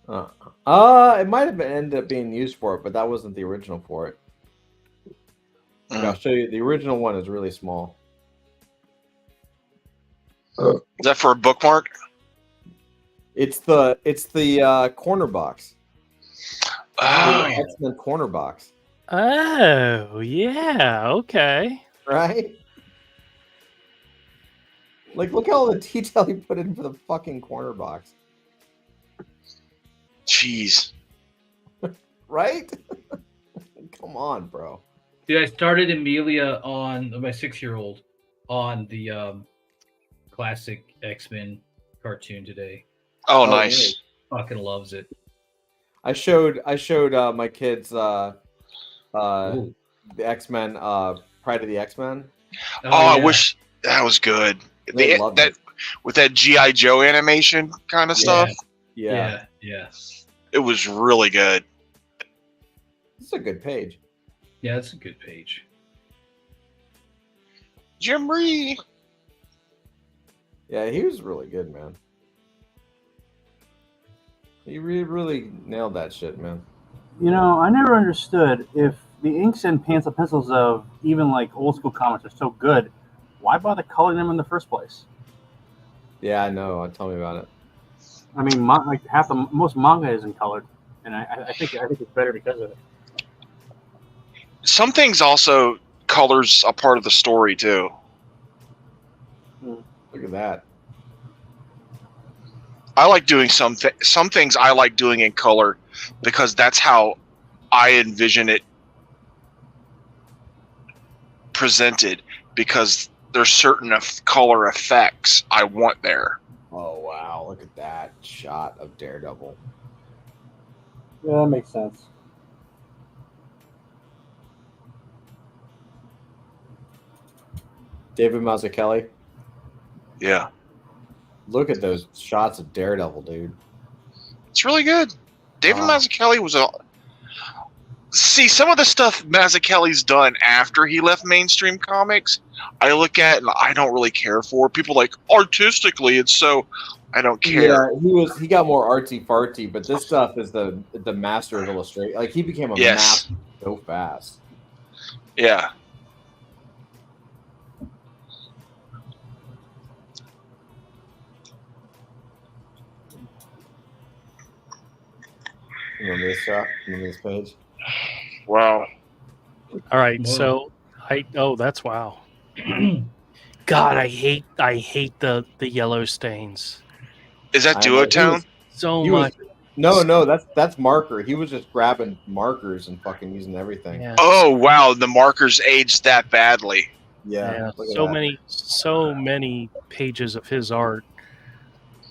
D: It might have ended up being used for it, but that wasn't the original for it. I'll show you. The original one is really small.
B: Is that for a bookmark?
D: It's the corner box.
B: Oh.
D: X-Men corner box.
A: Oh, yeah. Okay.
D: Right? Like, look at all the detail he put in for the fucking corner box.
B: Jeez.
D: Right? Come on, bro.
F: Dude, I started Amelia on my 6-year-old on the classic X-Men cartoon today.
B: Oh, nice.
F: Fucking loves it.
D: I showed my kids the X-Men, Pride of the X-Men.
B: Oh, I wish that was good. With that G.I. Joe animation kind of stuff.
D: Yeah.
B: It was really good.
D: It's a good page.
F: Yeah, it's a good page.
B: Jim Ree.
D: Yeah, he was really good, man. He really nailed that shit, man.
C: You know, I never understood if the inks and pencils of even like old school comics are so good, why bother coloring them in the first place?
D: Yeah, I know. Tell me about it.
C: I mean, like most manga isn't colored, and I think it's better because of it.
B: Some things also colors a part of the story too.
D: Look at that.
B: I like doing some things I like doing in color because that's how I envision it presented, because there's certain color effects I want there.
D: Oh, wow. Look at that shot of Daredevil.
C: Yeah, that makes sense.
D: David Mazzucchelli.
B: Yeah.
D: Look at those shots of Daredevil, dude.
B: It's really good. David Mazzucchelli was a. See, some of the stuff Mazzucchelli's done after he left mainstream comics, I look at and I don't really care for. People like artistically, it's so I don't care.
J: Yeah, he got more artsy fartsy, but this stuff is the master of illustration. Like he became a master so fast.
B: Yeah.
J: Remember this shot? Remember this page?
B: Wow.
A: All right, so that's wow. God, I hate the yellow stains.
B: Is that duotone?
A: So much.
J: No, that's marker. He was just grabbing markers and fucking using everything.
A: Yeah.
B: Oh wow, the markers aged that badly.
J: Yeah.
A: So many pages of his art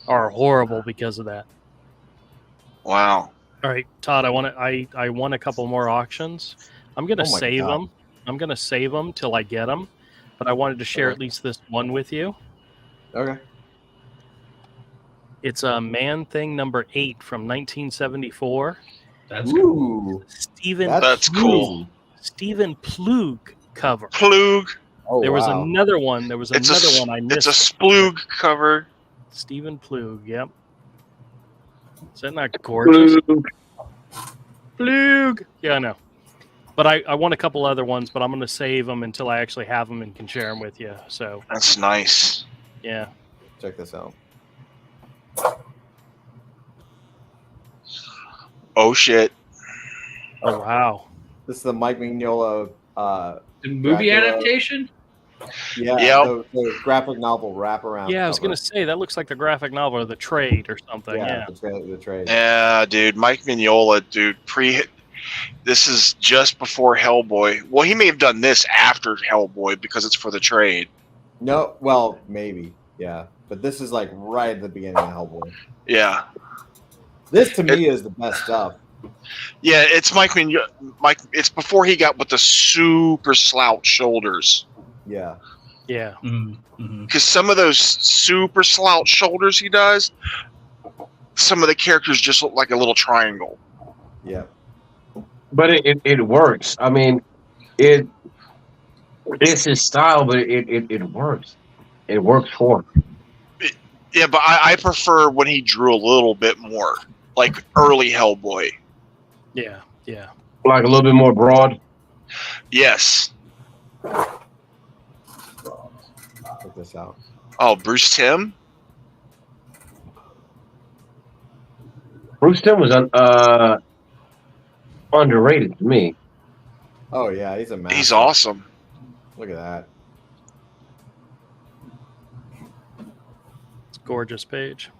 A: are horrible because of that.
B: Wow.
A: All right, Todd, I won a couple more auctions. I'm gonna save them. I'm gonna save them till I get them, but I wanted to share at least this one with you.
J: Okay.
A: It's a Man Thing number 8 from 1974.
F: That's cool.
B: That's cool.
A: Stephen Plug cover.
B: Plug.
J: Oh,
A: there was another one. There was another one I missed.
B: It's a Splug cover.
A: Stephen Plug. Yep. Is that not gorgeous? Plug. Yeah, I know. But I want a couple other ones, but I'm going to save them until I actually have them and can share them with you. So
B: that's nice.
A: Yeah.
J: Check this out.
B: Oh shit!
A: Oh wow!
J: This is the Mike Mignola
F: the movie adaptation.
J: Yeah, the graphic novel wraparound.
A: Yeah, I was gonna say that looks like the graphic novel or the trade or something. Yeah,
J: the trade.
B: Yeah, dude, Mike Mignola, dude, this is just before Hellboy. Well, he may have done this after Hellboy because it's for the trade.
J: No, well, maybe, yeah, but this is like right at the beginning of Hellboy.
B: Yeah,
J: this to me is the best stuff.
B: Yeah, it's Mike. It's before he got with the super slouch shoulders.
J: Yeah.
A: Yeah.
B: Because some of those super slouch shoulders he does, some of the characters just look like a little triangle.
J: Yeah.
E: But it works. I mean, it's his style, but it works. It works for him.
B: Yeah, but I prefer when he drew a little bit more, like early Hellboy.
A: Yeah, yeah.
E: Like a little bit more broad.
B: Yes.
J: Check this out.
B: Oh, Bruce Timm?
E: Bruce Timm was underrated to me.
J: Oh yeah, he's a master.
B: He's awesome.
J: Look at that.
A: It's a gorgeous page.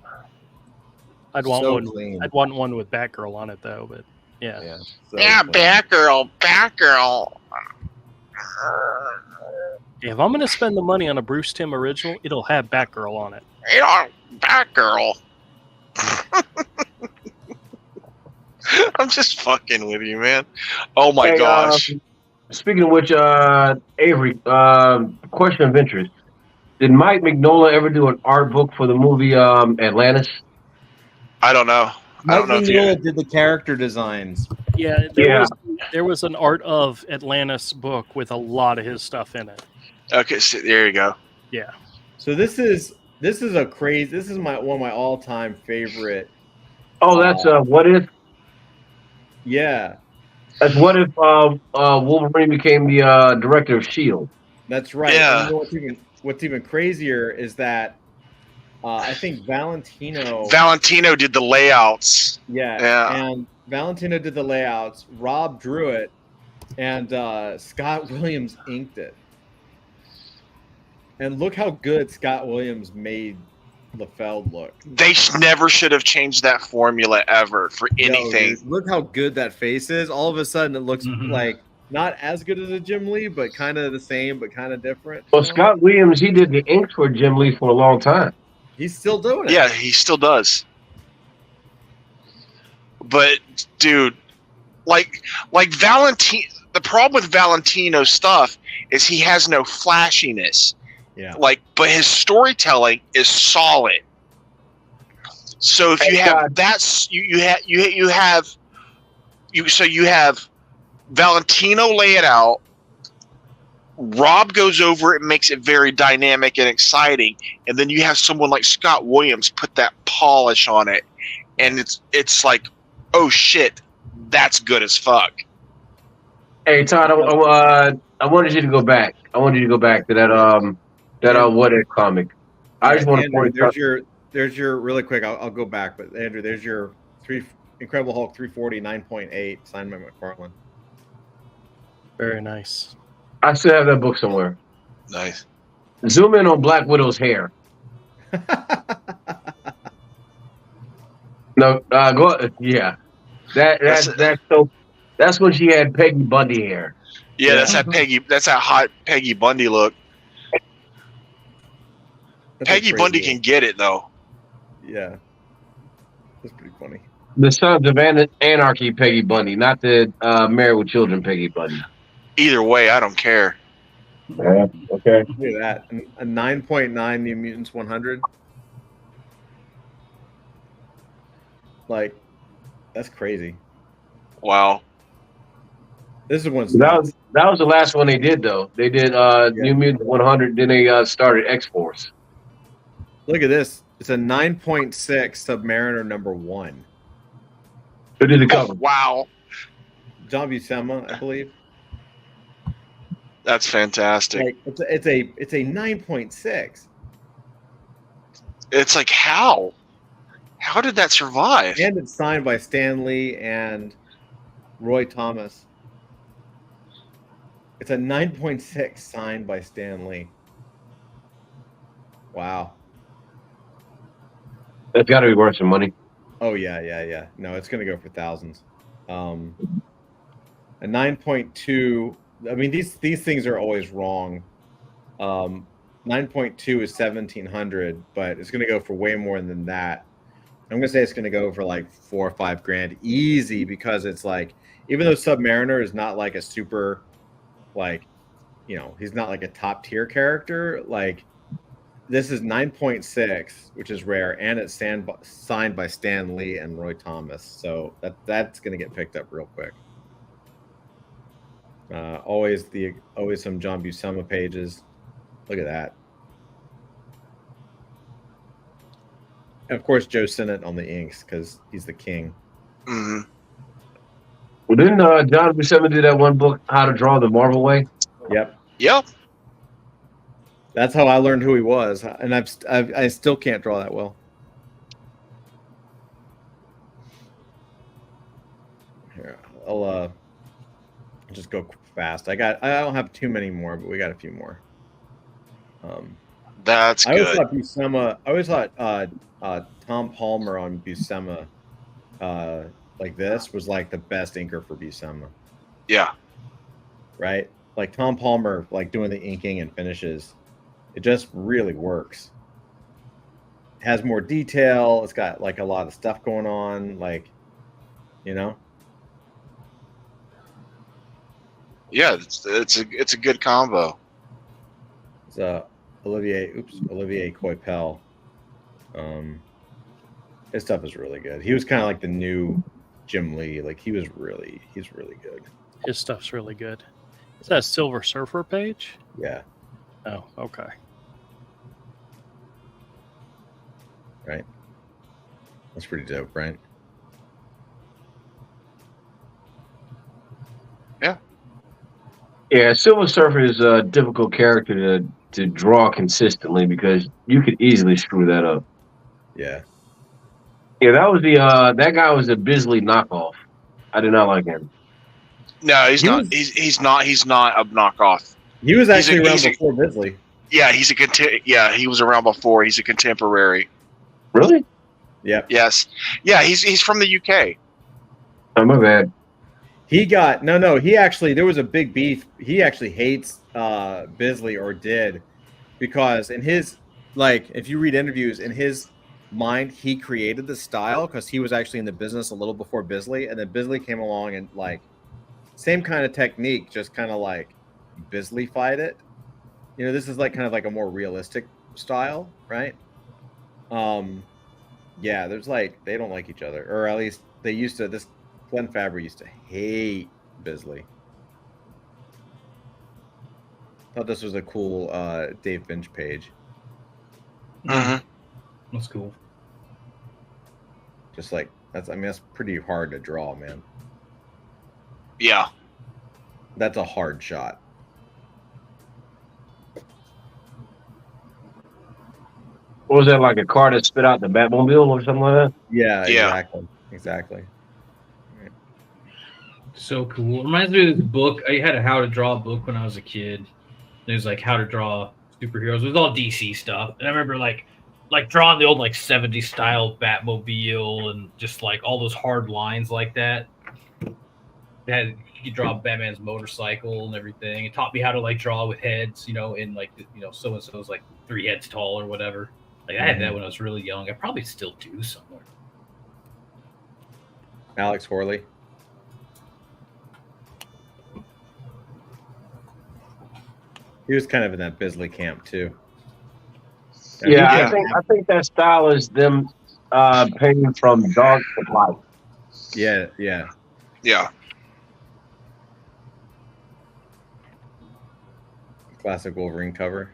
A: I'd want
J: So
A: one.
J: clean.
A: I'd want one with Batgirl on it though, but yeah.
J: Yeah.
B: Yeah, Batgirl.
A: If I'm gonna spend the money on a Bruce Timm original, it'll have Batgirl on it.
B: Batgirl. I'm just fucking with you, man. Oh my gosh.
E: Speaking of which, Avery, question of interest. Did Mike Mignola ever do an art book for the movie Atlantis?
B: I don't know.
D: Mike Mignola did the character designs.
A: Yeah, there was an Art of Atlantis book with a lot of his stuff in it.
B: Okay, so there you go.
A: Yeah.
D: So this is a crazy. This is one of my all-time favorite.
E: Oh, that's What If?
D: Yeah.
E: That's What If Wolverine became the director of S.H.I.E.L.D.
D: That's right.
B: Yeah.
D: And you know what's even crazier is that I think Valentino
B: did the layouts.
D: Yeah. And Valentino did the layouts. Rob drew it, and Scott Williams inked it. And look how good Scott Williams made LaFeld look.
B: They never should have changed that formula ever for anything.
D: Yo, dude, look how good that face is. All of a sudden, it looks like not as good as a Jim Lee, but kind of the same, but kind of different.
E: Well, Scott Williams, he did the inks for Jim Lee for a long time.
D: He's still doing it.
B: Yeah, he still does. But dude, like Valentino, the problem with Valentino's stuff is he has no flashiness.
D: Yeah.
B: But his storytelling is solid. So if you have that's you have Valentino lay it out. Rob goes over it and makes it very dynamic and exciting, and then you have someone like Scott Williams put that polish on it, and it's like, oh shit, that's good as fuck.
E: Hey Todd, I wanted you to go back. I wanted you to go back to that What If comic. I just want to point out.
D: There's your really quick. I'll go back, but Andrew, there's your Incredible Hulk 340 9.8 signed by McFarlane.
A: Very nice.
E: I still have that book somewhere.
B: Nice.
E: Zoom in on Black Widow's hair. No, go. Yeah, that's when she had Peggy Bundy hair.
B: Yeah, that's that hot Peggy Bundy look. Peggy Bundy can get it though.
D: Yeah, that's pretty funny.
E: The Sons of Anarchy Peggy Bundy, not the Married with Children Peggy Bundy.
B: Either way, I don't care.
E: Yeah, okay.
D: Look at that. A 9.9 New Mutants 100. Like, that's crazy.
B: Wow.
D: This is one.
E: That was the last one they did, though. They did New Mutants 100, then they started X-Force.
D: Look at this. It's a 9.6 Submariner #1.
E: Who did the cover?
B: Oh, wow.
D: John Buscema, I believe.
B: That's fantastic.
D: Like, it's a 9.6.
B: It's like, how? How did that survive?
D: And it's signed by Stan Lee and Roy Thomas. It's a 9.6 signed by Stan Lee. Wow.
E: That's got to be worth some money.
D: Oh yeah. No, it's going to go for thousands. A 9.2. I mean, these things are always wrong. 9.2 is 1,700, but it's going to go for way more than that. I'm going to say it's going to go for like $4 or $5 grand easy, because it's like, even though Submariner is not like a super, like, you know, he's not like a top tier character. Like, this is 9.6, which is rare, and it's signed by Stan Lee and Roy Thomas. So that's going to get picked up real quick. Always some John Buscema pages. Look at that. And of course, Joe Sinnott on the inks, because he's the king.
B: Mm-hmm.
E: Well, didn't John Buscema do that one book, How to Draw the Marvel Way?
D: Yep. That's how I learned who he was, and I still can't draw that well. Here, I'll just go fast. I don't have too many more, but we got a few more.
B: That's good.
D: I always thought Tom Palmer on Buscema, like this, was like the best inker for Buscema.
B: Yeah.
D: Right? Like Tom Palmer, like doing the inking and finishes, it just really works. It has more detail. It's got like a lot of stuff going on, like, you know.
B: Yeah, it's a good combo.
D: It's Olivier Coipel. His stuff is really good. He was kind of like the new Jim Lee. Like he's really good.
A: His stuff's really good. Is that a Silver Surfer page?
D: Yeah.
A: Oh, okay.
D: Right. That's pretty dope, right?
B: Yeah.
E: Yeah, Silver Surfer is a difficult character to draw consistently, because you could easily screw that up.
D: Yeah.
E: Yeah, that was that guy was a Bisley knockoff. I did not like him.
B: No, he's not a knockoff.
D: He was actually around before Bisley.
B: Yeah, he was around before. He's a contemporary.
E: Really?
D: Yeah.
B: Yes. Yeah, he's from the UK.
E: Oh, my bad.
D: He got no. He actually, there was a big beef. He actually hates Bisley, or did, because in his, like, if you read interviews, in his mind, he created the style because he was actually in the business a little before Bisley, and then Bisley came along and, like, same kind of technique, just kind of like Bisley-fied it. You know, this is like kind of like a more realistic style, right? Yeah, there's like they don't like each other, or at least they used to. This Glenn Fabry used to hate Bisley. Thought this was a cool Dave Finch page.
F: That's cool.
D: Just like that's pretty hard to draw, man.
B: Yeah.
D: That's a hard shot.
E: What was that, like a car that spit out the Batmobile or something like that?
D: Yeah,
B: Yeah.
D: Exactly.
F: So cool. It reminds me of this book. I had a How to Draw book when I was a kid. It was like how to draw superheroes. It was all DC stuff. And I remember like drawing the old like 70s style Batmobile and just like all those hard lines like that. You could draw Batman's motorcycle and everything. It taught me how to like draw with heads, you know, in like, you know, so and so's like 3 heads tall or whatever. Like I had that when I was really young. I probably still do somewhere.
D: Alex Horley. He was kind of in that Bisley camp too.
E: Yeah, I think that style is them painting from dark to light.
D: Yeah.
B: Yeah.
D: Classic Wolverine cover.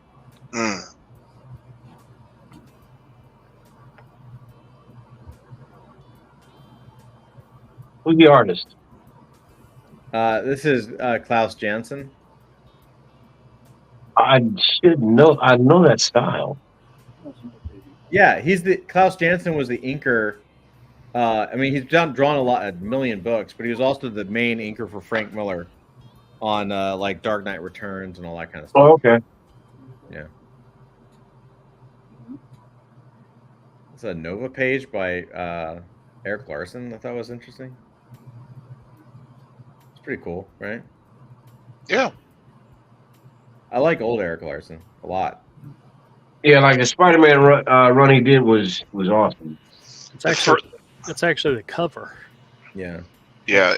E: Who's the artist?
D: This is Klaus Janson.
E: I should know. I know that style.
D: Yeah, Klaus Janson was the inker. I mean, he's drawn a million books, but he was also the main inker for Frank Miller on like Dark Knight Returns and all that kind of stuff.
E: Oh, okay.
D: Yeah. It's a Nova page by Eric Larson. I thought was interesting. It's pretty cool, right?
B: Yeah.
D: I like old Eric Larson a lot.
E: Yeah, like the Spider-Man run he did was awesome.
A: It's actually the cover.
D: Yeah.
B: Yeah.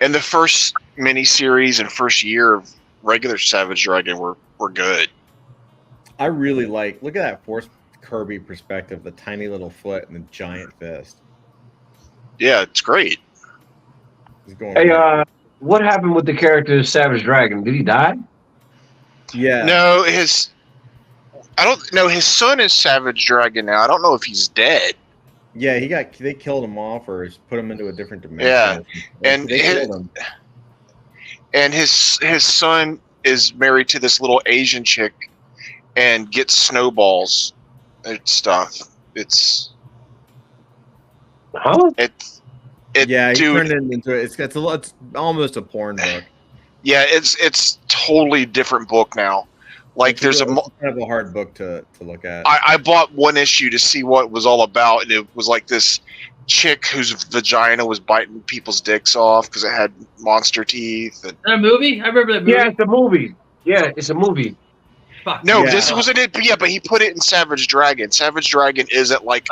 B: And the first miniseries and first year of regular Savage Dragon were good.
D: I really look at that Force Kirby perspective, the tiny little foot and the giant fist.
B: Yeah, it's great.
D: He's going
E: Hey, what happened with the character Savage Dragon? Did he die?
D: Yeah.
B: No, I don't know. His son is Savage Dragon now. I don't know if he's dead.
D: Yeah, they killed him off or put him into a different dimension.
B: Yeah, and
D: they killed him.
B: And his son is married to this little Asian chick and gets snowballs and stuff. It's
D: yeah, he
B: dude,
D: turned it into it's almost a porn book.
B: Yeah, it's totally different book now. Like there's
D: kind of a hard book to look at.
B: I bought one issue to see what it was all about, and it was like this chick whose vagina was biting people's dicks off because it had monster teeth. And...
F: Is that a movie? I remember that movie.
E: Yeah, it's a movie. Yeah, it's a movie.
F: Fuck.
B: No,
D: Yeah.
B: this wasn't it. But yeah, but he put it in Savage Dragon. Savage Dragon isn't like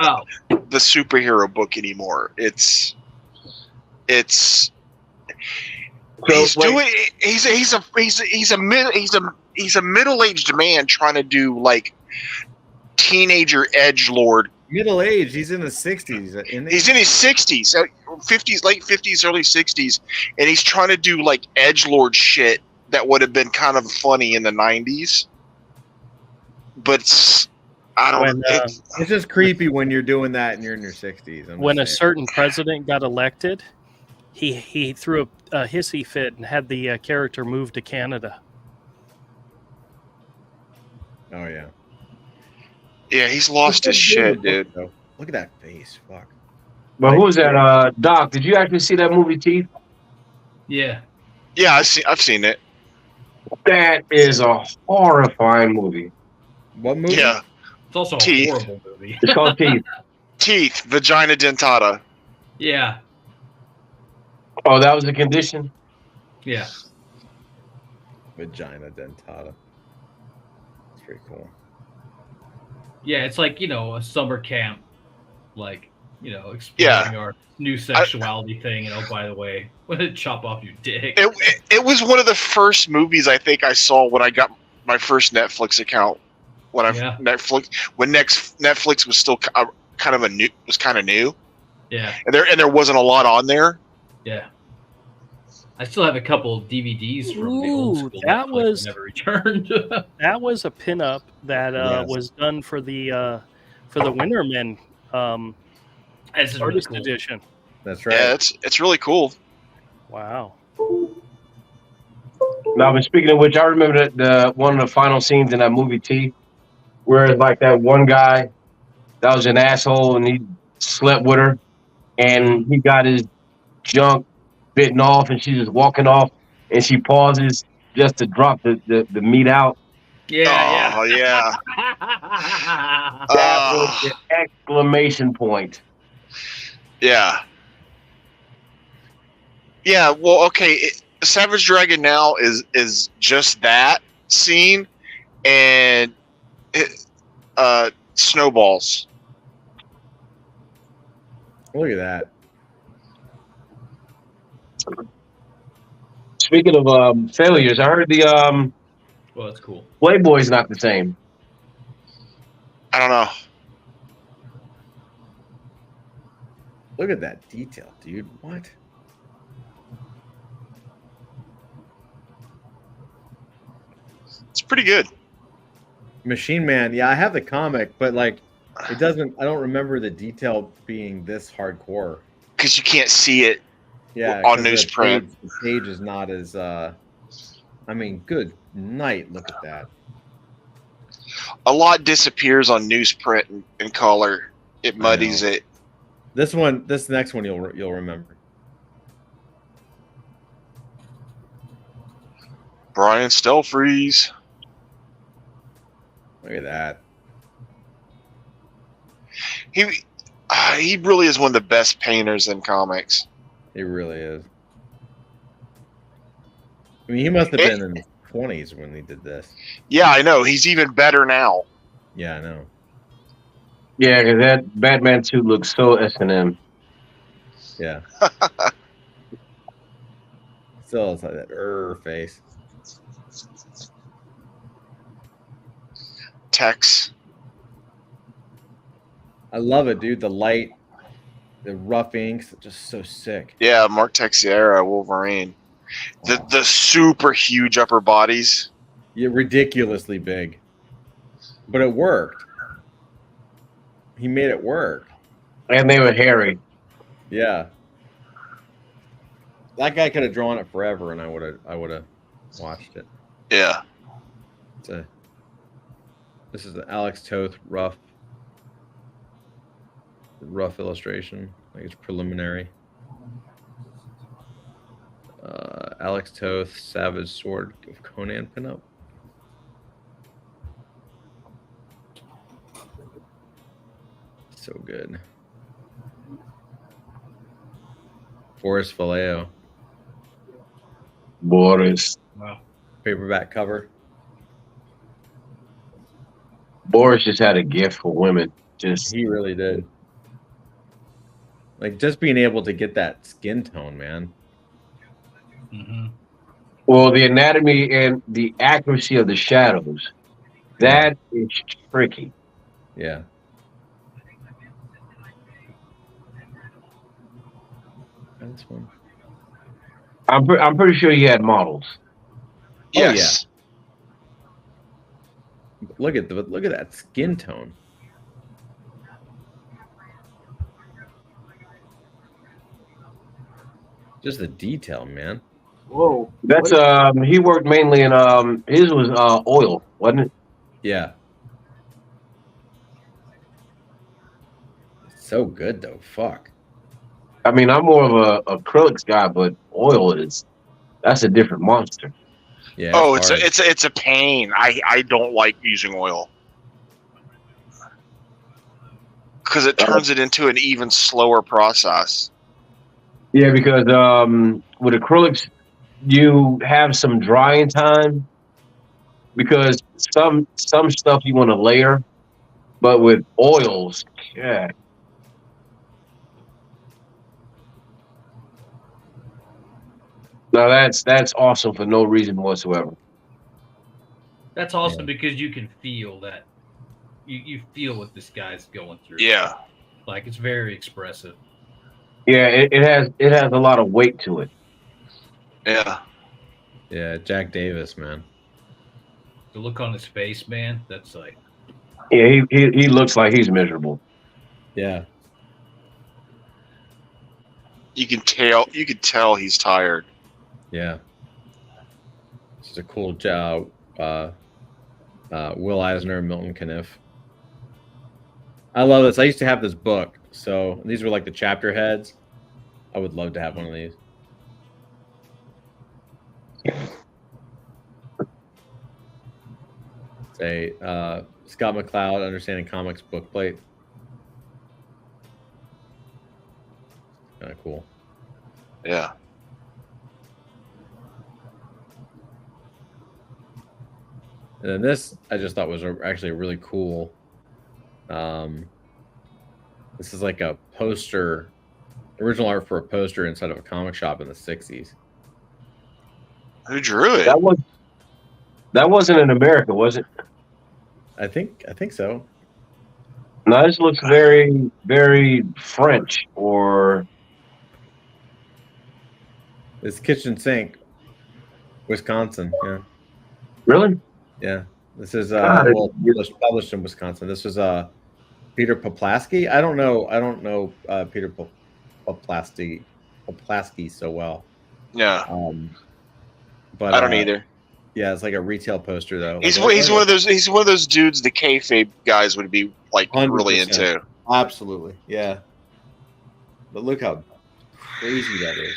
B: the superhero book anymore. It's he's doing. He's a middle-aged man trying to do like teenager edgelord.
D: Middle-aged. He's in his 60s.
B: He's in his 60s, 50s, late 50s, early 60s, and he's trying to do like edgelord shit that would have been kind of funny in the 90s. But it's
D: just creepy when you're doing that and you're in your 60s.
A: When a certain president got elected, he threw a hissy fit and had the character move to Canada.
D: Oh yeah.
B: Yeah, he's lost his shit, dude.
D: Look at that face. Fuck.
E: But who was that? Doc, did you actually see that movie Teeth?
F: Yeah.
B: Yeah, I've seen it.
E: That is a horrifying movie.
D: What movie?
B: Yeah.
F: It's also
B: Teeth.
F: a horrible movie.
E: It's called Teeth.
B: Teeth, vagina dentata.
F: Yeah.
E: Oh, that was the condition?
F: Yeah.
D: Vagina dentata. It's pretty cool.
F: Yeah, it's like, a summer camp, like, exploring our new sexuality thing. And oh, by the way, when it chop off your dick.
B: It was one of the first movies I think I saw when I got my first Netflix account. When Netflix was still kind kind of new.
F: Yeah.
B: And there wasn't a lot on there.
F: Yeah. I still have a couple of DVDs from the old school
A: that was
F: never returned.
A: That was a pinup that was done for the Wintermen
F: This is really
A: artist
F: cool.
A: edition.
D: That's right.
B: Yeah, it's really cool.
A: Wow.
E: Now, but speaking of which, I remember the one of the final scenes in that movie T, where it's like that one guy that was an asshole and he slept with her, and he got his junk bitten off, and she's just walking off, and she pauses just to drop the meat out.
F: Yeah,
B: Oh yeah.
E: That was the exclamation point.
B: Yeah. Yeah. Well, okay. Savage Dragon now is just that scene and snowballs.
D: Look at that.
E: Speaking of failures, I heard the
F: well, that's cool.
E: Playboy's not the same.
B: I don't know.
D: Look at that detail, dude. What?
B: It's pretty good.
D: Machine Man. Yeah, I have the comic, but like, it doesn't. I don't remember the detail being this hardcore.
B: Because you can't see it.
D: Yeah,
B: on
D: 'cause
B: newsprint.
D: The page is not as. I mean, good night. Look at that.
B: A lot disappears on newsprint and color. It muddies it.
D: This next one, you'll remember.
B: Brian Stelfreeze.
D: Look at that.
B: He really is one of the best painters in comics.
D: He really is. I mean, he must have been in his 20s when he did this.
B: Yeah, I know. He's even better now.
D: Yeah, I know.
E: Yeah, because that Batman 2 looks so S&M.
D: Yeah. Still, it's like that face.
B: Tex.
D: I love it, dude. The light, the rough inks, just so sick.
B: Yeah, Mark Teixeira, Wolverine. The super huge upper bodies.
D: Yeah, ridiculously big. But it worked. He made it work.
E: And they were hairy.
D: Yeah. That guy could have drawn it forever, and I would have watched it.
B: Yeah.
D: This is the Alex Toth rough illustration. I think it's preliminary. Alex Toth, Savage Sword of Conan pinup. So good. Boris Vallejo.
E: Boris.
F: Wow.
D: Paperback cover.
E: Boris just had a gift for women.
D: He really did. Like, just being able to get that skin tone, man.
F: Mm-hmm.
E: Well, the anatomy and the accuracy of the shadows, that is tricky.
D: Yeah. That's one.
E: I'm pretty sure he had models.
B: Yes.
D: Oh, yeah. Look at that skin tone. Just the detail, man.
C: Whoa.
E: That's he worked mainly in his was oil, wasn't it?
D: Yeah. So good though. Fuck.
E: I mean, I'm more of a acrylics guy, but oil that's a different monster.
D: Yeah.
B: Oh, it's a pain. I don't like using oil because it turns it into an even slower process.
E: Yeah, because with acrylics, you have some drying time because some stuff you want to layer, but with oils, yeah. Now that's awesome for no reason whatsoever.
F: That's awesome because you can feel that. You feel what this guy's going through.
B: Yeah.
F: Like it's very expressive.
E: Yeah, it has a lot of weight to it.
B: Yeah.
K: Yeah, Jack Davis, man.
F: The look on his face, man, that's like.
E: Yeah, he looks like he's miserable.
K: Yeah.
B: You can tell he's tired.
K: Yeah. This is a cool job. Will Eisner, Milton Caniff. I love this. I used to have this book. So these were like the chapter heads. I would love to have one of these. Say Scott McCloud, Understanding Comics book plate. Kind of cool.
B: Yeah.
K: And then this, I just thought was actually really cool. This is like a poster, original art for a poster inside of a comic shop in the 60s.
B: Who drew it?
E: That wasn't in America, was it?
K: I think so.
E: No, this looks very, very French or.
K: It's Kitchen Sink, Wisconsin. Yeah.
E: Really?
K: Yeah. This is
E: God,
K: published in Wisconsin. This was Peter Poplaski. I don't know Peter Poplaski so well.
B: Yeah.
K: But
B: I don't either.
K: Yeah, it's like a retail poster though.
B: He's one of those dudes the kayfabe guys would be like
K: 100%.
B: really into.
K: Absolutely, yeah. But look how crazy that is.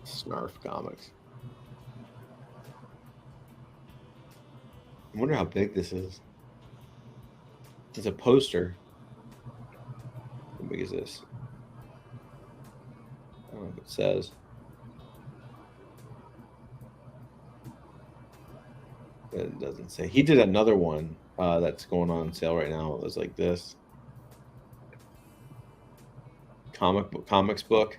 K: Snarf Comics. I wonder how big this is. It's a poster. How big is this? I don't know if it says. It doesn't say. He did another one that's going on sale right now. It was like this. Comics book.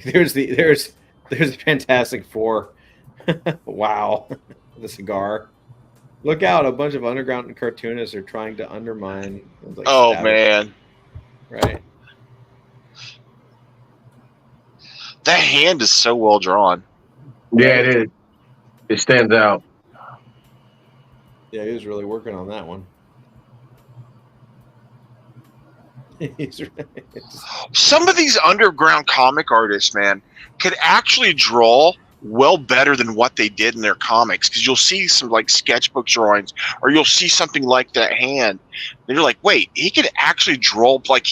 K: There's the Fantastic Four. Wow. The cigar. Look out, a bunch of underground cartoonists are trying to undermine. Like,
B: oh man.
K: Right.
B: That hand is so well drawn.
E: Yeah, it is. It stands out.
K: Yeah, he was really working on that one.
B: Some of these underground comic artists, man, could actually draw well better than what they did in their comics, because you'll see some like sketchbook drawings, or you'll see something like that hand, and you're like, wait, he could actually draw like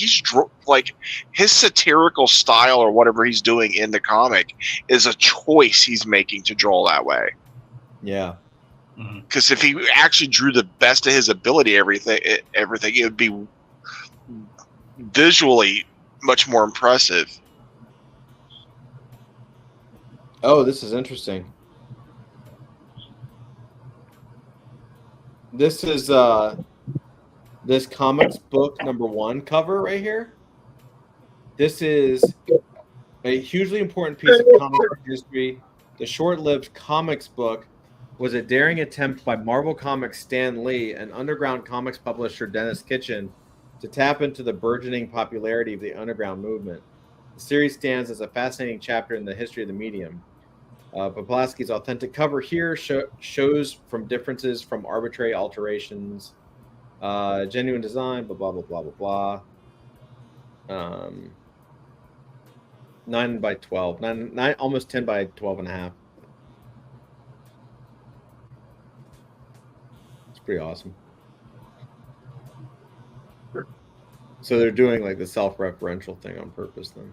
B: like his satirical style or whatever he's doing in the comic is a choice he's making to draw that way.
K: Yeah.
B: Because if he actually drew the best of his ability, everything, it would be visually much more impressive.
K: Oh, this is interesting. This is this comics book #1 cover right here. This is a hugely important piece of comic book history. The short-lived comics book was a daring attempt by Marvel Comics Stan Lee and underground comics publisher Dennis Kitchen to tap into the burgeoning popularity of the underground movement. The series stands as a fascinating chapter in the history of the medium. Poplaski's authentic cover here shows from differences from arbitrary alterations, genuine design, blah, blah, blah, blah, blah. 9 by 12, 9, almost 10 by 12 and a half. It's pretty awesome. So they're doing like the self-referential thing on purpose then.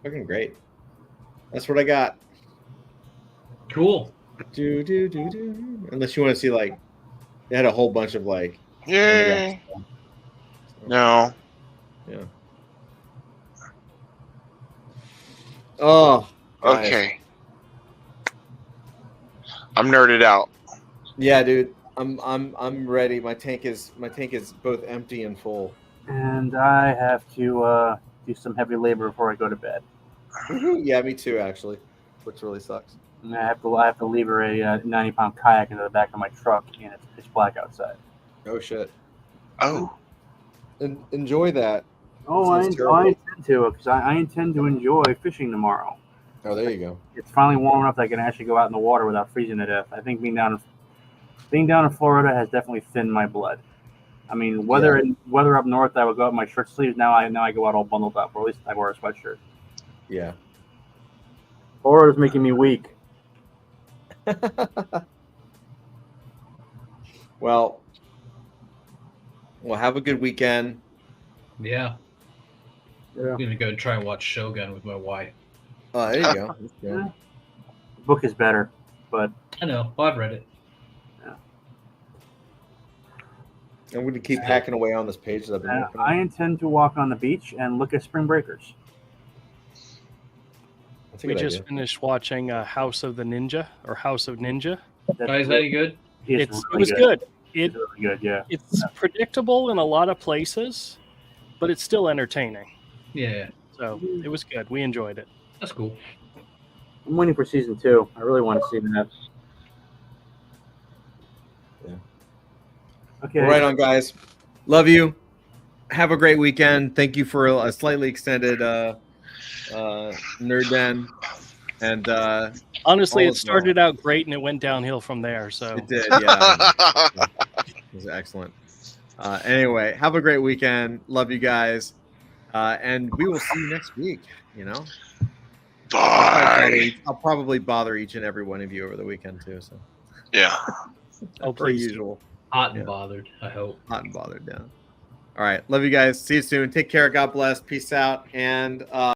K: Fucking great. That's what I got.
F: Cool.
K: Unless you want to see like they had a whole bunch of like
B: Yay. No.
K: Yeah. Oh.
B: Okay. I'm nerded out.
K: Yeah, dude. I'm ready. My tank is both empty and full.
C: And I have to do some heavy labor before I go to bed.
K: Yeah, me too, actually. Which really sucks.
C: And I have to lever a 90-pound kayak into the back of my truck, and it's pitch black outside.
K: Oh shit.
B: Oh.
K: Enjoy that.
C: Oh, I intend to, because I intend to enjoy fishing tomorrow.
K: Oh, there you go.
C: It's finally warm enough that I can actually go out in the water without freezing to death. I think being down in Florida has definitely thinned my blood. I mean, weather up north, I would go out in my shirt sleeves. Now I go out all bundled up, or at least I wear a sweatshirt.
K: Yeah.
C: Florida's making me weak.
K: Well, have a good weekend.
F: Yeah. I'm gonna go and try and watch Shogun with my wife.
K: Oh, there you go.
C: The book is better, but
F: I know. Well, I've read it.
K: I'm going to keep hacking away on this page that I've been working on.
C: I intend to walk on the beach and look at spring breakers.
A: We just finished watching House of the Ninja or House of Ninja.
F: Is that any good?
A: It was good.
C: It's really good, yeah.
A: It's predictable in a lot of places, but it's still entertaining.
F: Yeah.
A: So it was good. We enjoyed it.
F: That's cool.
C: I'm waiting for season 2. I really want to see that.
K: Yeah.
C: Okay.
K: Well, right on, guys. Love you. Have a great weekend. Thank you for a slightly extended Nerd Den. And
A: honestly, it started out great and it went downhill from there. So
K: it did, yeah. It was excellent. Anyway, have a great weekend. Love you guys. And we will see you next week, you know.
B: Bye.
K: I'll probably bother each and every one of you over the weekend too. So
B: yeah.
K: Per usual.
F: Hot and bothered, I hope.
K: Hot and bothered, yeah. All right. Love you guys. See you soon. Take care. God bless. Peace out. And